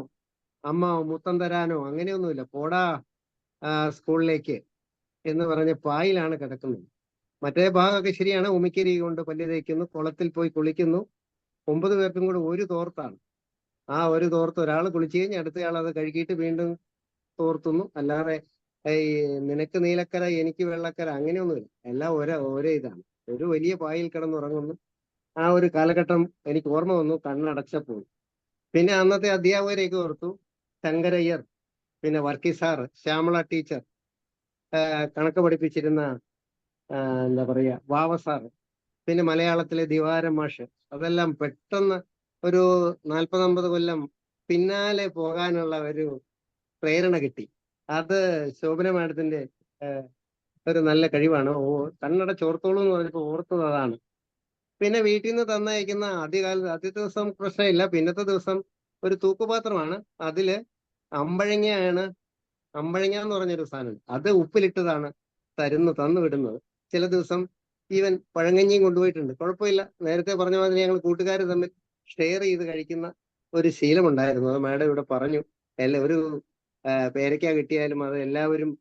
Speaker 6: അമ്മ മുത്തം തരാനോ അങ്ങനെയൊന്നുമില്ല. പോടാ സ്കൂളിലേക്ക് എന്ന് പറഞ്ഞ് പായിലാണ് കിടക്കുന്നത്. മറ്റേ ഭാഗമൊക്കെ ശരിയാണ്. ഉമിക്കരി കൊണ്ട് പല്ല് തേക്കുന്നു, കുളത്തിൽ പോയി കുളിക്കുന്നു. 9 പേർക്കും കൂടെ ഒരു തോർത്താണ്. ആ ഒരു തോർത്ത് ഒരാൾ കുളിച്ചു കഴിഞ്ഞ് അടുത്തയാൾ അത് കഴുകിയിട്ട് വീണ്ടും തോർത്തുന്നു. അല്ലാതെ ഈ നിനക്ക് നീലക്കര എനിക്ക് വെള്ളക്കര അങ്ങനെയൊന്നുമില്ല. എല്ലാം ഒരേ ഇതാണ്. ഒരു വലിയ പായിൽ കിടന്നുറങ്ങുന്നു. ആ ഒരു കാലഘട്ടം എനിക്ക് ഓർമ്മ വന്നു കണ്ണടച്ചപ്പോൾ. പിന്നെ അന്നത്തെ അധ്യാപകരെയൊക്കെ ഓർത്തു. ശങ്കരയ്യർ, പിന്നെ വർക്കി സാർ, ശ്യാമള ടീച്ചർ, കണക്ക് പഠിപ്പിച്ചിരുന്ന എന്താ പറയുക വാവ സാറ്, പിന്നെ മലയാളത്തിലെ ദിവാരം മാഷ്. അതെല്ലാം പെട്ടെന്ന് ഒരു 40-50 കൊല്ലം പിന്നാലെ പോകാനുള്ള ഒരു പ്രേരണ കിട്ടി. അത് ശോഭന മാഡത്തിന്റെ ഒരു നല്ല കഴിവാണ്. കണ്ണടച്ചോർത്തോളൂ എന്ന് പറഞ്ഞപ്പോൾ ഓർത്തത് അതാണ്. പിന്നെ വീട്ടിൽ നിന്ന് തന്നയക്കുന്ന ആദ്യ ദിവസം പ്രശ്നമില്ല. പിന്നത്തെ ദിവസം ഒരു തൂക്കുപാത്രമാണ്. അതില് അമ്പഴങ്ങയാണ്. അമ്പഴങ്ങ എന്ന് പറഞ്ഞൊരു സാധനം, അത് ഉപ്പിലിട്ടതാണ് തന്നു വിടുന്നത്. ചില ദിവസം ഈവൻ പഴങ്കഞ്ഞിയും കൊണ്ടുപോയിട്ടുണ്ട്. കുഴപ്പമില്ല. നേരത്തെ പറഞ്ഞ മാതിരി ഞങ്ങൾ കൂട്ടുകാർ തമ്മിൽ ഷെയർ ചെയ്ത് കഴിക്കുന്ന ഒരു ശീലമുണ്ടായിരുന്നു. അത് മാഡം ഇവിടെ പറഞ്ഞു. ഒരു പേരയ്ക്ക കിട്ടിയാലും അത് എല്ലാവരും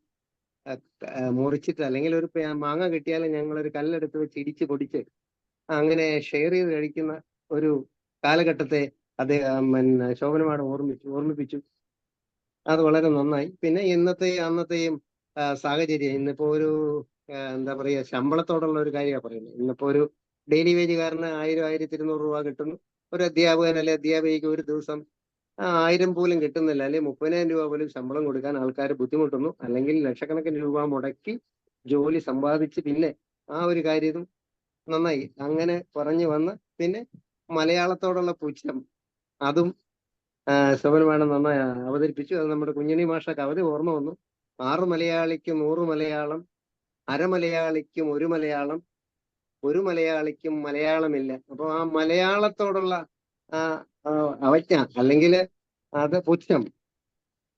Speaker 6: മുറിച്ചിട്ട്, അല്ലെങ്കിൽ ഒരു മാങ്ങ കിട്ടിയാലും ഞങ്ങളൊരു കല്ലെടുത്ത് വെച്ച് ഇടിച്ച് പൊടിച്ച് അങ്ങനെ ഷെയർ ചെയ്ത് കഴിക്കുന്ന ഒരു കാലഘട്ടത്തെ പിന്നെ ശോഭന മാഡം ഓർമ്മിപ്പിച്ചു. അത് വളരെ നന്നായി. പിന്നെ അന്നത്തെയും സാഹചര്യം, ഇന്നിപ്പോ ഒരു എന്താ പറയുക, ശമ്പളത്തോടുള്ള ഒരു കാര്യമാണ് പറയുന്നത്. ഇന്നിപ്പോ ഒരു ഡെയിലി വേജുകാരന് 1000-1200 രൂപ കിട്ടുന്നു. ഒരു അധ്യാപകൻ അല്ലെ അധ്യാപികയ്ക്ക് ഒരു ദിവസം 1000 പോലും കിട്ടുന്നില്ല, അല്ലെ 30,000 രൂപ പോലും ശമ്പളം കൊടുക്കാൻ ആൾക്കാർ ബുദ്ധിമുട്ടുന്നു. അല്ലെങ്കിൽ ലക്ഷക്കണക്കിന് രൂപ മുടക്കി ജോലി സമ്പാദിച്ച് പിന്നെ ആ ഒരു കാര്യം നന്നായി അങ്ങനെ പറഞ്ഞു വന്ന്. പിന്നെ മലയാളത്തോടുള്ള പുച്ഛം, അതും ശോഭന മാഡം നന്നായി അവതരിപ്പിച്ചു. അത് നമ്മുടെ കുഞ്ഞുണ്ണി മാഷ കവിത ഓർമ്മ വന്നു. 6 മലയാളിക്ക് 100 മലയാളം, അരമലയാളിക്കും 1 മലയാളം, ഒരു മലയാളിക്കും മലയാളമില്ല. അപ്പൊ ആ മലയാളത്തോടുള്ള അവജ്ഞ, അല്ലെങ്കിൽ അത് പുച്ഛം.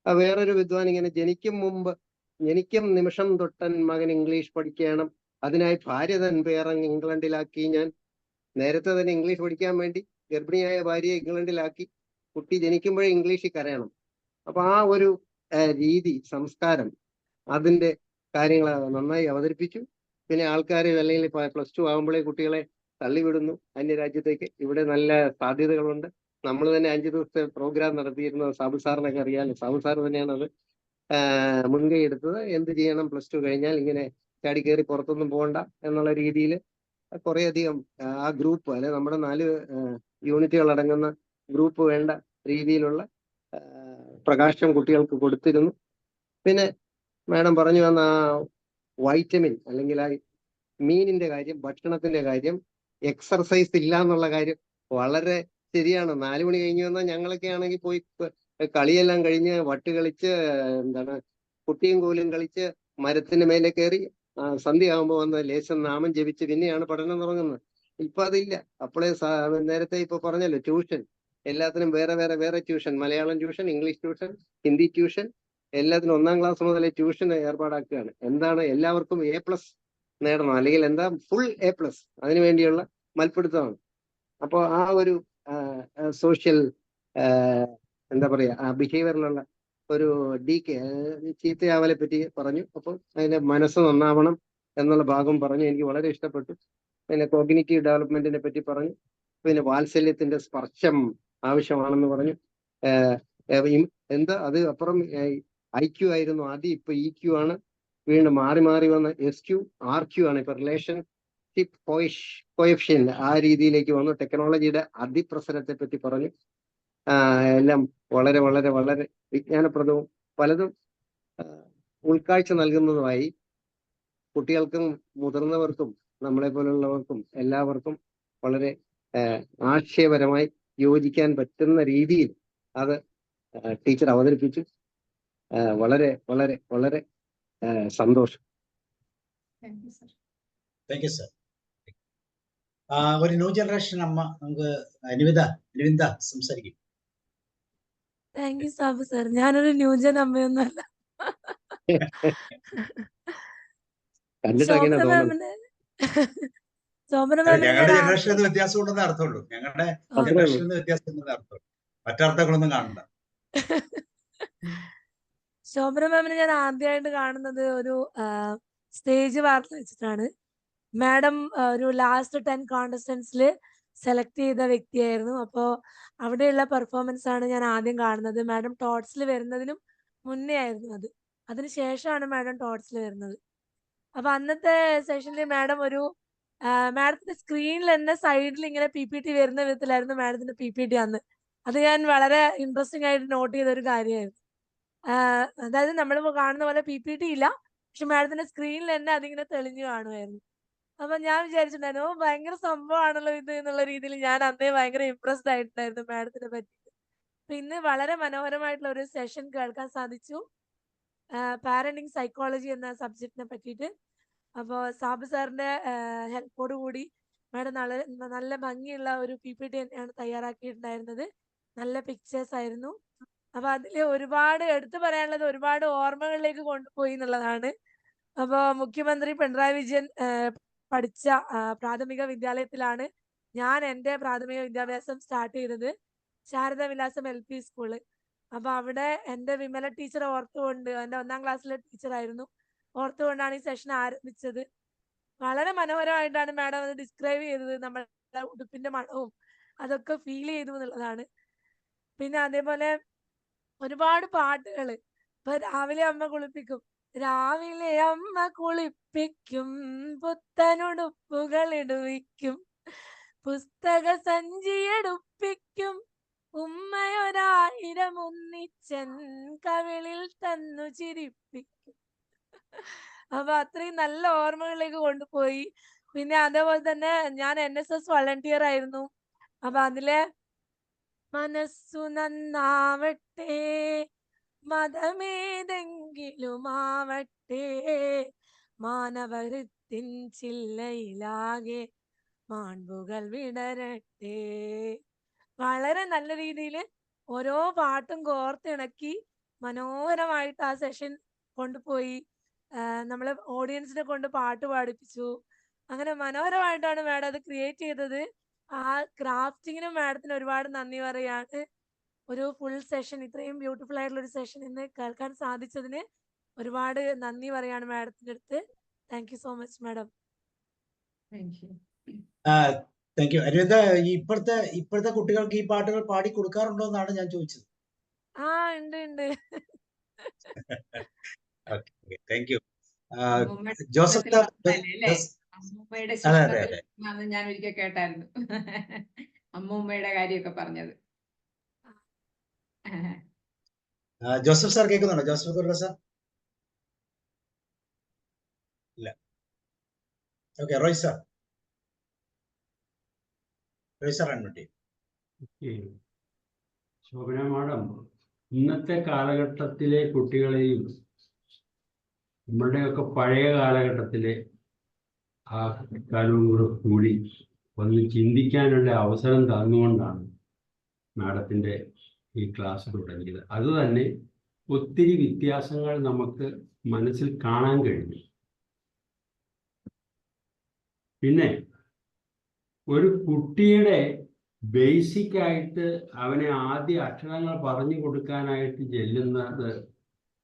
Speaker 6: വേറൊരു വിദ്വാൻ ഇങ്ങനെ ജനിക്കും നിമിഷം തൊട്ടൻ മകൻ ഇംഗ്ലീഷ് പഠിക്കണം, അതിനായി ഭാര്യ തൻ പേരങ്ങ് ഇംഗ്ലണ്ടിലാക്കി. ഞാൻ നേരത്തെ തന്നെ ഇംഗ്ലീഷ് പഠിക്കാൻ വേണ്ടി ഗർഭിണിയായ ഭാര്യയെ ഇംഗ്ലണ്ടിലാക്കി. കുട്ടി ജനിക്കുമ്പോഴേ ഇംഗ്ലീഷിൽ കരയണം. അപ്പൊ ആ ഒരു രീതി, സംസ്കാരം, അതിന്റെ കാര്യങ്ങൾ നന്നായി അവതരിപ്പിച്ചു. പിന്നെ ആൾക്കാർ അല്ലെങ്കിൽ +2 ആകുമ്പോഴേ കുട്ടികളെ തള്ളിവിടുന്നു അന്യരാജ്യത്തേക്ക്. ഇവിടെ നല്ല സാധ്യതകളുണ്ട്. നമ്മൾ തന്നെ 5 ദിവസത്തെ പ്രോഗ്രാം നടത്തിയിരുന്നത് സാബു സാറിനൊക്കെ അറിയാമല്ലോ. സാബു സാർ തന്നെയാണ് അത് മുൻകൈ എടുത്തത്. എന്ത് ചെയ്യണം, +2 കഴിഞ്ഞാൽ ഇങ്ങനെ ചാടി കയറി പുറത്തൊന്നും പോകണ്ട എന്നുള്ള രീതിയിൽ കുറേയധികം ആ ഗ്രൂപ്പ്, അല്ലെ നമ്മുടെ 4 യൂണിറ്റുകൾ അടങ്ങുന്ന ഗ്രൂപ്പ് വേണ്ട രീതിയിലുള്ള പ്രകാശം കുട്ടികൾക്ക് കൊടുത്തിരുന്നു. പിന്നെ മാഡം പറഞ്ഞു വന്ന ആ വൈറ്റമിൻ, അല്ലെങ്കിൽ ആ മീനിന്റെ കാര്യം, ഭക്ഷണത്തിന്റെ കാര്യം, എക്സർസൈസ് ഇല്ല എന്നുള്ള കാര്യം വളരെ ശരിയാണ്. 4 മണി കഴിഞ്ഞു വന്നാൽ ഞങ്ങളൊക്കെ ആണെങ്കിൽ പോയി കളിയെല്ലാം കഴിഞ്ഞ് വട്ട് കളിച്ച്, എന്താണ്, കുട്ടിയും കോലും കളിച്ച് മരത്തിന് മേലെ കയറി സന്ധ്യയാകുമ്പോൾ വന്ന് ലേശം നാമം ജപിച്ച് പിന്നെയാണ് പഠനം തുടങ്ങുന്നത്. ഇപ്പൊ അതില്ല. അപ്പോഴേ നേരത്തെ ഇപ്പൊ പറഞ്ഞല്ലോ, ട്യൂഷൻ, എല്ലാത്തിനും വേറെ tuition, Malayalam tuition, English tuition, Hindi tuition, എല്ലാത്തിനും 1ാം ക്ലാസ് മുതലേ ട്യൂഷൻ ഏർപ്പാടാക്കുകയാണ്. എന്താണ്, എല്ലാവർക്കും A+ നേടണം, അല്ലെങ്കിൽ എന്താ ഫുൾ A+, അതിനു വേണ്ടിയുള്ള മൽപ്പിടുത്തമാണ്. അപ്പോൾ ആ ഒരു സോഷ്യൽ എന്താ പറയാ, ബിഹേവിയറിലുള്ള ഒരു ചീത്തയാവലെ പറ്റി പറഞ്ഞു. അപ്പം അതിന്റെ മനസ്സ് നന്നാവണം എന്നുള്ള ഭാഗം പറഞ്ഞു. എനിക്ക് വളരെ ഇഷ്ടപ്പെട്ടു. പിന്നെ കോഗ്നിറ്റീവ് ഡെവലപ്മെന്റിനെ പറ്റി പറഞ്ഞു. പിന്നെ വാത്സല്യത്തിന്റെ സ്പർശം ആവശ്യമാണെന്ന് പറഞ്ഞു. അത് അപ്പുറം IQ ആയിരുന്നു ആദ്യം, ഇപ്പൊ EQ ആണ്. വീണ്ടും മാറി വന്ന SQ, RQ ആണ് ഇപ്പൊ, റിലേഷൻഷിപ്പ് കോഎഫിഷ്യന്റ്. ആ രീതിയിലേക്ക് വന്നു. ടെക്നോളജിയുടെ അതിപ്രസരത്തെ പറ്റി പറഞ്ഞു. എല്ലാം വളരെ വളരെ വളരെ വിജ്ഞാനപ്രദവും പലതും ഉൾക്കാഴ്ച നൽകുന്നതുമായി കുട്ടികൾക്കും മുതിർന്നവർക്കും നമ്മളെ പോലുള്ളവർക്കും എല്ലാവർക്കും വളരെ ആശയപരമായി യോജിക്കാൻ പറ്റുന്ന രീതിയിൽ അത് ടീച്ചർ അവതരിപ്പിച്ചു. വളരെ വളരെ വളരെ സന്തോഷം.
Speaker 2: Thank you sir.
Speaker 1: Thank you sir. ഒരു ന്യൂ ജനറേഷൻ അമ്മ നമുക്ക് അനുവിന്ദ സംസാരിക്കും.
Speaker 3: Thank you Sabu sir. ഞാനൊരു ന്യൂജൻ അമ്മയൊന്നുമല്ല.
Speaker 6: കണ്ടിട്ട്
Speaker 3: ശോഭന
Speaker 6: അങ്ങനെ തോന്നുന്നു.
Speaker 3: മാമിന് ശോഭന
Speaker 1: അല്ല,
Speaker 3: മാമിന്
Speaker 1: ഞങ്ങളുടെ
Speaker 3: ഞാൻ
Speaker 1: ജനറേഷനിൽ വ്യത്യാസം ഉണ്ടെന്ന് അർത്ഥമുള്ളൂ. ഞങ്ങളുടെ
Speaker 6: അത്രേ ഉള്ളൂ.
Speaker 1: ജനറേഷനിൽ വ്യത്യാസം ഉണ്ടെന്ന് അർത്ഥമുള്ളൂ. മറ്റർത്ഥങ്ങളൊന്നും കാണണ്ട.
Speaker 3: ശോഭന മാമിനെ ഞാൻ ആദ്യമായിട്ട് കാണുന്നത് ഒരു സ്റ്റേജ് വാർത്ത വെച്ചിട്ടാണ്. മാഡം ഒരു ലാസ്റ്റ് 10 കോണ്ടസ്റ്റൻസിൽ സെലക്ട് ചെയ്ത വ്യക്തിയായിരുന്നു. അപ്പോൾ അവിടെയുള്ള പെർഫോമൻസ് ആണ് ഞാൻ ആദ്യം കാണുന്നത്. മാഡം ടോട്ട്സിൽ വരുന്നതിനും മുന്നേ ആയിരുന്നു അത്. അതിനുശേഷമാണ് മാഡം ടോട്ട്സിൽ വരുന്നത്. അപ്പൊ അന്നത്തെ സെഷനിൽ മാഡം ഒരു മാഡത്തിന്റെ സ്ക്രീനിൽ തന്നെ സൈഡിൽ ഇങ്ങനെ PPT വരുന്ന വിധത്തിലായിരുന്നു മാഡത്തിന്റെ PPT അന്ന്. അത് ഞാൻ വളരെ ഇൻട്രസ്റ്റിംഗ് ആയിട്ട് നോട്ട് ചെയ്ത ഒരു കാര്യമായിരുന്നു. അതായത് നമ്മൾ കാണുന്ന പോലെ PPT ഇല്ല, പക്ഷെ മാഡത്തിന്റെ സ്ക്രീനിൽ തന്നെ അതിങ്ങനെ തെളിഞ്ഞു കാണുമായിരുന്നു. അപ്പൊ ഞാൻ വിചാരിച്ചിട്ടുണ്ടായിരുന്നു, ഭയങ്കര സംഭവമാണല്ലോ ഇത് എന്നുള്ള രീതിയിൽ ഞാൻ അന്നേ ഭയങ്കര ഇംപ്രസ്ഡ് ആയിട്ടുണ്ടായിരുന്നു മാഡത്തിനെ പറ്റി. ഇന്ന് വളരെ മനോഹരമായിട്ടുള്ള ഒരു സെഷൻ കേൾക്കാൻ സാധിച്ചു, പാരന്റിങ് സൈക്കോളജി എന്ന സബ്ജക്റ്റിനെ പറ്റിയിട്ട്. അപ്പോൾ സാബു സാറിന്റെ ഹെൽപ്പോട് കൂടി മാഡം നല്ല ഭംഗിയുള്ള ഒരു PPT തന്നെയാണ് തയ്യാറാക്കിയിട്ടുണ്ടായിരുന്നത്. നല്ല പിക്ചേഴ്സ് ആയിരുന്നു. അപ്പൊ അതിൽ ഒരുപാട് എടുത്തു പറയാനുള്ളത് ഒരുപാട് ഓർമ്മകളിലേക്ക് കൊണ്ടുപോയി എന്നുള്ളതാണ്. അപ്പോൾ മുഖ്യമന്ത്രി പിണറായി വിജയൻ പഠിച്ച പ്രാഥമിക വിദ്യാലയത്തിലാണ് ഞാൻ എൻ്റെ പ്രാഥമിക വിദ്യാഭ്യാസം സ്റ്റാർട്ട് ചെയ്തത്, ശാരദ വിലാസം LP സ്കൂള്. അപ്പൊ അവിടെ എൻ്റെ വിമല ടീച്ചറെ ഓർത്തുകൊണ്ട്, എൻ്റെ 1ാം ക്ലാസ്സിലെ ടീച്ചറായിരുന്നു, ഓർത്തുകൊണ്ടാണ് ഈ സെഷൻ ആരംഭിച്ചത്. വളരെ മനോഹരമായിട്ടാണ് മാഡം അത് ഡിസ്ക്രൈബ് ചെയ്തത്. നമ്മളുടെ ഉടുപ്പിന്റെ മണവും അതൊക്കെ ഫീൽ ചെയ്തു എന്നുള്ളതാണ്. പിന്നെ അതേപോലെ ഒരുപാട് പാട്ടുകൾ. ഇപ്പൊ രാവിലെ അമ്മ കുളിപ്പിക്കും, രാവിലെ അമ്മ കുളിപ്പിക്കും, പുത്തനുടുപ്പുകൾ ഇടുവിക്കും, പുസ്തക സഞ്ചിയെടുപ്പിക്കും, ഉമ്മയൊരായിരം ഉന്നിച്ചൻ കവിളിൽ തന്നു ചിരിപ്പിക്കും. അപ്പൊ അത്രയും നല്ല ഓർമ്മകളിലേക്ക് കൊണ്ടുപോയി. പിന്നെ അതേപോലെ തന്നെ ഞാൻ NSS വളണ്ടിയർ ആയിരുന്നു. അപ്പൊ അതിലെ മനസ്സു നന്നാവട്ടെ, മതമേതെങ്കിലും ആവട്ടെ, മാനവഹൃത്തിൻ ചില്ലയിലാകെ മാൺപുകൾ വിടരട്ടെ. വളരെ നല്ല രീതിയിൽ ഓരോ പാട്ടും കോർത്തിണക്കി മനോഹരമായിട്ട് ആ സെഷൻ കൊണ്ടുപോയി. നമ്മളെ ഓഡിയൻസിനെ കൊണ്ട് പാട്ട് പാടിപ്പിച്ചു. അങ്ങനെ മനോഹരമായിട്ടാണ് മാഡം അത് ക്രിയേറ്റ് ചെയ്തത്. ആ ക്രാഫ്റ്റിങ്ങിനും മാഡത്തിന് ഒരുപാട് നന്ദി പറയാണ്. ഒരു ഫുൾ സെഷൻ, ഇത്രയും ബ്യൂട്ടിഫുൾ ആയിട്ടുള്ള ഒരു സെഷൻ ഇന്ന് കേൾക്കാൻ സാധിച്ചതിന് ഒരുപാട് നന്ദി പറയാണ് മാഡത്തിന്റെ അടുത്ത്. Thank you so much madam.
Speaker 1: Thank you. Anuvinda, ഇപ്പോഴത്തെ കുട്ടികൾക്ക് ഈ പാട്ടുകൾ പാടി കൊടുക്കാറുണ്ടോ എന്നാണ് ഞാൻ ചോദിച്ചത്.
Speaker 3: ഉണ്ട്.
Speaker 1: Thank you.
Speaker 2: അമ്മൂമ്മയുടെ
Speaker 1: ജോസഫ്
Speaker 2: അമ്മൂമ്മയുടെ
Speaker 1: അതെ.
Speaker 2: ഞാൻ ഒരിക്കൽ കേട്ടായിരുന്നു അമ്മൂമ്മയുടെ കാര്യമൊക്കെ പറഞ്ഞത്.
Speaker 1: ജോസഫ് സാർ കേൾക്കുന്നുണ്ടോ? ജോസഫ് കുറുള്ള സാർ ഇല്ല. Okay, Roy sir unmute.
Speaker 7: Shobhana madam, ഇന്നത്തെ കാലഘട്ടത്തിലെ കുട്ടികളെയും നമ്മുടെയൊക്കെ പഴയ കാലഘട്ടത്തിലെ ആ കാലവും കൂടി ഒന്ന് ചിന്തിക്കാനുള്ള അവസരം തന്നുകൊണ്ടാണ് മാഡത്തിൻ്റെ ഈ ക്ലാസ് തുടങ്ങിയത്. അതുതന്നെ ഒത്തിരി വ്യത്യാസങ്ങൾ നമുക്ക് മനസ്സിൽ കാണാൻ കഴിഞ്ഞു. പിന്നെ ഒരു കുട്ടിയുടെ ബേസിക് ആയിട്ട് അവനെ ആദ്യ അക്ഷരങ്ങൾ പറഞ്ഞു കൊടുക്കാനായിട്ട് ചെല്ലുന്നത്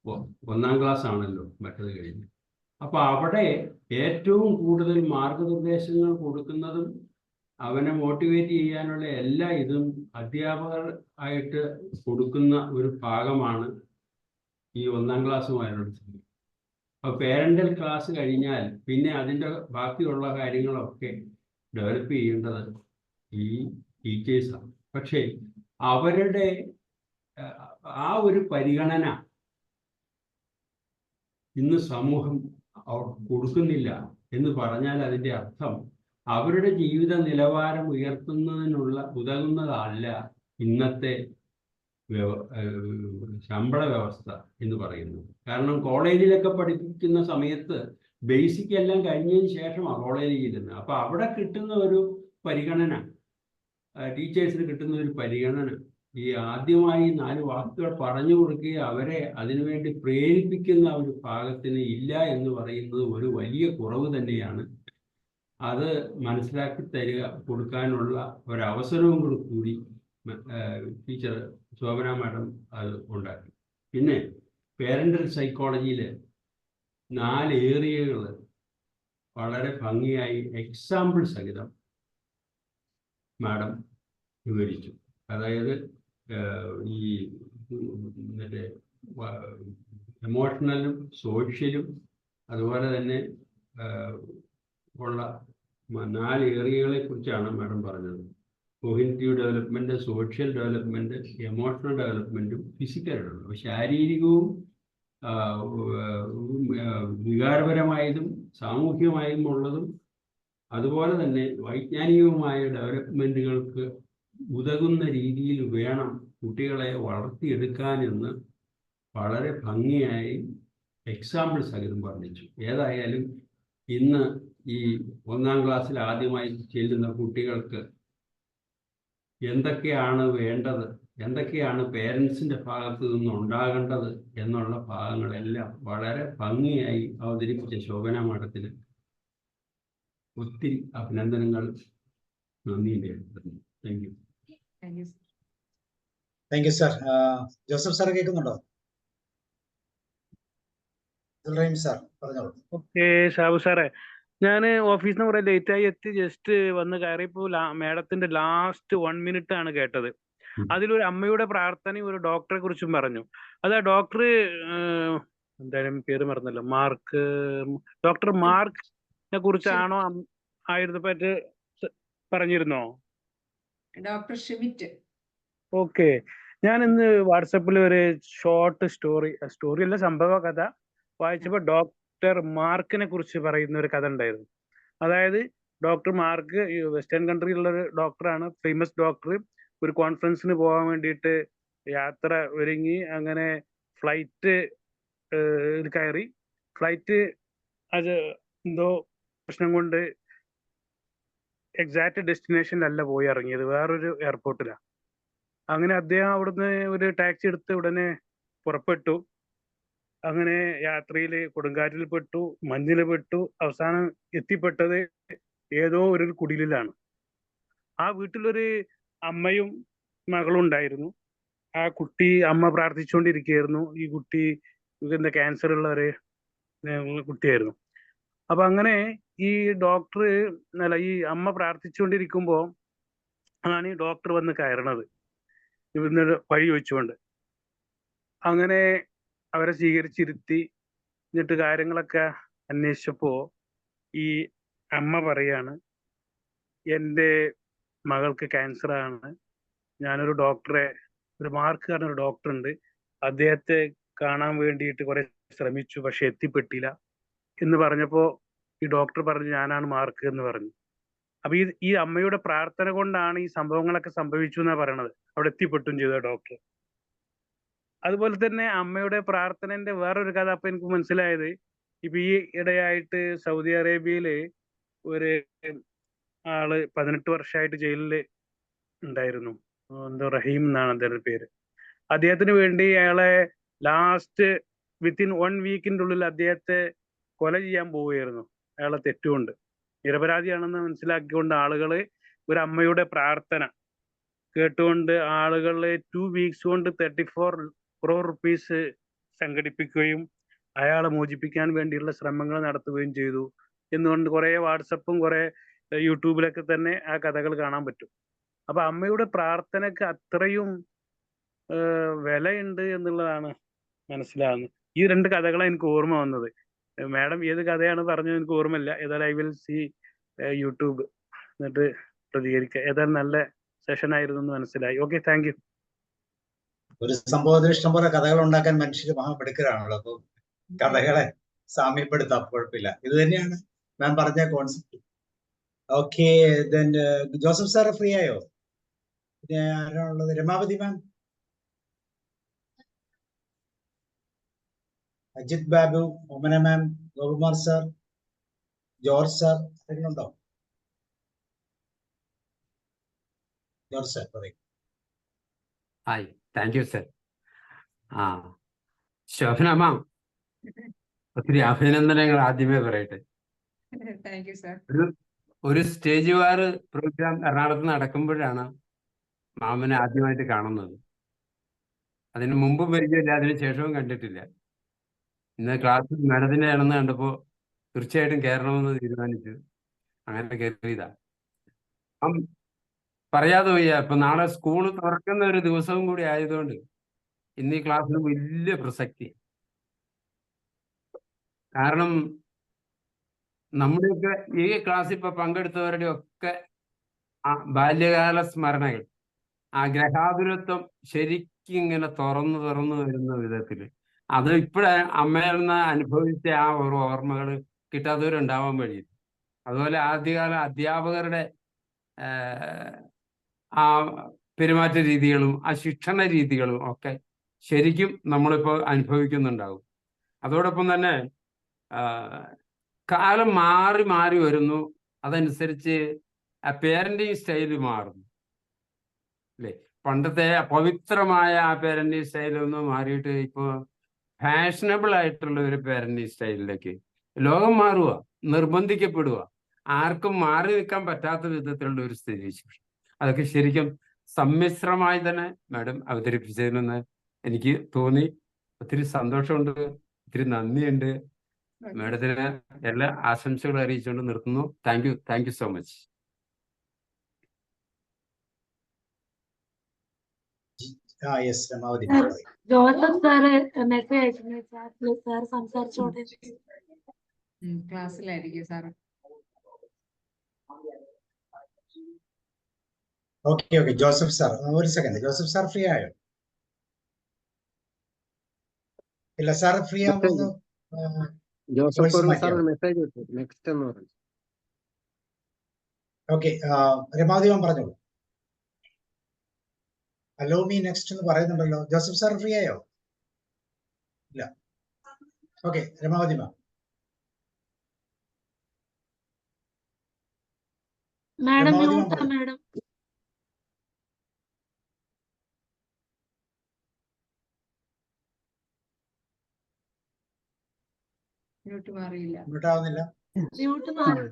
Speaker 7: 1ാം ക്ലാസ് ആണല്ലോ, മറ്റത് കഴിഞ്ഞ്. അപ്പൊ അവിടെ ഏറ്റവും കൂടുതൽ മാർഗനിർദ്ദേശങ്ങൾ കൊടുക്കുന്നതും അവനെ മോട്ടിവേറ്റ് ചെയ്യാനുള്ള എല്ലാ ഇതും അധ്യാപകർ ആയിട്ട് കൊടുക്കുന്ന ഒരു ഭാഗമാണ് ഈ 1ാം ക്ലാസ്സുമായുള്ള. അപ്പോൾ പേരൻ്റൽ ക്ലാസ് കഴിഞ്ഞാൽ പിന്നെ അതിൻ്റെ ബാക്കിയുള്ള കാര്യങ്ങളൊക്കെ ഡെവലപ്പ് ചെയ്യേണ്ടത് ഈ ടീച്ചേഴ്സാണ്. പക്ഷേ അവരുടെ ആ ഒരു പരിഗണന ഇന്ന് സമൂഹം കൊടുക്കുന്നില്ല എന്ന് പറഞ്ഞാൽ അതിൻ്റെ അർത്ഥം അവരുടെ ജീവിത നിലവാരം ഉയർത്തുന്നതിനുള്ള ഉതകുന്നതല്ല ഇന്നത്തെ ശമ്പള വ്യവസ്ഥ എന്ന് പറയുന്നത്. കാരണം കോളേജിലൊക്കെ പഠിപ്പിക്കുന്ന സമയത്ത് ബേസിക് എല്ലാം കഴിഞ്ഞതിന് ശേഷമാണ് കോളേജിൽ ഇരുന്നത്. അപ്പൊ അവിടെ കിട്ടുന്ന ഒരു പരിഗണന, ടീച്ചേഴ്സിന് കിട്ടുന്ന ഒരു പരിഗണന, ഈ ആദ്യമായി 4 വാക്കുകൾ പറഞ്ഞു കൊടുക്കുകയും അവരെ അതിനുവേണ്ടി പ്രേരിപ്പിക്കുന്ന ഒരു ഭാഗത്തിന് ഇല്ല എന്ന് പറയുന്നത് ഒരു വലിയ കുറവ് തന്നെയാണ്. അത് മനസ്സിലാക്കി കൊടുക്കാനുള്ള ഒരവസരവും കൂടി ടീച്ചർ ശോഭന മാഡം അത് ഉണ്ടാക്കി. പിന്നെ പേരന്റൽ സൈക്കോളജിയിൽ 4 ഏരിയകൾ വളരെ ഭംഗിയായി എക്സാമ്പിൾ സഹിതം മാഡം വിവരിച്ചു. അതായത് ഈ മറ്റേ എമോഷണലും സോഷ്യലും അതുപോലെ തന്നെ ഉള്ള 4 ഏരിയകളെ കുറിച്ചാണ് മാഡം പറഞ്ഞത്. Cognitive development, social development, emotional ഡെവലപ്മെന്റും ഫിസിക്കൽ ഡെവലപ്മെന്റും. ശാരീരികവും വികാരപരമായതും സാമൂഹ്യമായും ഉള്ളതും അതുപോലെ തന്നെ വൈജ്ഞാനികവുമായ ഡെവലപ്മെന്റുകൾക്ക് ഉതകുന്ന രീതിയിൽ വേണം കുട്ടികളെ വളർത്തിയെടുക്കാനെന്ന് വളരെ ഭംഗിയായി എക്സാമ്പിൾ സഹിതം വർണ്ണിച്ചു. ഏതായാലും ഇന്ന് ഈ 1ാം ക്ലാസ്സിൽ ആദ്യമായി ചെല്ലുന്ന കുട്ടികൾക്ക് എന്തൊക്കെയാണ് വേണ്ടത്, എന്തൊക്കെയാണ് പേരൻസിന്റെ ഭാഗത്ത് നിന്ന് ഉണ്ടാകേണ്ടത് എന്നുള്ള ഭാഗങ്ങളെല്ലാം വളരെ ഭംഗിയായി അവതരിപ്പിച്ച ശോഭന മാഡത്തിന് ഒത്തിരി അഭിനന്ദനങ്ങൾ, നന്ദി രേഖപ്പെടുത്തുന്നു. Thank you.
Speaker 1: Thank you sir. Joseph sir കേൾക്കുന്നുണ്ടോ? സാർ പറഞ്ഞോളൂ.
Speaker 8: ഓക്കെ ഷാബു സാറേ, ഞാൻ ഓഫീസിൽ നിന്ന് കുറെ ലേറ്റ് ആയി എത്തി, ജസ്റ്റ് വന്ന് കയറിയപ്പോ മാഡത്തിന്റെ ലാസ്റ്റ് 1 മിനിറ്റ് ആണ് കേട്ടത്. അതിലൊരു അമ്മയുടെ പ്രാർത്ഥനയും ഒരു ഡോക്ടറെ കുറിച്ചും പറഞ്ഞു. അത് ആ ഡോക്ടർ എന്തായാലും പേര് മറന്നല്ലോ, ഡോക്ടർ മാർക്കിനെ കുറിച്ചാണോ ആയിരുന്നു പറ്റി പറഞ്ഞിരുന്നോ?
Speaker 2: ഡോക്ടർ ഷിമിറ്റ്.
Speaker 8: ഓക്കെ, ഞാൻ ഇന്ന് വാട്സപ്പിൽ ഒരു ഷോർട്ട് സ്റ്റോറി അല്ല, സംഭവ കഥ വായിച്ചപ്പോൾ ഡോക്ടർ മാർക്കിനെ കുറിച്ച് പറയുന്ന ഒരു കഥ ഉണ്ടായിരുന്നു. അതായത് ഡോക്ടർ മാർക്ക് ഈ വെസ്റ്റേൺ കൺട്രിയിലുള്ള ഒരു ഡോക്ടറാണ്, ഫേമസ് ഡോക്ടർ. ഒരു കോൺഫറൻസിന് പോകാൻ വേണ്ടിയിട്ട് യാത്ര ഒരുങ്ങി അങ്ങനെ ഫ്ലൈറ്റ് കയറി. ഫ്ലൈറ്റ് അത് എന്തോ പ്രശ്നം കൊണ്ട് എക്സാക്ട് ഡെസ്റ്റിനേഷനിലല്ല പോയി ഇറങ്ങിയത്, വേറൊരു എയർപോർട്ടിലാണ്. അങ്ങനെ അദ്ദേഹം അവിടുന്ന് ഒരു ടാക്സി എടുത്ത് ഉടനെ പുറപ്പെട്ടു. അങ്ങനെ യാത്രയിൽ കൊടുങ്കാറ്റിൽ പെട്ടു, മഞ്ഞിൽ പെട്ടു. അവസാനം എത്തിപ്പെട്ടത് ഏതോ ഒരു കുടിലിലാണ്. ആ വീട്ടിലൊരു അമ്മയും മകളും ഉണ്ടായിരുന്നു. ആ അമ്മ പ്രാർത്ഥിച്ചുകൊണ്ടിരിക്കുകയായിരുന്നു. ഈ കുട്ടി എന്താ ക്യാൻസർ ഉള്ള ഒരു കുട്ടിയായിരുന്നു. അപ്പൊ അങ്ങനെ ഈ അമ്മ പ്രാർത്ഥിച്ചുകൊണ്ടിരിക്കുമ്പോ ആണ് ഈ ഡോക്ടർ വന്ന് കയറണത്, ഇവിടുന്ന് വഴി ചോദിച്ചുകൊണ്ട്. അങ്ങനെ അവരെ സ്വീകരിച്ചിരുത്തി. എന്നിട്ട് കാര്യങ്ങളൊക്കെ അന്വേഷിച്ചപ്പോ ഈ അമ്മ പറയാണ്, എൻ്റെ മകൾക്ക് ക്യാൻസർ ആണ്. ഞാനൊരു ഡോക്ടറെ, ഒരു മാർക്ക് പറഞ്ഞ ഒരു ഡോക്ടർ ഉണ്ട്, അദ്ദേഹത്തെ കാണാൻ വേണ്ടിയിട്ട് കുറെ ശ്രമിച്ചു, പക്ഷെ എത്തിപ്പെട്ടില്ല എന്ന് പറഞ്ഞപ്പോ ഈ ഡോക്ടർ പറഞ്ഞു, ഞാനാണ് മാർക്ക് എന്ന് പറഞ്ഞു. അപ്പൊ ഈ അമ്മയുടെ പ്രാർത്ഥന കൊണ്ടാണ് ഈ സംഭവങ്ങളൊക്കെ സംഭവിച്ചു എന്നാ പറയണത്. അവിടെ എത്തിപ്പെട്ടും ചെയ്ത ഡോക്ടർ. അതുപോലെ തന്നെ അമ്മയുടെ പ്രാർത്ഥനന്റെ വേറൊരു കഥ അപ്പൊ എനിക്ക് മനസ്സിലായത്, ഇപ്പൊ ഈ ഇടയായിട്ട് സൗദി അറേബ്യയില് ഒരു ആള് 18 വർഷമായിട്ട് ജയിലിൽ ഉണ്ടായിരുന്നു. എന്തോ റഹീം എന്നാണ് അദ്ദേഹത്തിന്റെ പേര്. അദ്ദേഹത്തിന് വേണ്ടി അയാളെ ലാസ്റ്റ് വിത്തിൻ 1 വീക്കിന്റെ ഉള്ളിൽ അദ്ദേഹത്തെ കൊല ചെയ്യാൻ പോവുകയായിരുന്നു, അയാളെ തെറ്റുകൊണ്ട്. നിരപരാധിയാണെന്ന് മനസ്സിലാക്കിക്കൊണ്ട് ആളുകള് ഒരു അമ്മയുടെ പ്രാർത്ഥന കേട്ടുകൊണ്ട് ആളുകളെ 2 വീക്സ് കൊണ്ട് 34 crore rupees സംഘടിപ്പിക്കുകയും അയാളെ മോചിപ്പിക്കാൻ വേണ്ടിയുള്ള ശ്രമങ്ങൾ നടത്തുകയും ചെയ്തു എന്നുകൊണ്ട് കുറെ വാട്സപ്പും കുറെ യൂട്യൂബിലൊക്കെ തന്നെ ആ കഥകൾ കാണാൻ പറ്റും. അപ്പൊ അമ്മയുടെ പ്രാർത്ഥനക്ക് അത്രയും വിലയുണ്ട് എന്നുള്ളതാണ് മനസ്സിലാകുന്നത്. ഈ 2 കഥകളാണ് എനിക്ക് ഓർമ്മ വന്നത്. മാഡം ഏത് കഥയാണ് പറഞ്ഞത് എനിക്ക് ഓർമ്മയില്ല. ഏതായാലും ഐ വിൽ സി യൂട്യൂബ്, എന്നിട്ട് പ്രതികരിക്കുക. ഏതായാലും നല്ല സെഷൻ ആയിരുന്നു എന്ന് മനസ്സിലായി. Okay, thank you.
Speaker 1: ഒരു സംഭവത്തിന് ഇഷ്ടംപോലെ കഥകൾ ഉണ്ടാക്കാൻ മനുഷ്യർ മഹാമെടുക്കലാണല്ലോ. അപ്പൊ കഥകളെ സാമ്യപ്പെടുത്താം, കുഴപ്പമില്ല. ഇത് തന്നെയാണ് മാം പറഞ്ഞ concept. Okay, Joseph sir free ആയോ? പിന്നെ ആരാണുള്ളത്? രമാവതി മാം. അജിത് ബാബു, ഒമന മാം, ഗോകുമാർ സാർ, ജോർജ് സാർ, ആരെങ്കിലും ഉണ്ടോ? ജോർജ് സാർ പറയും.
Speaker 9: Hi, thank you sir. ആ, ശോഭന മാം, ഒത്തിരി അഭിനന്ദനങ്ങൾ ആദ്യമേ പറയട്ടെ.
Speaker 2: Thank you sir.
Speaker 9: ഒരു സ്റ്റേജ് വാർ പ്രോഗ്രാം എറണാകുളത്ത് നടക്കുമ്പോഴാണ് മാമിനെ ആദ്യമായിട്ട് കാണുന്നത്. അതിന് മുമ്പും പരിചയമില്ല, അതിന് ശേഷവും കണ്ടിട്ടില്ല. ഇന്ന് ക്ലാസ്സിൽ മാഡത്തിൻ്റെ ആണെന്ന് കണ്ടപ്പോൾ തീർച്ചയായിട്ടും കയറണമെന്ന് തീരുമാനിച്ചു. അങ്ങനെ കയറിയതാ. പറയാതെ വയ്യ, ഇപ്പൊ നാളെ സ്കൂൾ തുറക്കുന്ന ഒരു ദിവസവും കൂടി ആയതുകൊണ്ട് ഇന്ന് ഈ ക്ലാസ്സിന് വലിയ പ്രസക്തി. കാരണം നമ്മുടെയൊക്കെ ഈ ക്ലാസ്സിൽ ഇപ്പൊ പങ്കെടുത്തവരുടെ ഒക്കെ ആ ബാല്യകാല സ്മരണകൾ, ആ ഗ്രഹാതുരത്വം ശരിക്കും ഇങ്ങനെ തുറന്നു വരുന്ന വിധത്തില് അത് ഇപ്പോഴ അമ്മയിൽ നിന്ന് അനുഭവിച്ച ആ ഓർമ്മകൾ കിട്ടാത്തവരുണ്ടാവാൻ കഴിയും. അതുപോലെ ആദ്യകാല അധ്യാപകരുടെ ആ പെരുമാറ്റ രീതികളും ആ ശിക്ഷണ രീതികളും ഒക്കെ ശരിക്കും നമ്മളിപ്പോൾ അനുഭവിക്കുന്നുണ്ടാവും. അതോടൊപ്പം തന്നെ കാലം മാറി വരുന്നു, അതനുസരിച്ച് ആ പേരന്റിങ് സ്റ്റൈല് മാറുന്നു അല്ലേ. പണ്ടത്തെ പവിത്രമായ ആ പേരന്റിങ് സ്റ്റൈലൊന്നും മാറിയിട്ട് ഇപ്പോൾ ഫാഷനബിൾ ആയിട്ടുള്ള ഒരു പേരന്റിങ് സ്റ്റൈലിലേക്ക് ലോകം മാറുക, നിർബന്ധിക്കപ്പെടുക, ആർക്കും മാറി നിൽക്കാൻ പറ്റാത്ത വിധത്തിലുള്ള ഒരു സ്ഥിതി. അതൊക്കെ ശരിക്കും സമ്മിശ്രമായി തന്നെ മാഡം അവതരിപ്പിച്ചതിനെന്ന് എനിക്ക് തോന്നി. ഒത്തിരി സന്തോഷമുണ്ട്, ഒത്തിരി നന്ദിയുണ്ട്. മാഡത്തിന് എല്ലാ ആശംസകളും അറിയിച്ചുകൊണ്ട് നിർത്തുന്നു. Thank you so much.
Speaker 3: Joseph sir message അയച്ചിട്ടുണ്ട് ചാറ്റിൽ, സാർ സംസാരിച്ചോട്ടെ.
Speaker 2: ക്ലാസ്സിലായിരിക്കും സാർ.
Speaker 1: ഓക്കെ, ജോസഫ് സാർ ഒരു സെക്കൻഡ്. ജോസഫ് സാർ ഫ്രീ ആയോ? ഇല്ല സാർ, ഫ്രീ ആകുമ്പോൾ
Speaker 6: ജോസഫ് സാർ ഒരു മെസ്സേജ് ഇട്ടു, നെക്സ്റ്റ് എന്ന് പറഞ്ഞു.
Speaker 1: ഓക്കെ, രമാദിവൻ പറഞ്ഞോളൂ. അലോ മീ നെക്സ്റ്റ് എന്ന് പറയുന്നുണ്ടല്ലോ. ജോസഫ് സാർ ഫ്രീ ആയോ? ഇല്ല. Okay, Ramavathi ma'am.
Speaker 3: മാഡം മ്യൂട്ടാ മാഡം.
Speaker 2: മ്യൂട്ട് മാറിയില്ല.
Speaker 1: മ്യൂട്ടാവുന്നില്ല.
Speaker 3: മ്യൂട്ട് മാറി.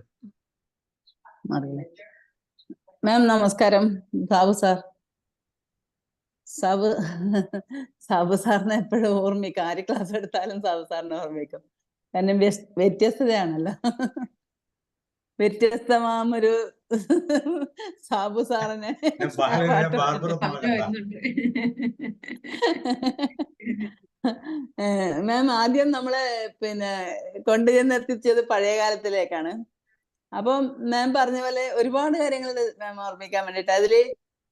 Speaker 5: മാം നമസ്കാരം. സാബു സാർ, സാബു സാറിനെ എപ്പോഴും ഓർമ്മിക്കും. ആര് ക്ലാസ് എടുത്താലും സാബു സാറിനെ ഓർമ്മിക്കും. കാരണം വ്യത്യസ്തതയാണല്ലോ. വ്യത്യസ്തമാമൊരു സാബു സാറിനെ മാം ആദ്യം നമ്മളെ കൊണ്ടുചെന്ന് എത്തിച്ചത് പഴയ കാലത്തിലേക്കാണ്. അപ്പം മാം പറഞ്ഞ പോലെ ഒരുപാട് കാര്യങ്ങൾ മാം ഓർമ്മിക്കാൻ വേണ്ടിട്ട്, അതില്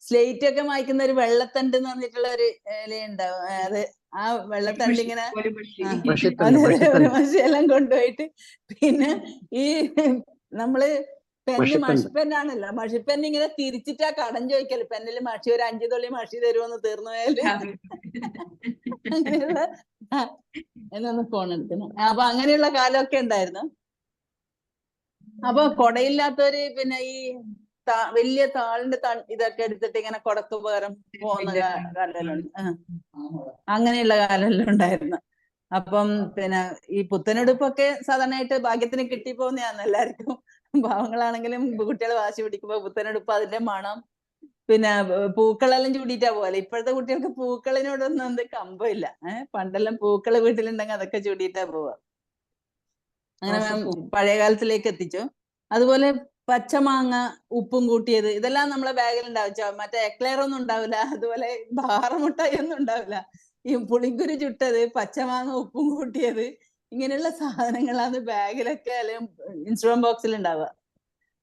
Speaker 5: സ്ലേറ്റ് ഒക്കെ മായ്ക്കുന്ന ഒരു വെള്ളത്തണ്ട് എന്ന് പറഞ്ഞിട്ടുള്ള ഒരു ഇലയുണ്ടാവും. അത് ആ വെള്ളത്തണ്ട് ഇങ്ങനെ ഒരു മഷിയെല്ലാം കൊണ്ടുപോയിട്ട്, പിന്നെ ഈ നമ്മള് പെന്ന് മഷിപ്പെന്നാണല്ലോ, മഷിപ്പെന്ന് ഇങ്ങനെ തിരിച്ചിട്ടാ കടം ചോദിക്കല്. പെന്നില് മഷി ഒരു 5 തുള്ളി മഷി തരുമെന്ന് തീർന്നു പോയാല് അങ്ങനെയുള്ള എന്നൊന്ന് ഫോൺ എടുക്കണം. അപ്പൊ അങ്ങനെയുള്ള കാലമൊക്കെ ഉണ്ടായിരുന്നു. അപ്പൊ കൊടയില്ലാത്തവര് പിന്നെ ഈ വലിയ താളിന്റെ ഇതൊക്കെ എടുത്തിട്ട് ഇങ്ങനെ കൊടക്ക് പകരം പോകുന്ന കാലം, അങ്ങനെയുള്ള കാലമെല്ലാം ഉണ്ടായിരുന്നു. അപ്പം പിന്നെ ഈ പുത്തനെടുപ്പൊക്കെ സാധാരണയായിട്ട് ഭാഗ്യത്തിന് കിട്ടിപ്പോകുന്നതാണ് എല്ലാവർക്കും. പാവങ്ങളാണെങ്കിലും കുട്ടികൾ വാശി പിടിക്കുമ്പോ പുത്തനെടുപ്പ്, അതിന്റെ മണം, പിന്നെ പൂക്കളെല്ലാം ചൂടിയിട്ടാ പോലെ. ഇപ്പോഴത്തെ കുട്ടികൾക്ക് പൂക്കളിനോടൊന്നും എന്ത് കമ്പമില്ല. പണ്ടെല്ലാം പൂക്കള് വീട്ടിലുണ്ടെങ്കിൽ അതൊക്കെ ചൂടിയിട്ടാ പോവാ. അങ്ങനെ പഴയ കാലത്തിലേക്ക് എത്തിച്ചു. അതുപോലെ പച്ചമാങ്ങ ഉപ്പും കൂട്ടിയത്, ഇതെല്ലാം നമ്മളെ ബാഗിൽ ഉണ്ടാവും. മറ്റേ എക്ലെയർ ഒന്നും ഉണ്ടാവില്ല, അതുപോലെ ബാറമുട്ടായി ഒന്നും ഉണ്ടാവില്ല. ഈ പുളിങ്കുരു ചുട്ടത്, പച്ചമാങ്ങ ഉപ്പും കൂട്ടിയത്, ഇങ്ങനെയുള്ള സാധനങ്ങളാണ് ബാഗിലൊക്കെ അല്ലെങ്കിൽ ഇൻസ്ട്രുമെന്റ് ബോക്സിൽ ഉണ്ടാവുക.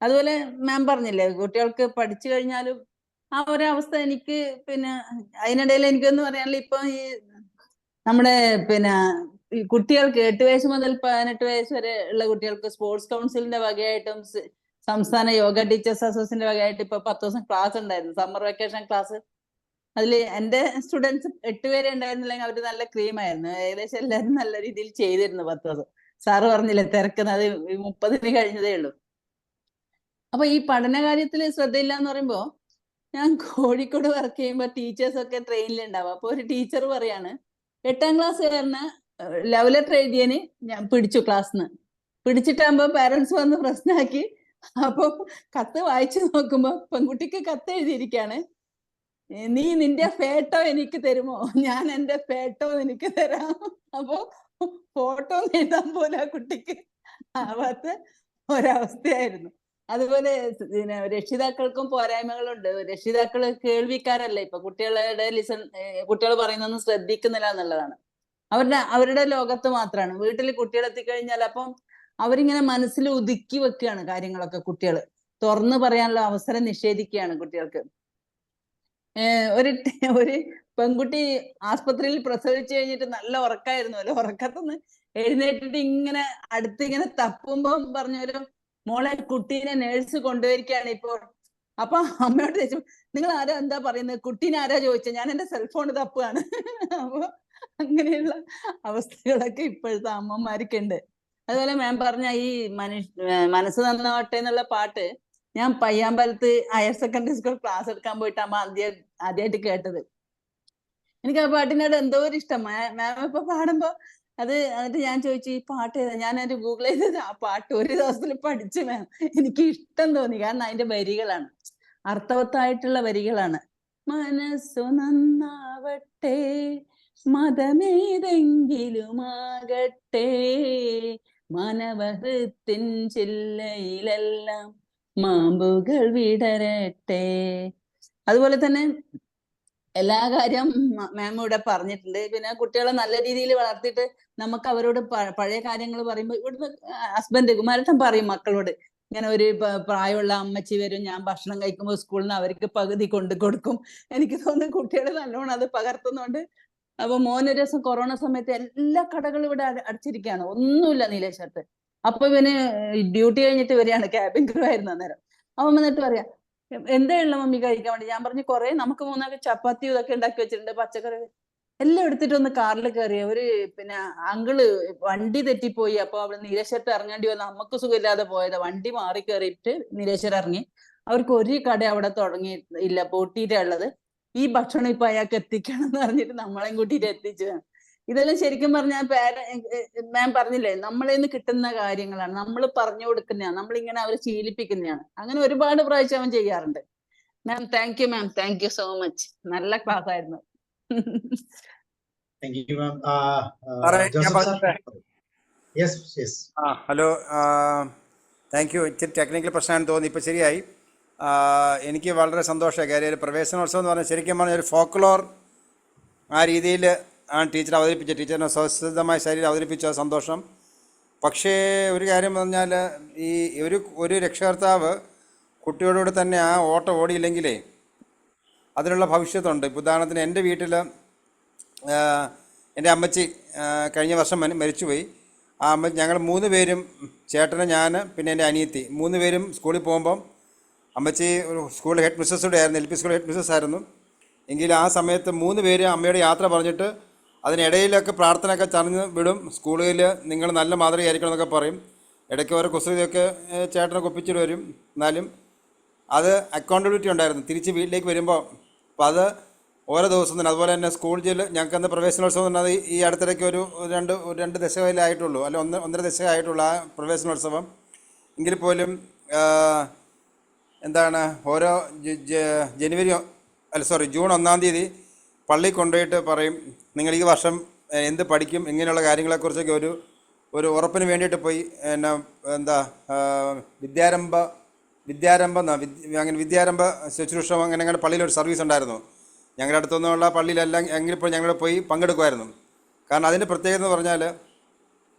Speaker 5: അതുപോലെ മാം പറഞ്ഞില്ലേ, കുട്ടികൾക്ക് പഠിച്ചു കഴിഞ്ഞാലും ആ ഒരവസ്ഥ എനിക്ക് പിന്നെ അതിനിടയിൽ എനിക്കൊന്ന് പറയാനുള്ള, ഇപ്പൊ ഈ നമ്മുടെ പിന്നെ ഈ കുട്ടികൾക്ക് 8 വയസ്സ് മുതൽ 18 വയസ്സ് വരെ ഉള്ള കുട്ടികൾക്ക് സ്പോർട്സ് കൗൺസിലിന്റെ വകയായിട്ടും സംസ്ഥാന യോഗ ടീച്ചേഴ്സ് അസോസിയേഷന്റെ വകയായിട്ട് ഇപ്പൊ 10 ദിവസം ക്ലാസ് ഉണ്ടായിരുന്നു, സമ്മർ വെക്കേഷൻ ക്ലാസ്. അതിൽ എൻ്റെ സ്റ്റുഡൻസ് 8 പേരെ ഉണ്ടായിരുന്നില്ലെങ്കിൽ അവർ നല്ല ക്രീമായിരുന്നു. ഏകദേശം എല്ലാവരും നല്ല രീതിയിൽ ചെയ്തിരുന്നു 10 ദിവസം. സാറ് പറഞ്ഞില്ലേ തിരക്കുന്നത് 30 കഴിഞ്ഞതേ ഉള്ളൂ. അപ്പൊ ഈ പഠന കാര്യത്തിൽ ശ്രദ്ധയില്ല എന്ന് പറയുമ്പോ, ഞാൻ കോഴിക്കോട് വർക്ക് ചെയ്യുമ്പോൾ ടീച്ചേഴ്സ് ഒക്കെ ട്രെയിനിലുണ്ടാവും. അപ്പൊ ഒരു ടീച്ചർ പറയാണ് 8ാം ക്ലാസ്സുകാരന് ലവ് ലെറ്റർ എഴുതിയതിന് ഞാൻ പിടിച്ചു ക്ലാസ്സിന്ന്. പിടിച്ചിട്ടാകുമ്പോ പാരന്റ്സ് വന്ന് പ്രശ്നമാക്കി. അപ്പൊ കത്ത് വായിച്ചു നോക്കുമ്പോ പെൺകുട്ടിക്ക് കത്ത് എഴുതിയിരിക്കാണ്, നീ നിന്റെ ഫോട്ടോ എനിക്ക് തരുമോ, ഞാൻ എന്റെ ഫോട്ടോ എനിക്ക് തരാം. അപ്പൊ ഫോട്ടോ എഴുതാൻ പോലെ ആ കുട്ടിക്ക് ആവാത്ത ഒരവസ്ഥയായിരുന്നു. അതുപോലെ രക്ഷിതാക്കൾക്കും പോരായ്മകളുണ്ട്. രക്ഷിതാക്കൾ കേൾവിക്കാരല്ല. ഇപ്പൊ കുട്ടികൾ പറയുന്നൊന്നും ശ്രദ്ധിക്കുന്നില്ല എന്നുള്ളതാണ്. അവരുടെ ലോകത്ത് മാത്രമാണ്. വീട്ടിൽ കുട്ടികൾ എത്തിക്കഴിഞ്ഞാൽ അപ്പം അവരിങ്ങനെ മനസ്സിൽ ഒതുക്കി വെക്കുകയാണ് കാര്യങ്ങളൊക്കെ. കുട്ടികൾ തുറന്നു പറയാനുള്ള അവസരം നിഷേധിക്കുകയാണ് കുട്ടികൾക്ക്. ഒരു പെൺകുട്ടി ആസ്പത്രിയിൽ പ്രസവിച്ചു കഴിഞ്ഞിട്ട് നല്ല ഉറക്കായിരുന്നു. ഉറക്കത്തുനിന്ന് എഴുന്നേറ്റിട്ട് ഇങ്ങനെ അടുത്തിങ്ങനെ തപ്പുമ്പം പറഞ്ഞൊരു, മോളെ കുട്ടീനെ നേഴ്സ് കൊണ്ടുവരികയാണ് ഇപ്പോൾ. അപ്പൊ അമ്മയോട് ചോദിച്ചു, നിങ്ങൾ ആരാ എന്താ പറയുന്നത്, കുട്ടീനെ ആരാ ചോദിച്ചത്, ഞാൻ എന്റെ സെൽഫോൺ തപ്പുകയാണ്. അപ്പൊ അങ്ങനെയുള്ള അവസ്ഥകളൊക്കെ ഇപ്പോഴത്തെ അമ്മമാർക്കുണ്ട്. അതുപോലെ മാം പറഞ്ഞ ഈ മനസ്സ് നന്നാവട്ടെ എന്നുള്ള പാട്ട് ഞാൻ പയ്യാമ്പലത്ത് ഹയർ സെക്കൻഡറി സ്കൂൾ ക്ലാസ് എടുക്കാൻ പോയിട്ടാകുമ്പോ ആദ്യമായിട്ട് കേട്ടത്. എനിക്ക് ആ പാട്ടിനോട് എന്തോ ഒരു ഇഷ്ടം. മാം ഇപ്പൊ പാടുമ്പോ എന്നിട്ട് ഞാൻ ചോദിച്ചു, ഈ പാട്ട് ഏതാ? ഞാനത് ഗൂഗിൾ ചെയ്തത് ആ പാട്ട് ഒരു ദിവസത്തിൽ പഠിച്ചു മാം. എനിക്ക് ഇഷ്ടം തോന്നി. കാരണം അതിന്റെ വരികളാണ് അർത്ഥവത്തായിട്ടുള്ള വരികളാണ്. മനസ്സു നന്നാവട്ടെ, മതമേതെങ്കിലുമാകട്ടെ, മനവഹൃത്തിൻ ചില്ലയിലെല്ലാം മാമ്പുകൾ വിടരട്ടെ. അതുപോലെ തന്നെ എല്ലാ കാര്യം മാം ഇവിടെ പറഞ്ഞിട്ടുണ്ട്. പിന്നെ കുട്ടികളെ നല്ല രീതിയിൽ വളർത്തിയിട്ട് നമുക്ക് അവരോട് പഴയ കാര്യങ്ങൾ പറയുമ്പോൾ ഇവിടുന്ന് ഹസ്ബൻഡ് കുമാരട്ടൻ പറയും മക്കളോട്, ഇങ്ങനെ ഒരു പ്രായമുള്ള അമ്മച്ചി വരും, ഞാൻ ഭക്ഷണം കഴിക്കുമ്പോൾ സ്കൂളിൽ നിന്ന് അവർക്ക് പകുതി കൊണ്ടു കൊടുക്കും. എനിക്ക് തോന്നുന്നു കുട്ടികൾ നല്ലോണം അത് പകർത്തുന്നുണ്ട്. അപ്പൊ മോനൊരു ദിവസം കൊറോണ സമയത്ത് എല്ലാ കടകളും ഇവിടെ അടച്ചിരിക്കുകയാണ്, ഒന്നുമില്ല നീലേശ്വരത്ത്. അപ്പൊ ഇവന് ഡ്യൂട്ടി കഴിഞ്ഞിട്ട് വരികയാണ്, ക്യാബിൻ ക്രൂ ആയിരുന്നു അന്നേരം. അവൻ വന്നിട്ട് പറയാ, എന്താ ഉള്ള മമ്മി കഴിക്കാൻ വേണ്ടി? ഞാൻ പറഞ്ഞു, കുറെ നമുക്ക് 3 ചപ്പാത്തി ഇതൊക്കെ ഉണ്ടാക്കി വെച്ചിട്ടുണ്ട്, പച്ചക്കറി എല്ലാം എടുത്തിട്ട് ഒന്ന് കാറിൽ കയറിയ ഒരു അങ്കിള് വണ്ടി തെറ്റിപ്പോയി. അപ്പൊ അവിടെ നീലേശ്വരത്ത് ഇറങ്ങേണ്ടി വന്നു. നമുക്ക് സുഖമില്ലാതെ പോയതാ. വണ്ടി മാറി കയറിയിട്ട് നീലേശ്വരം ഇറങ്ങി. അവർക്ക് ഒരു കട അവിടെ തുടങ്ങി ഇല്ല, പൂട്ടിയിട്ടാ ഉള്ളത്. ഈ ഭക്ഷണം ഇപ്പൊ അയാൾക്ക് എത്തിക്കണം എന്ന് പറഞ്ഞിട്ട് നമ്മളെയും കൂട്ടിയിട്ട് എത്തിച്ചു. ഇതെല്ലാം ശരിക്കും പറഞ്ഞാൽ മാം പറഞ്ഞില്ലേ, നമ്മളിൽ നിന്ന് കിട്ടുന്ന കാര്യങ്ങളാണ്, നമ്മൾ പറഞ്ഞു കൊടുക്കുന്നതാണ്, നമ്മളിങ്ങനെ അവരെ ശീലിപ്പിക്കുന്നതാണ്. അങ്ങനെ ഒരുപാട് പ്രാവശ്യം അവൻ ചെയ്യാറുണ്ട്. Ma'am thank you, ma'am thank you so much. നല്ല ക്ലാസ് ആയിരുന്നു.
Speaker 10: Hello, thank you. ഇച്ചിരി ടെക്നിക്കൽ പ്രശ്നമാണെന്ന് തോന്നി, ഇപ്പം ശരിയായി. എനിക്ക് വളരെ സന്തോഷമായി. കാര്യം ഒരു പ്രവേശനോത്സവം എന്ന് പറഞ്ഞാൽ ശരിക്കും പറഞ്ഞാൽ ഒരു ഫോക്ലോർ ആ രീതിയിൽ ആണ് ടീച്ചർ അവതരിപ്പിച്ചത്. ടീച്ചറിനെ സ്വസ്ഥമായ ശൈലിയിൽ അവതരിപ്പിച്ച സന്തോഷം. പക്ഷേ ഒരു കാര്യം പറഞ്ഞാൽ ഈ ഒരു രക്ഷകർത്താവ് കുട്ടിയോടുകൂടി തന്നെ ആ ഓട്ടം ഓടിയില്ലെങ്കിലേ അതിനുള്ള ഭവിഷ്യത്തുണ്ട്. ഇപ്പോൾ ഉദാഹരണത്തിന് എൻ്റെ വീട്ടിൽ എൻ്റെ അമ്മച്ചി കഴിഞ്ഞ വർഷം മരിച്ചുപോയി. ആ ഞങ്ങൾ 3 പേരും, ചേട്ടന്, ഞാൻ, പിന്നെ എൻ്റെ അനിയത്തി, 3 പേരും സ്കൂളിൽ പോകുമ്പം അമ്മച്ചി ഒരു സ്കൂൾ ഹെഡ് മിസ്സസ് ആയിരുന്നു, LP സ്കൂൾ ഹെഡ് മിസ്സസ് ആയിരുന്നു. എങ്കിൽ ആ സമയത്ത് 3 പേര് അമ്മയുടെ യാത്ര പറഞ്ഞിട്ട് അതിനിടയിലൊക്കെ പ്രാർത്ഥനയൊക്കെ ചറിഞ്ഞ് വിടും. സ്കൂളിൽ നിങ്ങൾ നല്ല മാതൃകയായിരിക്കണം എന്നൊക്കെ പറയും. ഇടയ്ക്ക് ഓരോ കുസൃതിയൊക്കെ ചേട്ടനൊക്കെ ഒപ്പിച്ചിട്ട് വരും. എന്നാലും അത് അക്കൗണ്ടബിലിറ്റി ഉണ്ടായിരുന്നു തിരിച്ച് വീട്ടിലേക്ക് വരുമ്പോൾ. അപ്പോൾ അത് ഓരോ ദിവസം തന്നെ. അതുപോലെ തന്നെ സ്കൂളിൽ ഞങ്ങൾക്ക് അന്ന് പ്രവേശനോത്സവം പറഞ്ഞത് ഈ അടുത്തിടയ്ക്ക് ഒരു രണ്ട് ദശകമായിട്ടുള്ളൂ, അല്ല 1.5 ദശകം ആയിട്ടുള്ള ആ പ്രവേശനോത്സവം. എങ്കിൽ പോലും ഓരോ ജൂൺ 1-ാം തീയതി പള്ളിയിൽ കൊണ്ടുപോയിട്ട് പറയും, നിങ്ങൾ ഈ വർഷം എന്ത് പഠിക്കും, ഇങ്ങനെയുള്ള കാര്യങ്ങളെക്കുറിച്ചൊക്കെ ഒരു ഉറപ്പിന് വേണ്ടിയിട്ട് പോയി വിദ്യാരംഭ ശുശ്രൂഷ അങ്ങനെ പള്ളിയിലൊരു സർവീസ് ഉണ്ടായിരുന്നു. ഞങ്ങളുടെ അടുത്തൊന്നുമുള്ള പള്ളിയിലെല്ലാം എങ്കിലിപ്പോൾ ഞങ്ങൾ പോയി പങ്കെടുക്കുമായിരുന്നു. കാരണം അതിൻ്റെ പ്രത്യേകത എന്ന് പറഞ്ഞാൽ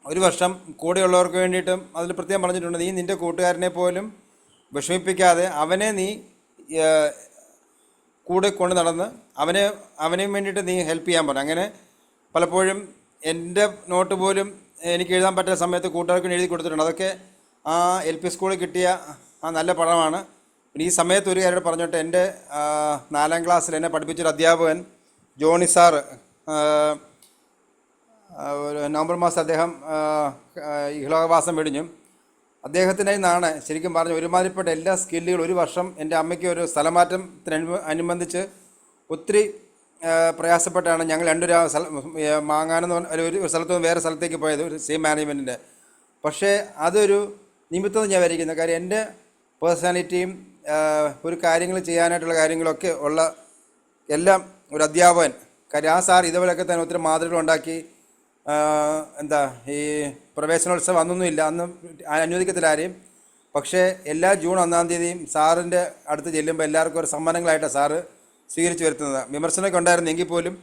Speaker 10: ഒരു വർഷം കൂടെയുള്ളവർക്ക് വേണ്ടിയിട്ടും അതിൽ പ്രത്യേകം പറഞ്ഞിട്ടുണ്ട്, നീ നിൻ്റെ കൂട്ടുകാരനെ പോലും വിഷമിപ്പിക്കാതെ അവനെ നീ കൂടെ കൊണ്ട് നടന്ന് അവനെയും വേണ്ടിയിട്ട് നീ ഹെൽപ്പ് ചെയ്യാൻ പറഞ്ഞു. അങ്ങനെ പലപ്പോഴും എൻ്റെ നോട്ട് പോലും എനിക്ക് എഴുതാൻ പറ്റുന്ന സമയത്ത് കൂട്ടുകാർക്ക് എഴുതി കൊടുത്തിട്ടുണ്ട്. അതൊക്കെ ആ LP സ്കൂളിൽ കിട്ടിയ ആ നല്ല പഠനമാണ്. പിന്നെ ഈ സമയത്ത് ഒരു കാര്യം പറഞ്ഞോട്ടെ, എൻ്റെ 4ാം ക്ലാസ്സിൽ എന്നെ പഠിപ്പിച്ചൊരു അധ്യാപകൻ ജോണി സാറ്, ഒരു നവംബർ മാസം അദ്ദേഹം ഇഹലോകവാസം വെടിഞ്ഞു. അദ്ദേഹത്തിൻ്റെ നിന്നാണ് ശരിക്കും പറഞ്ഞ ഒരുമാതിരിപ്പെട്ട എല്ലാ സ്കില്ലുകളും. ഒരു വർഷം എൻ്റെ അമ്മയ്ക്ക് ഒരു സ്ഥലമാറ്റത്തിനനുബന്ധിച്ച് ഒത്തിരി പ്രയാസപ്പെട്ടാണ് ഞങ്ങൾ മാങ്ങാനെന്ന് പറഞ്ഞ ഒരു സ്ഥലത്ത് നിന്ന് വേറെ സ്ഥലത്തേക്ക് പോയത്, ഒരു സെയിം മാനേജ്മെൻറ്റിൻ്റെ. പക്ഷേ അതൊരു നിമിത്തം ഞാൻ വരയ്ക്കുന്നത്. കാര്യം എൻ്റെ പേഴ്സണാലിറ്റിയും ഒരു കാര്യങ്ങൾ ചെയ്യാനായിട്ടുള്ള കാര്യങ്ങളൊക്കെ ഉള്ള എല്ലാം ഒരു അധ്യാപകൻ. കാര്യം ആ സാർ ഇതുപോലെയൊക്കെ തന്നെ ഒത്തിരി മാതൃകളുണ്ടാക്കി. എന്താ ഈ പ്രവേശനോത്സവം അന്നൊന്നുമില്ല, അന്ന് അനുവദിക്കത്തില്ല ആരെയും. പക്ഷേ എല്ലാ ജൂൺ 1-ാം തീയതിയും സാറിൻ്റെ അടുത്ത് ചെല്ലുമ്പോൾ എല്ലാവർക്കും ഒരു സമ്മാനങ്ങളായിട്ടാണ് സാറ് സ്വീകരിച്ചു വരുത്തുന്നത്. വിമർശനമൊക്കെ ഉണ്ടായിരുന്നു എങ്കിൽ പോലും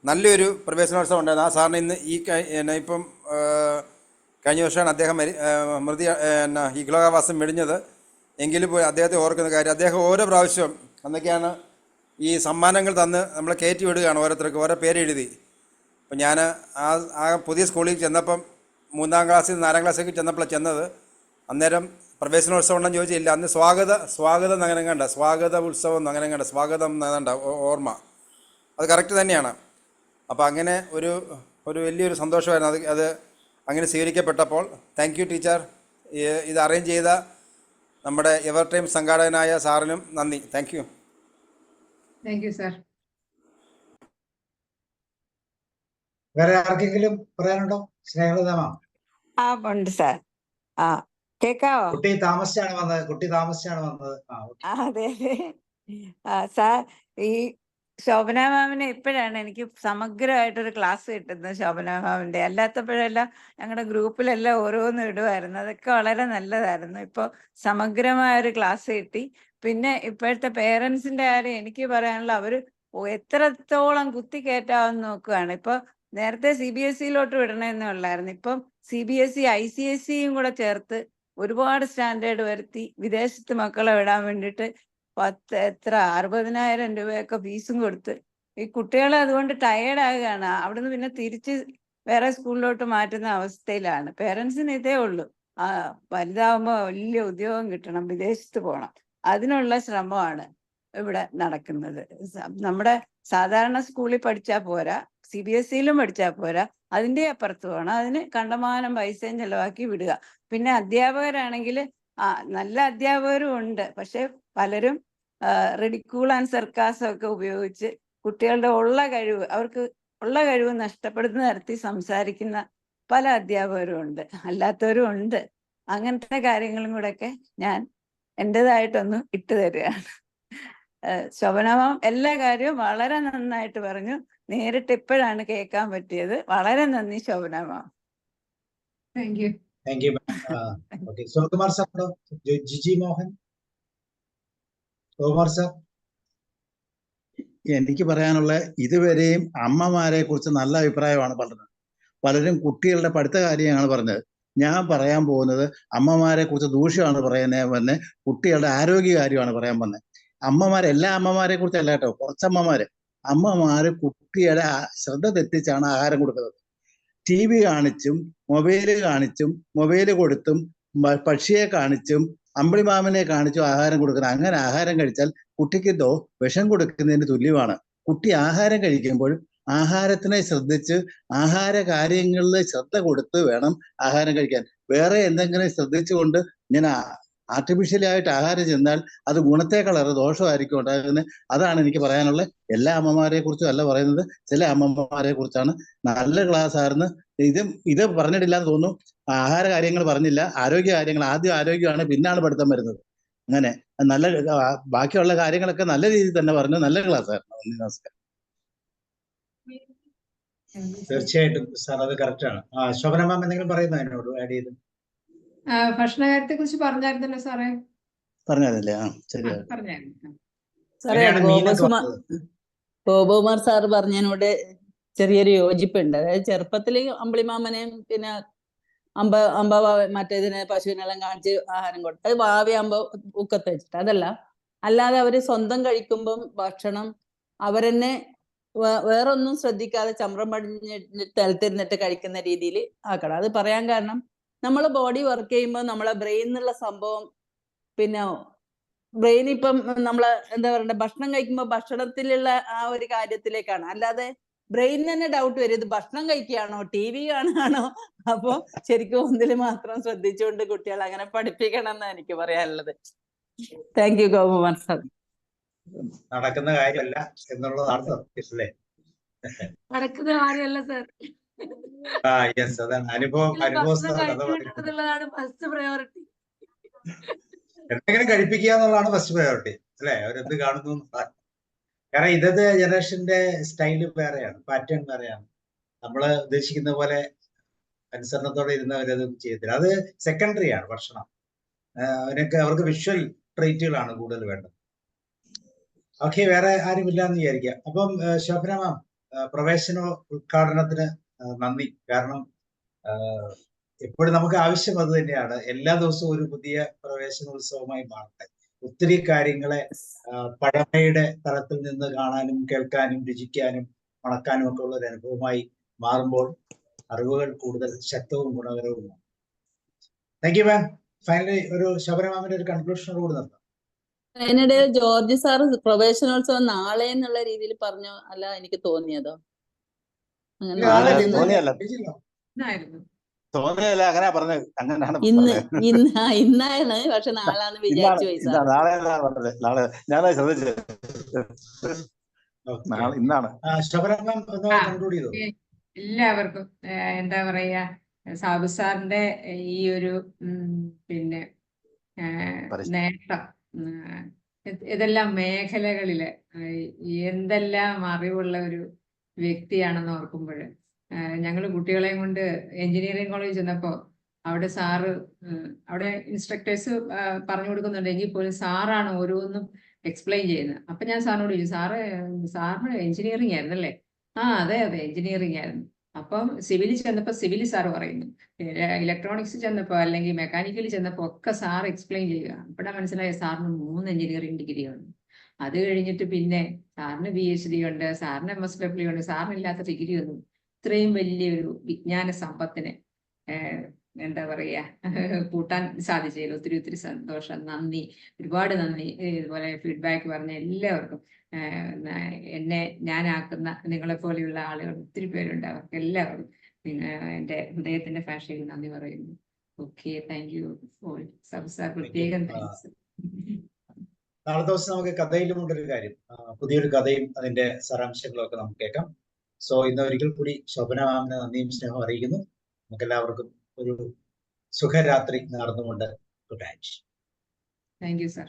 Speaker 10: നല്ലൊരു പ്രവേശനോത്സവം ഉണ്ടായിരുന്നു. ആ സാറിന് ഇന്ന് ഇപ്പം കഴിഞ്ഞ വർഷമാണ് അദ്ദേഹം ഇഹലോകവാസം വെടിഞ്ഞത്. എങ്കിലും പോയി അദ്ദേഹത്തെ ഓർക്കുന്ന കാര്യം, അദ്ദേഹം ഓരോ പ്രാവശ്യവും അന്നൊക്കെയാണ് ഈ സമ്മാനങ്ങൾ തന്ന് നമ്മളെ കയറ്റി വിടുകയാണ്, ഓരോരുത്തർക്ക് ഓരോ പേരെഴുതി. അപ്പം ഞാൻ ആ പുതിയ സ്കൂളിൽ ചെന്നപ്പം 3ാം ക്ലാസ്സിൽ 4ാം ക്ലാസ്സിലേക്ക് ചെന്നപ്പോഴാണ് ചെന്നത്. അന്നേരം പ്രവേശനോത്സവം ഉണ്ടെന്ന് ചോദിച്ചില്ല. അന്ന് സ്വാഗതം അങ്ങനെ കണ്ട, സ്വാഗത ഉത്സവം അങ്ങനെ കണ്ട, സ്വാഗതം എന്നണ്ട ഓർമ്മ. അത് കറക്റ്റ് തന്നെയാണ്. അപ്പോൾ അങ്ങനെ ഒരു വലിയൊരു സന്തോഷമായിരുന്നു അത് അങ്ങനെ സ്വീകരിക്കപ്പെട്ടപ്പോൾ. Thank you teacher. ഇത് അറേഞ്ച് ചെയ്ത നമ്മുടെ എവർ ടൈം സംഘാടകനായ സാറിനും നന്ദി. Thank you.
Speaker 2: Thank you sir.
Speaker 1: വേറെ ആർക്കെങ്കിലും പറയാനുണ്ടോ? സ്നേഹലതമാ.
Speaker 11: ഉണ്ട് സാർ. കേക്കാവോ?
Speaker 1: കുട്ടി താമസിച്ചാണ് വന്നത്.
Speaker 11: അതെ സാർ, ഈ ശോഭന മാമിനെ ഇപ്പോഴാണ് എനിക്ക് സമഗ്രമായിട്ടൊരു ക്ലാസ് കിട്ടുന്നത്. ശോഭന മാമിന്റെ അല്ലാത്തപ്പോഴെല്ലാം ഞങ്ങളുടെ ഗ്രൂപ്പിലെല്ലാം ഓരോന്നും ഇടുമായിരുന്നു. അതൊക്കെ വളരെ നല്ലതായിരുന്നു. ഇപ്പോൾ സമഗ്രമായൊരു ക്ലാസ് കിട്ടി. പിന്നെ ഇപ്പോഴത്തെ പേരൻസിന്റെ കാര്യം എനിക്ക് പറയാനുള്ള, അവർ എത്രത്തോളം കുത്തിക്കയറ്റാമെന്ന് നോക്കുകയാണ്. ഇപ്പൊ നേരത്തെ CBSE വിടണമെന്നേ ഉള്ളായിരുന്നു. ഇപ്പം CBSE ICSEയും കൂടെ ചേർത്ത് ഒരുപാട് സ്റ്റാൻഡേർഡ് വരുത്തി വിദേശത്ത് മക്കളെ വിടാൻ വേണ്ടിയിട്ട് 60,000 രൂപയൊക്കെ ഫീസും കൊടുത്ത് ഈ കുട്ടികളെ അതുകൊണ്ട് ടയേർഡാകുകയാണ്. അവിടുന്ന് പിന്നെ തിരിച്ച് വേറെ സ്കൂളിലോട്ട് മാറ്റുന്ന അവസ്ഥയിലാണ്. പേരൻസിന് ഇതേ ഉള്ളൂ, വലുതാവുമ്പോൾ വലിയ ഉദ്യോഗം കിട്ടണം, വിദേശത്ത് പോകണം. അതിനുള്ള ശ്രമമാണ് ഇവിടെ നടക്കുന്നത്. നമ്മുടെ സാധാരണ സ്കൂളിൽ പഠിച്ചാൽ പോരാ, CBSEയിലും പഠിച്ചാൽ പോരാ, അതിൻ്റെ അപ്പുറത്ത് വേണം. അതിന് കണ്ടമാനം പൈസയും ചെലവാക്കി വിടുക. പിന്നെ അധ്യാപകരാണെങ്കിൽ നല്ല അധ്യാപകരും ഉണ്ട്, പക്ഷെ പലരും റിഡിക്യൂൾ ആൻഡ് സർക്കാസം ഒക്കെ ഉപയോഗിച്ച് കുട്ടികളുടെ അവർക്ക് ഉള്ള കഴിവ് നഷ്ടപ്പെടുന്ന തരത്തിൽ സംസാരിക്കുന്ന പല അധ്യാപകരും ഉണ്ട്, അല്ലാത്തവരും ഉണ്ട്. അങ്ങനത്തെ കാര്യങ്ങളും കൂടെയൊക്കെ ഞാൻ എൻ്റെതായിട്ടൊന്ന് ഇട്ടു തരികയാണ്. ശോഭനാമാം എല്ലാ കാര്യവും വളരെ നന്നായിട്ട് പറഞ്ഞു. നേരിട്ട് ഇപ്പോഴാണ് കേൾക്കാൻ പറ്റിയത്. വളരെ നന്ദി Shobhana ma'am.
Speaker 2: Thank you.
Speaker 1: Thank you. Sukumar സാറോ? ജിജി മോഹൻ. സുകുമാർ സാർ.
Speaker 12: എനിക്ക് പറയാനുള്ള, ഇതുവരെയും അമ്മമാരെ കുറിച്ച് നല്ല അഭിപ്രായമാണ് പറഞ്ഞത്. പലരും കുട്ടികളുടെ പഠിത്ത കാര്യമാണ് പറഞ്ഞത്. ഞാൻ പറയാൻ പോകുന്നത് അമ്മമാരെ കുറിച്ച് ദൂഷ്യമാണ് പറയുന്നത്, കുട്ടികളുടെ ആരോഗ്യ കാര്യമാണ് പറയാൻ വന്നത്. എല്ലാ അമ്മമാരെ കുറിച്ചല്ല കേട്ടോ, അമ്മമാര് കുട്ടിയുടെ ശ്രദ്ധ തെറ്റിച്ചാണ് ആഹാരം കൊടുക്കുന്നത്. TV കാണിച്ചും മൊബൈല് കൊടുത്തും പക്ഷിയെ കാണിച്ചും അമ്പിളിമാമനെ കാണിച്ചും ആഹാരം കൊടുക്കുന്നത്. അങ്ങനെ ആഹാരം കഴിച്ചാൽ കുട്ടിക്ക് വിഷം കൊടുക്കുന്നതിന് തുല്യമാണ്. കുട്ടി ആഹാരം കഴിക്കുമ്പോൾ ആഹാരത്തിനെ ശ്രദ്ധിച്ച് ആഹാര കാര്യങ്ങളിൽ ശ്രദ്ധ കൊടുത്ത് വേണം ആഹാരം കഴിക്കാൻ. വേറെ എന്തെങ്കിലും ശ്രദ്ധിച്ചുകൊണ്ട് ഇങ്ങനെ ആർട്ടിഫിഷ്യലി ആയിട്ട് ആഹാരം ചെന്നാൽ അത് ഗുണത്തെക്കാളേറെ ദോഷമായിരിക്കും ഉണ്ടാകുന്നത്. അതാണ് എനിക്ക് പറയാനുള്ളത്. എല്ലാ അമ്മമാരെ കുറിച്ചും അല്ല പറയുന്നത്, ചില അമ്മമാരെ കുറിച്ചാണ്. നല്ല ക്ലാസ് ആയിരുന്നു. ഇത് പറഞ്ഞിട്ടില്ലാന്ന് തോന്നുന്നു. ആഹാര കാര്യങ്ങൾ പറഞ്ഞില്ല, ആരോഗ്യ കാര്യങ്ങൾ. ആദ്യം ആരോഗ്യമാണ്, പിന്നാണ് പഠിത്തം വരുന്നത്. അങ്ങനെ ബാക്കിയുള്ള കാര്യങ്ങളൊക്കെ നല്ല രീതിയിൽ തന്നെ പറഞ്ഞു. നല്ല ക്ലാസ് ആയിരുന്നു. നമസ്കാരം.
Speaker 1: തീർച്ചയായിട്ടും സാർ, അത് കറക്റ്റ് ആണ്. ശോഭന മാം എന്തെങ്കിലും പറയുന്നു അതിനോട് ആഡ് ചെയ്ത്?
Speaker 2: ഭക്ഷണകാര്യത്തെ കുറിച്ച് പറഞ്ഞായിരുന്നല്ലോ സാറേ.
Speaker 12: പറഞ്ഞതല്ലേ? ശരി.
Speaker 2: പറഞ്ഞായിരുന്നു
Speaker 5: സാറേ. ഗോപകുമാർ സാറ് പറഞ്ഞതിനോട് ചെറിയൊരു യോജിപ്പുണ്ട്. അതായത് ചെറുപ്പത്തില് അമ്പിളിമാമനെയും പിന്നെ മറ്റേതിനെ പശുവിനെല്ലാം കാണിച്ച് ആഹാരം കൊടുത്ത്, അത് ഭാവിയാകുമ്പോ ഊക്കത്ത് വെച്ചിട്ട് അതല്ല, അല്ലാതെ അവര് സ്വന്തം കഴിക്കുമ്പം ഭക്ഷണം അവരെന്നെ വേറൊന്നും ശ്രദ്ധിക്കാതെ ചമ്രം പടിഞ്ഞ് നിലത്തിരുന്നിട്ട് കഴിക്കുന്ന രീതിയിൽ ആക്കണം. അത് പറയാൻ കാരണം, നമ്മൾ ബോഡി വർക്ക് ചെയ്യുമ്പോൾ നമ്മളെ ബ്രെയിൻ എന്നുള്ള സംഭവം പിന്നെ ബ്രെയിൻ ഇപ്പം നമ്മള് എന്താ പറയണ്ടേ, ഭക്ഷണം കഴിക്കുമ്പോ ഭക്ഷണത്തിലുള്ള ആ ഒരു കാര്യത്തിലേക്കാണ്. അല്ലാതെ ബ്രെയിൻ തന്നെ ഡൗട്ട് വരും, ഇത് ഭക്ഷണം കഴിക്കുകയാണോ TV കാണുകയാണോ? അപ്പൊ ശരിക്കും ഒന്നിൽ മാത്രം ശ്രദ്ധിച്ചുകൊണ്ട് കുട്ടികളെ അങ്ങനെ പഠിപ്പിക്കണം എന്നാണ് എനിക്ക് പറയാനുള്ളത്. Thank you Gopakumar sir.
Speaker 1: നടക്കുന്ന കാര്യമല്ല എന്നുള്ളതാണ് സത്യം അല്ലേ?
Speaker 3: നടക്കുന്ന കാര്യമല്ല സർ.
Speaker 1: യെസ്, അതാണ് അനുഭവം.
Speaker 3: ഭക്ഷണം
Speaker 1: കഥ
Speaker 3: കഴിച്ചു
Speaker 1: പറയുന്നത്
Speaker 3: കിട്ടുന്നതാണ് ഫസ്റ്റ് പ്രയോറിറ്റി.
Speaker 1: എന്തെങ്കിലും കഴിപ്പിക്കുക എന്നുള്ളതാണ് ഫസ്റ്റ് പ്രയോറിറ്റി അല്ലെ? അവരെന്ത് കാണുന്നു എന്നുള്ളതാണ്. കാരണം ഇന്നത്തെ ജനറേഷന്റെ സ്റ്റൈല് വേറെയാണ്, പാറ്റേൺ വേറെയാണ്. നമ്മള് ഉദ്ദേശിക്കുന്ന പോലെ അനുസരണത്തോടെ ഇരുന്ന് അവരത് ചെയ്യത്തില്ല. അത് സെക്കൻഡറി ആണ് ഭക്ഷണം. അവർക്ക് വിഷ്വൽ ട്രീറ്റുകളാണ് കൂടുതൽ വേണ്ടത്. ഓക്കെ, വേറെ ആരുമില്ല എന്ന് വിചാരിക്കാം. അപ്പം ശോഭന മാം, പ്രവേശന ഉദ്ഘാടനത്തിന് നന്ദി. കാരണം എപ്പോഴും നമുക്ക് ആവശ്യം അത് തന്നെയാണ്. എല്ലാ ദിവസവും ഒരു പുതിയ പ്രവേശനോത്സവമായി മാറട്ടെ. ഒത്തിരി കാര്യങ്ങളെ പഴമയുടെ തലത്തിൽ നിന്ന് കാണാനും കേൾക്കാനും രുചിക്കാനും മണക്കാനും ഒക്കെ ഉള്ള ഒരു അനുഭവമായി മാറുമ്പോൾ അറിവുകൾ കൂടുതൽ ശക്തവും ഗുണകരവുമാണ്. Thank you ma'am. ഫൈനലി ഒരു ശോഭന മാമിന്റെ ഒരു കൺക്ലൂഷനോട് കൂടി നിർത്താം.
Speaker 5: അതിനിടയിൽ ജോർജ് സാർ പ്രവേശനോത്സവം നാളെ എന്നുള്ള രീതിയിൽ പറഞ്ഞു, അല്ല എനിക്ക് തോന്നിയതോ? അങ്ങനെ
Speaker 12: തോന്നിയല്ല, അങ്ങനെ പറഞ്ഞത്. അങ്ങനെയാണ്
Speaker 5: ഇന്നാണ്, പക്ഷെ നാളാന്ന് വിചാരിച്ചു പോയി സാർ.
Speaker 12: നാളെ പറഞ്ഞത്. നാളെ ഞാൻ ശ്രദ്ധിച്ചത് ഇന്നാണ്.
Speaker 2: എല്ലാവർക്കും എന്താ പറയാ, സാബു സാറിന്റെ ഈ ഒരു പിന്നെ നേട്ടം ഇതെല്ലാം മേഖലകളില് എന്തെല്ലാം അറിവുള്ള ഒരു വ്യക്തിയാണെന്ന് ഓർക്കുമ്പോൾ, ഞങ്ങൾ കുട്ടികളെയും കൊണ്ട് എഞ്ചിനീയറിംഗ് കോളേജ് ചെന്നപ്പോ അവിടെ സാറ്, അവിടെ ഇൻസ്ട്രക്ടേഴ്സ് പറഞ്ഞു കൊടുക്കുന്നുണ്ട്, എങ്കിൽ പോലും സാറാണ് ഓരോന്നും എക്സ്പ്ലെയിൻ ചെയ്യുന്നത്. അപ്പൊ ഞാൻ സാറിനോട് ചോദിച്ചു, സാറിന് എഞ്ചിനീയറിംഗ് ആയിരുന്നല്ലേ? അതെ എഞ്ചിനീയറിംഗ് ആയിരുന്നു. അപ്പം സിവിലിൽ ചെന്നപ്പോ സിവിൽ സാറ് പറയുന്നു, ഇലക്ട്രോണിക്സ് ചെന്നപ്പോ അല്ലെങ്കിൽ മെക്കാനിക്കലിൽ ചെന്നപ്പോ ഒക്കെ സാർ എക്സ്പ്ലെയിൻ ചെയ്യുക. അപ്പോഴാണ് മനസ്സിലായ സാറിന് 3 എഞ്ചിനീയറിംഗ് ഡിഗ്രി ഉണ്ട്. അത് കഴിഞ്ഞിട്ട് പിന്നെ സാറിന് PhD ഉണ്ട്, സാറിന് MSW ഉണ്ട്. സാറിനില്ലാത്ത ഡിഗ്രി ഒന്നും ഇത്രയും വലിയൊരു വിജ്ഞാന സമ്പത്തിനെ എന്താ പറയാ കൂട്ടാൻ സാധിച്ചതിൽ ഒത്തിരി സന്തോഷം, നന്ദി, ഒരുപാട് നന്ദി. ഇതുപോലെ ഫീഡ്ബാക്ക് പറഞ്ഞ എല്ലാവർക്കും, എന്നെ ഞാനാക്കുന്ന നിങ്ങളെപ്പോലെയുള്ള ആളുകൾ ഒത്തിരി പേരുണ്ട്, അവർക്ക് എല്ലാവർക്കും പിന്നെ എൻ്റെ ഹൃദയത്തിന്റെ ഭാഷയിൽ നന്ദി പറയുന്നു. Okay, thank you all. Sabu sir പ്രത്യേകം താങ്ക്സ്.
Speaker 1: നാളെ ദിവസം നമുക്ക് കഥയിലും കൊണ്ടൊരു കാര്യം, പുതിയൊരു കഥയും അതിന്റെ സാരാംശങ്ങളും ഒക്കെ നമുക്ക് കേൾക്കാം. സോ ഇന്ന് ഒരിക്കൽ കൂടി ശോഭന മാമിന് നന്ദിയും സ്നേഹവും അറിയിക്കുന്നു. നമുക്ക് എല്ലാവർക്കും ഒരു സുഖരാത്രി നേർന്നുകൊണ്ട് good night.
Speaker 2: Thank you sir.